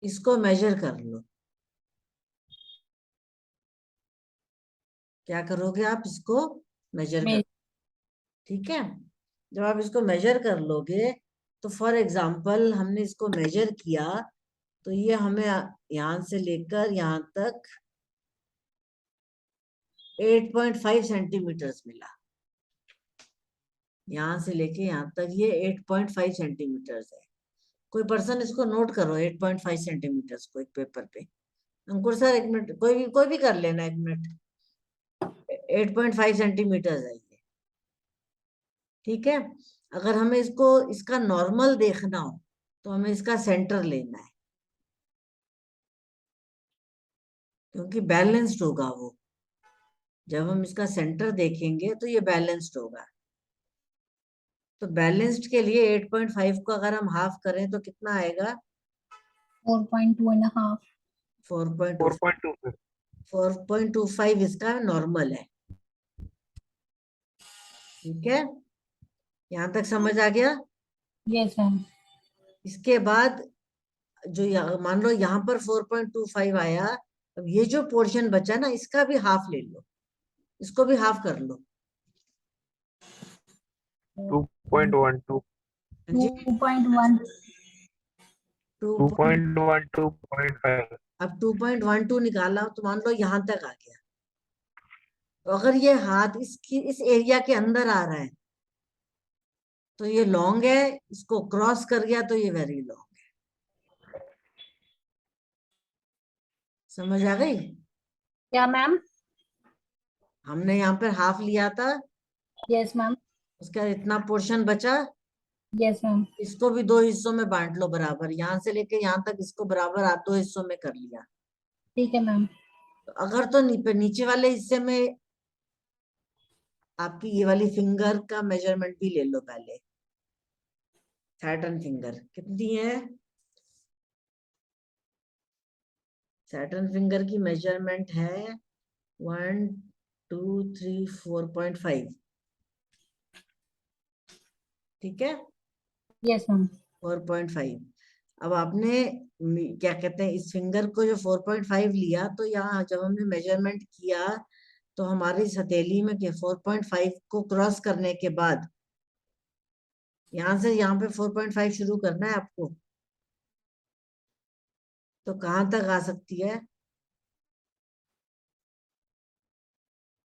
इसको मेजर कर लो। क्या करोगे आप? इसको मेजर कर, मेरे। ठीक है। जब आप इसको मेजर कर लोगे तो फॉर एग्जाम्पल हमने इसको मेजर किया तो ये हमें यहाँ से लेकर यहाँ तक 8.5 सेंटीमीटर्स मिला। यहाँ से लेके यहाँ तक ये 8.5 सेंटीमीटर्स है। कोई पर्सन इसको नोट करो 8.5 सेंटीमीटर्स को एक पेपर पे। अंकुर सर एक मिनट, कोई भी कर लेना एक मिनट। 8.5 सेंटीमीटर्स है ये, ठीक है। अगर हमें इसका नॉर्मल देखना हो तो हमें इसका सेंटर लेना है, क्योंकि बैलेंस्ड होगा वो। जब हम इसका सेंटर देखेंगे तो ये बैलेंस्ड होगा। तो बैलेंस्ड के लिए 8.5 को अगर हम हाफ करें तो कितना आएगा? 4.2.5। 4.2। 4.25। 4.25 इसका नॉर्मल है, ठीक है। यहाँ तक समझ आ गया? Yes ma'am. इसके बाद जो मान लो यहाँ पर 4.25 आया, अब ये जो पोर्शन बचा ना इसका भी हाफ ले लो, इसको भी हाफ कर लो। 2.12। हाँ जी, 2.1। 2.12.5। अब 2.12 निकाला तो मान लो यहाँ तक आ गया। तो अगर ये हाथ इस एरिया के अंदर आ रहा है तो ये लॉन्ग है, इसको क्रॉस कर गया तो ये वेरी लॉन्ग है। समझ आ गई? क्या मैम? हमने यहाँ पर हाफ लिया था, यस मैम। उसका इतना पोर्शन बचा, यस मैम। इसको भी दो हिस्सों में बांट लो बराबर। यहाँ से लेके यहाँ तक इसको बराबर दो हिस्सों में कर लिया। ठीक है मैम। तो अगर तो नीचे वाले हिस्से में आपकी ये वाली फिंगर का मेजरमेंट भी ले लो पहले। सैटर्न फिंगर कितनी है? सैटर्न फिंगर की मेजरमेंट है 1 2 3 4.5, ठीक है। Yes ma'am. 4.5। अब आपने क्या कहते हैं, इस फिंगर को जो 4.5 लिया तो यहाँ जब हमने मेजरमेंट किया तो हमारी इस हथेली में 4.5 को क्रॉस करने के बाद यहाँ से यहाँ पे 4.5 शुरू करना है आपको। तो कहाँ तक आ सकती है?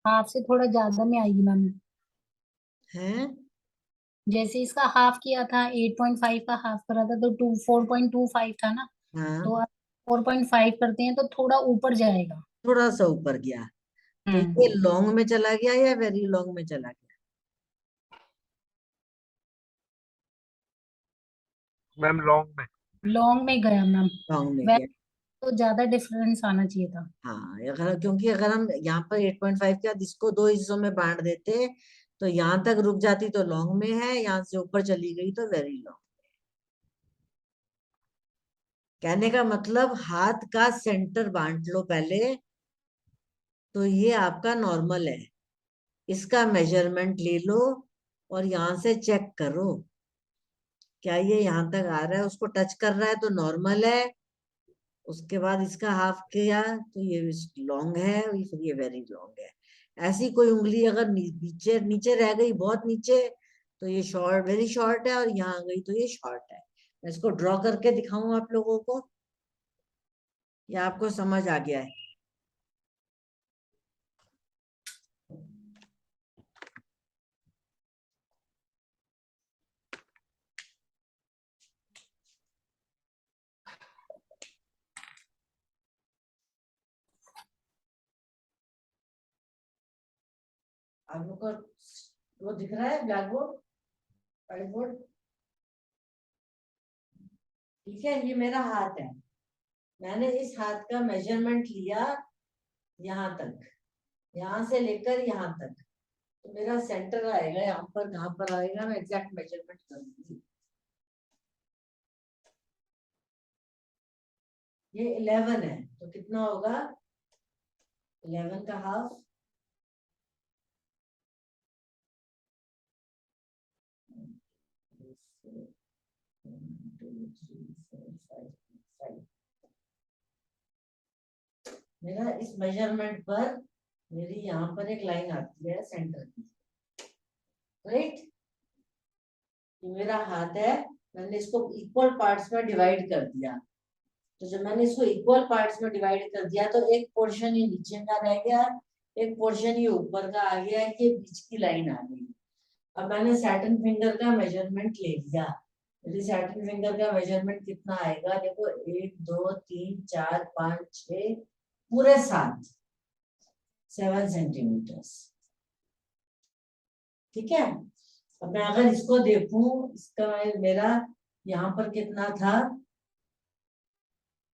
हाफ से थोड़ा ज्यादा में आएगी मैम। हैं? जैसे इसका हाफ किया था, 8.5 का हाफ करा था तो 4.25 था ना। तो हाँ, आप 4.5 करते हैं तो थोड़ा ऊपर जाएगा। थोड़ा सा ऊपर गया। तो ये लॉन्ग में चला गया या वेरी लॉन्ग में चला गया? मैम लॉन्ग में। लॉन्ग में गया मैम। लॉन्ग में गया। वैसे तो ज्यादा डिफरेंस आना चाहिए था। हाँ, क्योंकि अगर हम यहाँ पर 8.5 के बाद इसको दो हिस्सों में बांट देते तो यहाँ तक रुक जाती तो लॉन्ग में है, यहाँ से ऊपर चली गई तो वेरी लॉन्ग। कहने का मतलब हाथ का सेंटर बांट लो पहले। तो ये आपका नॉर्मल है, इसका मेजरमेंट ले लो और यहाँ से चेक करो क्या ये यहाँ तक आ रहा है, उसको टच कर रहा है तो नॉर्मल है। उसके बाद इसका हाफ किया तो ये लॉन्ग है, फिर ये वेरी लॉन्ग है। ऐसी कोई उंगली अगर नीचे नीचे रह गई, बहुत नीचे, तो ये शॉर्ट, वेरी शॉर्ट है, और यहाँ आ गई तो ये शॉर्ट है। मैं इसको ड्रॉ करके दिखाऊं आप लोगों को, या आपको समझ आ गया है? आप लोग को वो दिख रहा है, ब्लैक बोर्ड, व्हाइट बोर्ड? ठीक है, ये मेरा हाथ है। मैंने इस हाथ का मेजरमेंट लिया यहाँ तक, यहाँ से लेकर यहाँ तक। तो मेरा सेंटर आएगा यहाँ पर, कहाँ पर आएगा मैं एग्जैक्ट मेजरमेंट करूंगी। ये 11 है तो कितना होगा? 11 का हाफ 1 2 3 4 5 6। मेरा इस मेजरमेंट पर मेरी यहाँ पर एक लाइन आती है सेंटर की, राइट। ये मेरा हाथ है, मैंने इसको इक्वल पार्ट्स में डिवाइड कर दिया। तो जब मैंने इसको इक्वल पार्ट्स में डिवाइड कर दिया तो एक पोर्शन ये नीचे का रह गया, एक पोर्शन ये ऊपर का आ गया, ये बीच की लाइन आ गई। अब मैंने सैटर्न फिंगर का मेजरमेंट ले लिया। सैटर्न फिंगर का मेजरमेंट कितना आएगा, देखो 1 2 3 4 5 6 पूरे 7 सेंटीमीटर। ठीक है। अब मैं अगर इसको देखूं, इसका मेरा यहाँ पर कितना था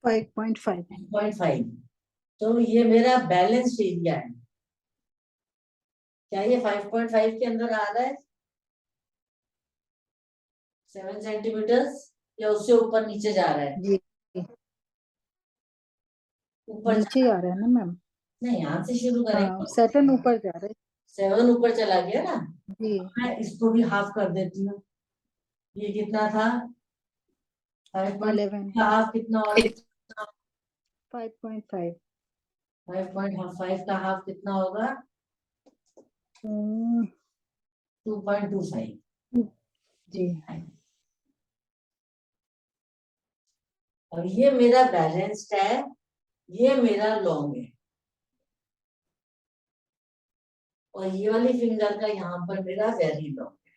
5.5 5.5, तो ये मेरा बैलेंस एरिया है। क्या ये 5.5 के अंदर आ रहा है 7 सेंटीमीटर, या उससे ऊपर नीचे जा रहा है? जी ऊपर नीचे आ रहा है ना मैम। नहीं, यहाँ से शुरू हाँ करेंगे। सैटर्न ऊपर जा रहा है 7 ऊपर चला गया ना। जी। मैं इसको भी हाफ कर देती हूँ। ये कितना था 5.5 11 का हाफ कितना होगा? 5.5 5.5 का हाफ कितना होगा? 2.25। जी। और ये मेरा बैलेंस्ड है, ये मेरा लॉन्ग है, और ये वाली फिंगर का यहाँ पर मेरा वेरी लॉन्ग है।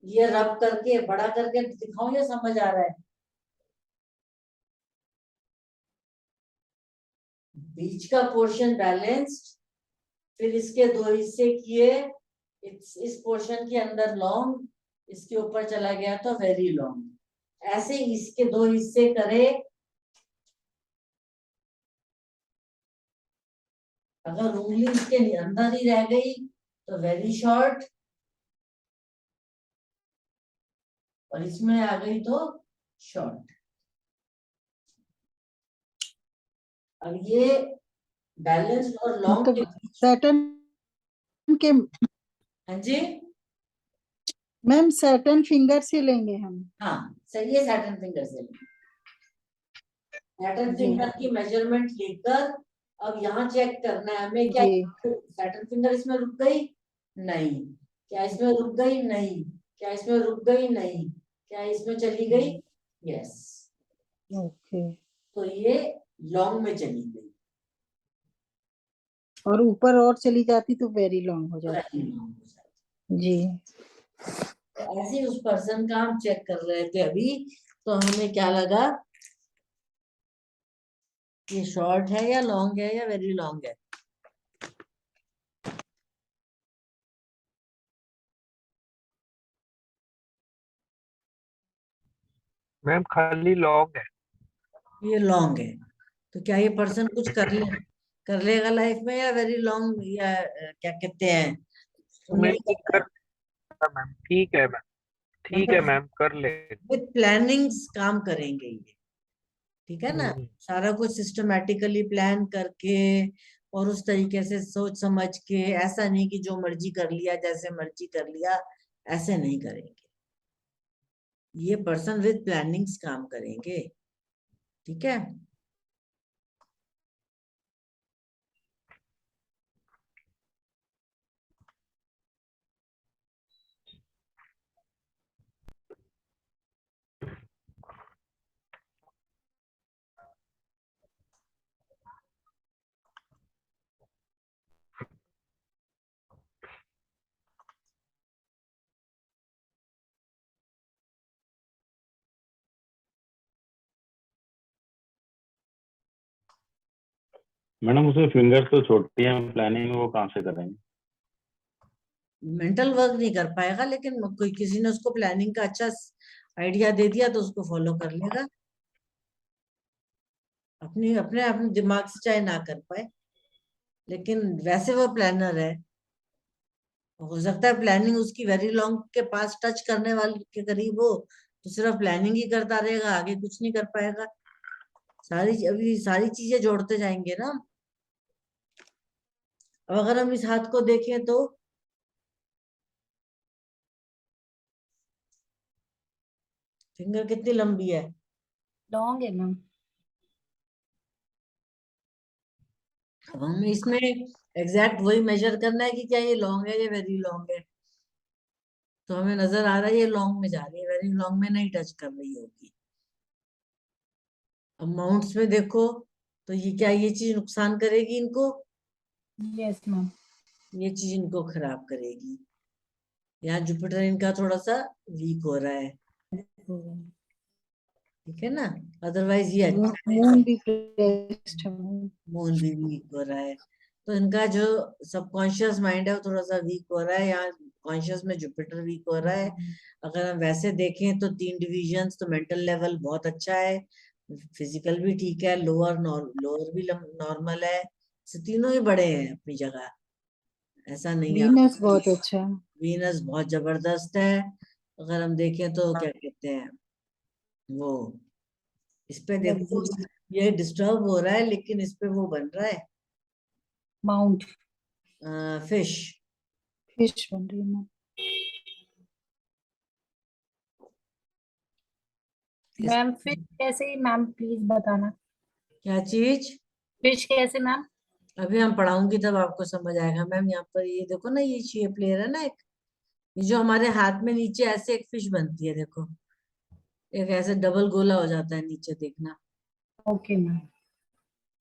ये रब करके बड़ा करके दिखाऊं या समझ आ रहा है? बीच का पोर्शन बैलेंस्ड, फिर इसके 2 हिस्से किए, इस पोर्शन के अंदर लॉन्ग, इसके ऊपर चला गया तो वेरी लॉन्ग। ऐसे इसके 2 हिस्से करे, अगर उंगली इसके अंदर ही रह गई तो वेरी शॉर्ट, और इसमें आ गई तो शॉर्ट। अब ये बैलेंस और लॉन्ग के मतलब बीच, सैटर्न के हाँ जी, मैम सैटर्न फिंगर से लेंगे हम। हाँ सही है, सैटर्न फिंगर से सैटर्न जी फिंगर की मेजरमेंट लेकर अब यहाँ चेक करना है हमें, क्या जी सैटर्न फिंगर इसमें रुक गई? नहीं। क्या इसमें रुक गई? नहीं। क्या इसमें रुक गई? नहीं। क्या इसमें चली गई? यस। ओके। तो ये लॉन्ग में चली गई। और ऊपर और चली जाती तो वेरी लॉन्ग हो जाती। Very long हो जाती। जी। तो ऐसे ही उस पर्सन का हम चेक कर रहे थे अभी, तो हमें क्या लगा, ये शॉर्ट है या लॉन्ग है या वेरी लॉन्ग है? मैम खाली लॉन्ग है। ये लॉन्ग है। तो क्या ये पर्सन कुछ कर लेगा लाइफ में, या वेरी लॉन्ग, या क्या कहते हैं, मैं नहीं कर करता? मैम, ठीक है मैम, ठीक है मतलब मैम, कर ले। विथ प्लानिंग्स काम करेंगे ये, ठीक है ना? सारा कुछ सिस्टमेटिकली प्लान करके और उस तरीके से सोच समझ के, ऐसा नहीं कि जो मर्जी कर लिया, जैसे मर्जी कर लिया, ऐसे नहीं करेंगे। ये पर्सन विद प्लानिंग्स काम करेंगे, ठीक है। मैडम उसमें फिंगर तो छोटी है, प्लानिंग वो कहाँ से करेंगे? मेंटल वर्क नहीं कर पाएगा, लेकिन कोई किसी ने उसको प्लानिंग का अच्छा आइडिया दे दिया तो उसको फॉलो कर लेगा। अपने अपने दिमाग से चाहे ना कर पाए, लेकिन वैसे वो प्लानर है। हो सकता है प्लानिंग उसकी वेरी लॉन्ग के पास टच करने वाले के करीब हो, तो सिर्फ प्लानिंग ही करता रहेगा, आगे कुछ नहीं कर पाएगा। अभी सारी चीजें जोड़ते जाएंगे ना। अब अगर हम इस हाथ को देखें तो फिंगर कितनी लंबी है? लॉन्ग है मैम। अब हम इसमें एग्जैक्ट वही मेजर करना है कि क्या ये लॉन्ग है या वेरी लॉन्ग है। तो हमें नजर आ रहा है ये लॉन्ग में जा रही है, वेरी लॉन्ग में नहीं टच कर रही होगी। अब माउंट्स में देखो तो ये क्या, ये चीज नुकसान करेगी इनको, यस मैम। ये चीज इनको खराब करेगी। यहाँ जुपिटर इनका थोड़ा सा वीक हो रहा है, ठीक है ना। अदरवाइज ये अच्छा है। मून भी प्लेस्ड है। मून भी वीक हो रहा है, तो इनका जो सबकॉन्शियस माइंड है वो थोड़ा सा वीक हो रहा है। यहाँ कॉन्शियस में जुपिटर वीक हो रहा है। अगर हम वैसे देखें तो 3 डिविजन्स, तो मेंटल लेवल बहुत अच्छा है, फिजिकल भी ठीक है, लोअर भी नॉर्मल है। so तीनों ही बड़े हैं अपनी जगह, ऐसा नहीं है। वीनस बहुत अच्छा है। वीनस बहुत जबरदस्त है। अगर हम देखें तो क्या कहते हैं वो, इस पे देखो ये डिस्टर्ब हो रहा है, लेकिन इस पे वो बन रहा है माउंट फिश। फिश बन रही है मैम। मैम फिश कैसे मैम, प्लीज बताना। क्या चीज? फिश कैसे मैम? अभी हम पढ़ाऊंगी तब आपको समझ आएगा मैम। यहाँ पर ये देखो ना, ये शेप लेयर है ना एक, ये जो हमारे हाथ में नीचे ऐसे एक फिश बनती है, देखो एक ऐसे डबल गोला हो जाता है नीचे, देखना। Okay ma'am.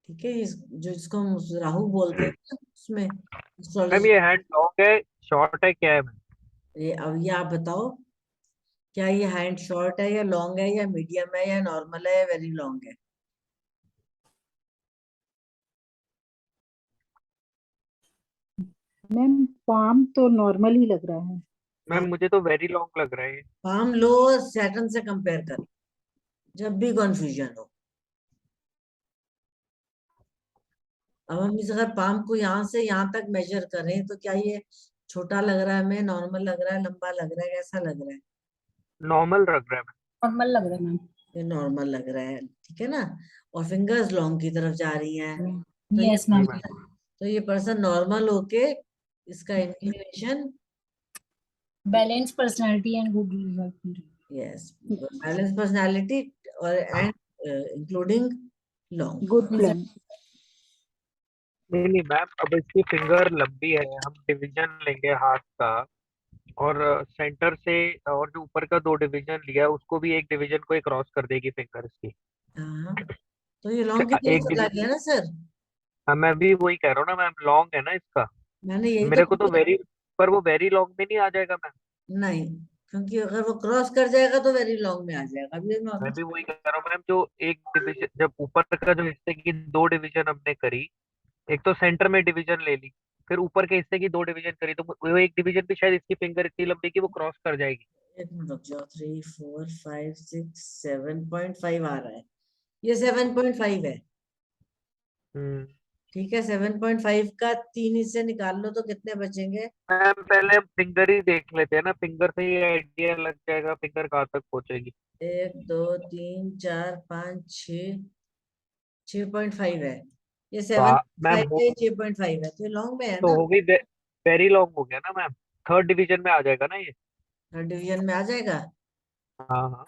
ठीक है, जो इसको हम राहु बोलते हैं ना, उसमें मैम एस्ट्रोलॉजी। ये हैंड लॉन्ग है शॉर्ट है क्या है मैम? ये अब ये आप बताओ, क्या ये हैंड शॉर्ट है या लॉन्ग है या मीडियम है या नॉर्मल है या वेरी लॉन्ग है? मैम पाम तो नॉर्मल ही लग रहा है। मैम मुझे तो वेरी लॉन्ग लग रहा है ये। पाम लो सैटर्न से कंपेयर कर, जब भी कंफ्यूजन हो। अब हम इस अगर पाम को यहाँ से यहाँ तक मेजर करें तो क्या ये छोटा लग रहा है हमें, नॉर्मल लग रहा है, लंबा लग रहा है, कैसा लग रहा है? नॉर्मल लग रहा है मैम। नॉर्मल लग रहा है मैम। ये नॉर्मल लग रहा है, ठीक है ना। और फिंगर्स लॉन्ग की तरफ जा रही हैं, तो ये यस मैम। तो ये पर्सन नॉर्मल होके इसका inclination, balance personality and good result. Yes, balance personality और and including long. Good plan. नहीं नहीं मैम, अब इसकी फिंगर लंबी है, हम डिवीजन लेंगे हाथ का और सेंटर से, और जो ऊपर का 2 डिवीजन लिया है उसको भी एक डिवीजन को क्रॉस कर देगी फिंगर इसकी। हाँ, तो ये लॉन्ग की तरफ एक चला डिवीजन, गया ना सर। हाँ मैं भी वही कह रहा हूँ ना मैम, लॉन्ग है ना इसका। मैंने यही मेरे को तो तो वेरी, पर वो वेरी लॉन्ग में नहीं आ जाएगा मैम। नहीं, क्योंकि अगर वो क्रॉस कर जाएगा तो वेरी लॉन्ग में आ जाएगा। अभी मैं भी वही कह रहा हूँ मैम, जो एक डिवीजन, जब ऊपर का जो हिस्से की 2 डिवीजन हमने करी, एक तो सेंटर में डिवीजन ले ली, फिर ऊपर के हिस्से की 2 डिवीजन करी, तो वो एक डिवीजन भी शायद इसकी फिंगर इतनी लंबी कि वो क्रॉस कर जाएगी। एक मिनट रुक जाओ, 3 4 5 6 7.5 आ रहा है, ये 7.5 है। हम्म। ठीक है, 7.5 का 3 हिस्से निकाल लो तो कितने बचेंगे? मैम पहले हम फिंगर ही देख लेते हैं ना, फिंगर से ही आइडिया लग जाएगा फिंगर कहाँ तक पहुंचेगी। 1 2 3 4 5 6, 6.5 है। ये तो मैम 7.5 है, 6.5 है, तो ये लॉन्ग में है तो ना। हो गई, वेरी लॉन्ग हो गया ना मैम, थर्ड डिवीजन में आ जाएगा ना ये। थर्ड डिवीजन में आ जाएगा। हाँ हाँ।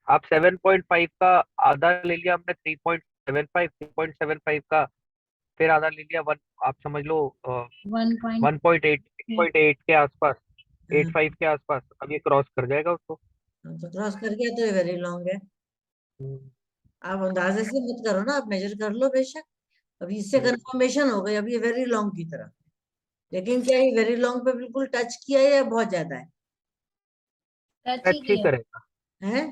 आप 7.5 का आधा ले लिया हमने, 3.75, 3.75 का फिर आधा ले लिया, वन, आप समझ लो 1.8, 8.8 के आसपास, हाँ, 8.5 के आसपास, अब ये क्रॉस कर जाएगा उसको। तो क्रॉस कर गया तो ये वेरी लॉन्ग है। हम्म, आप अंदाजे से मत करो ना, आप मेजर कर लो बेशक। अभी इससे हम्म। कंफर्मेशन हो गई, अब ये वेरी लॉन्ग की तरफ। लेकिन क्या ये वेरी लॉन्ग पे बिल्कुल टच किया है या बहुत ज्यादा है? टच ही टच ही किया। करेगा, हैं?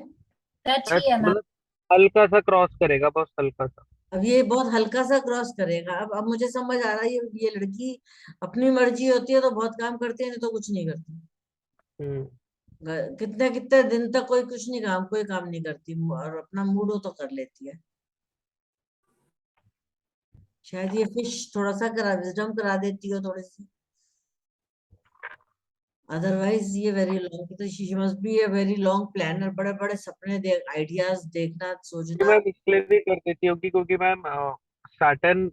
टच टच किया मैम। मतलब हल्का सा क्रॉस करेगा, बस हल्का सा। अब ये बहुत हल्का सा क्रॉस करेगा। अब मुझे समझ आ रहा है, ये लड़की अपनी मर्जी होती है तो बहुत काम करती है, नहीं तो कुछ नहीं करती। हम्म। कितने कितने दिन तक कोई काम नहीं करती, और अपना मूड हो तो कर लेती है। शायद ये फिश थोड़ा सा विजडम करा देती हो थोड़ी सी। अदरवाइज ये वेरी लॉन्ग, तो she must be a very long planner. बड़े बड़े सपने देख, आइडियाज देखना, कि सोचना। मैम इसलिए भी कर देती होगी क्योंकि मैम सैटर्न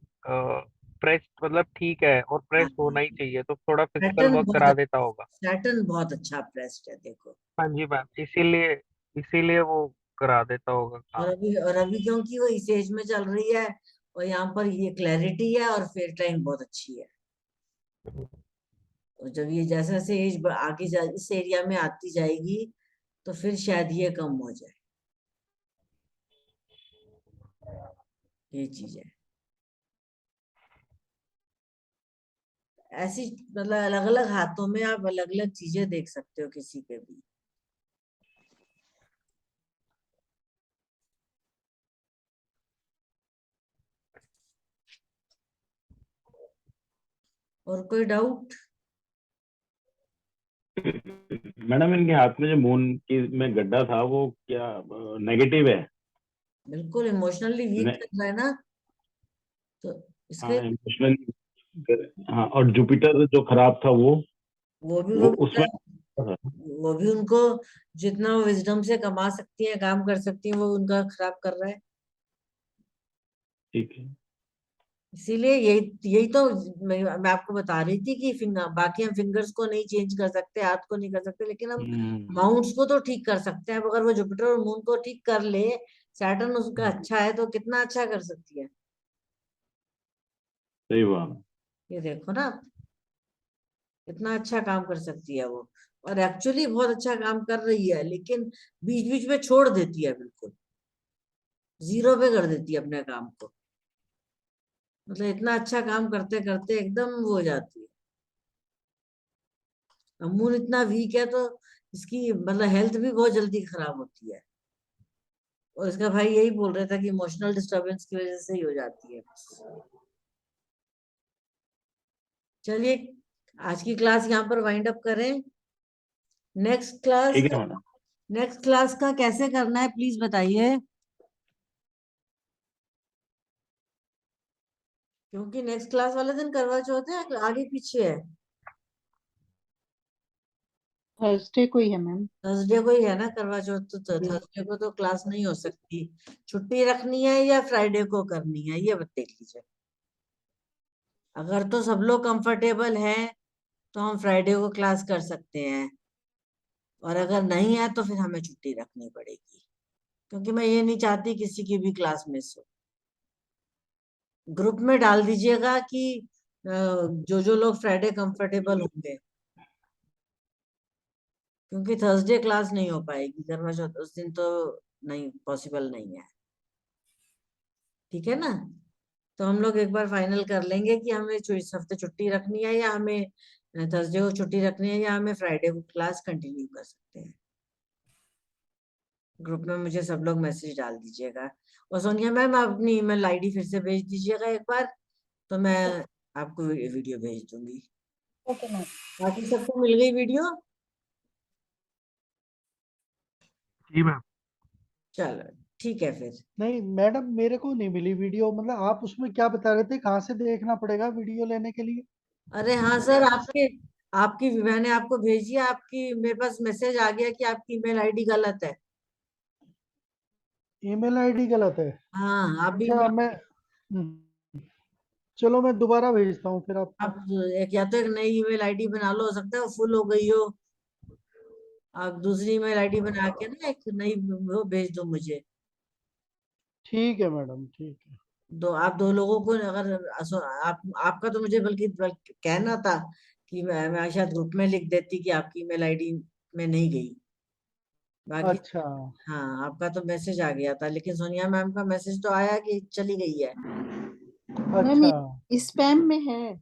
प्रेस मतलब ठीक है, और प्रेस होना ही चाहिए, तो थोड़ा फिजिकल वर्क करा देता होगा। सैटर्न बहुत अच्छा प्लेस्ड है, देखो। हाँ जी मैम, इसीलिए इसीलिए वो करा देता होगा काम। और अभी क्योंकि वो इस एज में चल रही है, और यहाँ पर ये क्लैरिटी है और फेयर टाइम बहुत अच्छी है। और जब ये जैसे जैसे एज आगे इस एरिया में आती जाएगी तो फिर शायद ये कम हो जाए, ये चीज है। ऐसी मतलब अलग अलग हाथों में आप अलग अलग चीजें देख सकते हो किसी के भी। और कोई डाउट? मैडम इनके हाथ में जो मून की में गड्ढा था वो क्या नेगेटिव है? बिल्कुल इमोशनली वीक ने, कर रहा है ना, तो हाँ इसके इमोशनली। हाँ, और जुपिटर जो खराब था वो वो उसमें। वो भी उनको जितना विजडम से कमा सकती है, काम कर सकती है, वो उनका खराब कर रहा है। ठीक है। इसीलिए यही यही तो मैं आपको बता रही थी कि बाकी हम फिंगर्स को नहीं चेंज कर सकते, हाथ को नहीं कर सकते, लेकिन हम माउंट्स को तो ठीक कर सकते हैं। अब अगर वो जुपिटर और मून को ठीक कर ले, सैटर्न उसका अच्छा है तो कितना अच्छा कर सकती है। सही बात। ये देखो ना, कितना अच्छा काम कर सकती है वो, और एक्चुअली बहुत अच्छा काम कर रही है, लेकिन बीच बीच में छोड़ देती है, बिल्कुल जीरो पे कर देती है अपने काम को। मतलब इतना अच्छा काम करते करते एकदम वो हो जाती है। मून इतना वीक है तो इसकी मतलब हेल्थ भी बहुत जल्दी खराब होती है। और इसका भाई यही बोल रहा था कि इमोशनल डिस्टरबेंस की वजह से ही हो जाती है बस। चलिए आज की क्लास यहाँ पर वाइंड अप करें। नेक्स्ट क्लास, ठीक है मैडम। नेक्स्ट क्लास का कैसे करना है प्लीज बताइए, क्योंकि नेक्स्ट क्लास वाले दिन करवा चौथ है, आगे पीछे है। थर्सडे को ही है मैम। थर्सडे को ही है ना करवा चौथ, तो थर्सडे को तो क्लास नहीं हो सकती। छुट्टी रखनी है या फ्राइडे को करनी है, ये देख लीजिए। अगर तो सब लोग कंफर्टेबल हैं तो हम फ्राइडे को क्लास कर सकते हैं, और अगर नहीं है तो फिर हमें छुट्टी रखनी पड़ेगी, क्योंकि मैं ये नहीं चाहती किसी की भी क्लास मिस हो। ग्रुप में डाल दीजिएगा कि जो जो लोग फ्राइडे कंफर्टेबल होंगे, क्योंकि थर्सडे क्लास नहीं हो पाएगी करवा चौथ उस दिन, तो नहीं पॉसिबल नहीं है। ठीक है ना? तो हम लोग एक बार फाइनल कर लेंगे कि हमें इस हफ्ते छुट्टी रखनी है, या हमें थर्सडे को छुट्टी रखनी है, या हमें फ्राइडे को क्लास कंटिन्यू कर सकते हैं। ग्रुप में मुझे सब लोग मैसेज डाल दीजिएगा। और सोनिया मैम आप अपनी ईमेल आईडी फिर से भेज दीजिएगा एक बार, तो मैं आपको वीडियो भेज दूंगी। Okay ma'am. बाकी सबको मिल गई वीडियो? जी मैम। चलो ठीक है फिर। नहीं मैडम, मेरे को नहीं मिली वीडियो। मतलब आप उसमें क्या बता रहे थे, कहाँ से देखना पड़ेगा वीडियो लेने के लिए? अरे हाँ सर, आपके आपकी मैंने आपको भेजी है, आपकी मेरे पास मैसेज आ गया कि आपकी ईमेल आईडी गलत है। ईमेल आईडी गलत है? हाँ आप भी, अच्छा, मैं चलो मैं दोबारा भेजता हूँ फिर आपको। आप एक या तो एक नई ईमेल आईडी बना लो, हो सकता है वो फुल हो गई हो। आप दूसरी ईमेल आईडी बना के ना एक नई वो भेज दो मुझे। ठीक है मैडम, ठीक है। आप दो लोगों को अगर आप आपका तो मुझे बल्कि कहना था कि मैं शायद ग्रुप में लिख देती कि आपकी ईमेल आईडी में नहीं गई। बाकी अच्छा हाँ, आपका तो मैसेज आ गया था, लेकिन सोनिया मैम का मैसेज तो आया कि चली गई है। मैम अच्छा। ये स्पैम में है।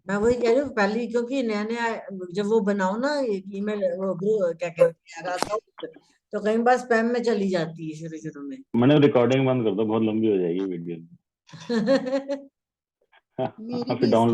मैं वही कह रही हूँ, पहले क्योंकि नया नया जब वो बनाओ ना ईमेल, वो क्या कहते हैं account, तो कई बार स्पैम में चली जाती है शुरू शुरू में। मैंने रिकॉर्डिंग बंद कर दो, बहुत लंबी हो जाएगी वीडियो। मेरी फिर भी डाउनलोड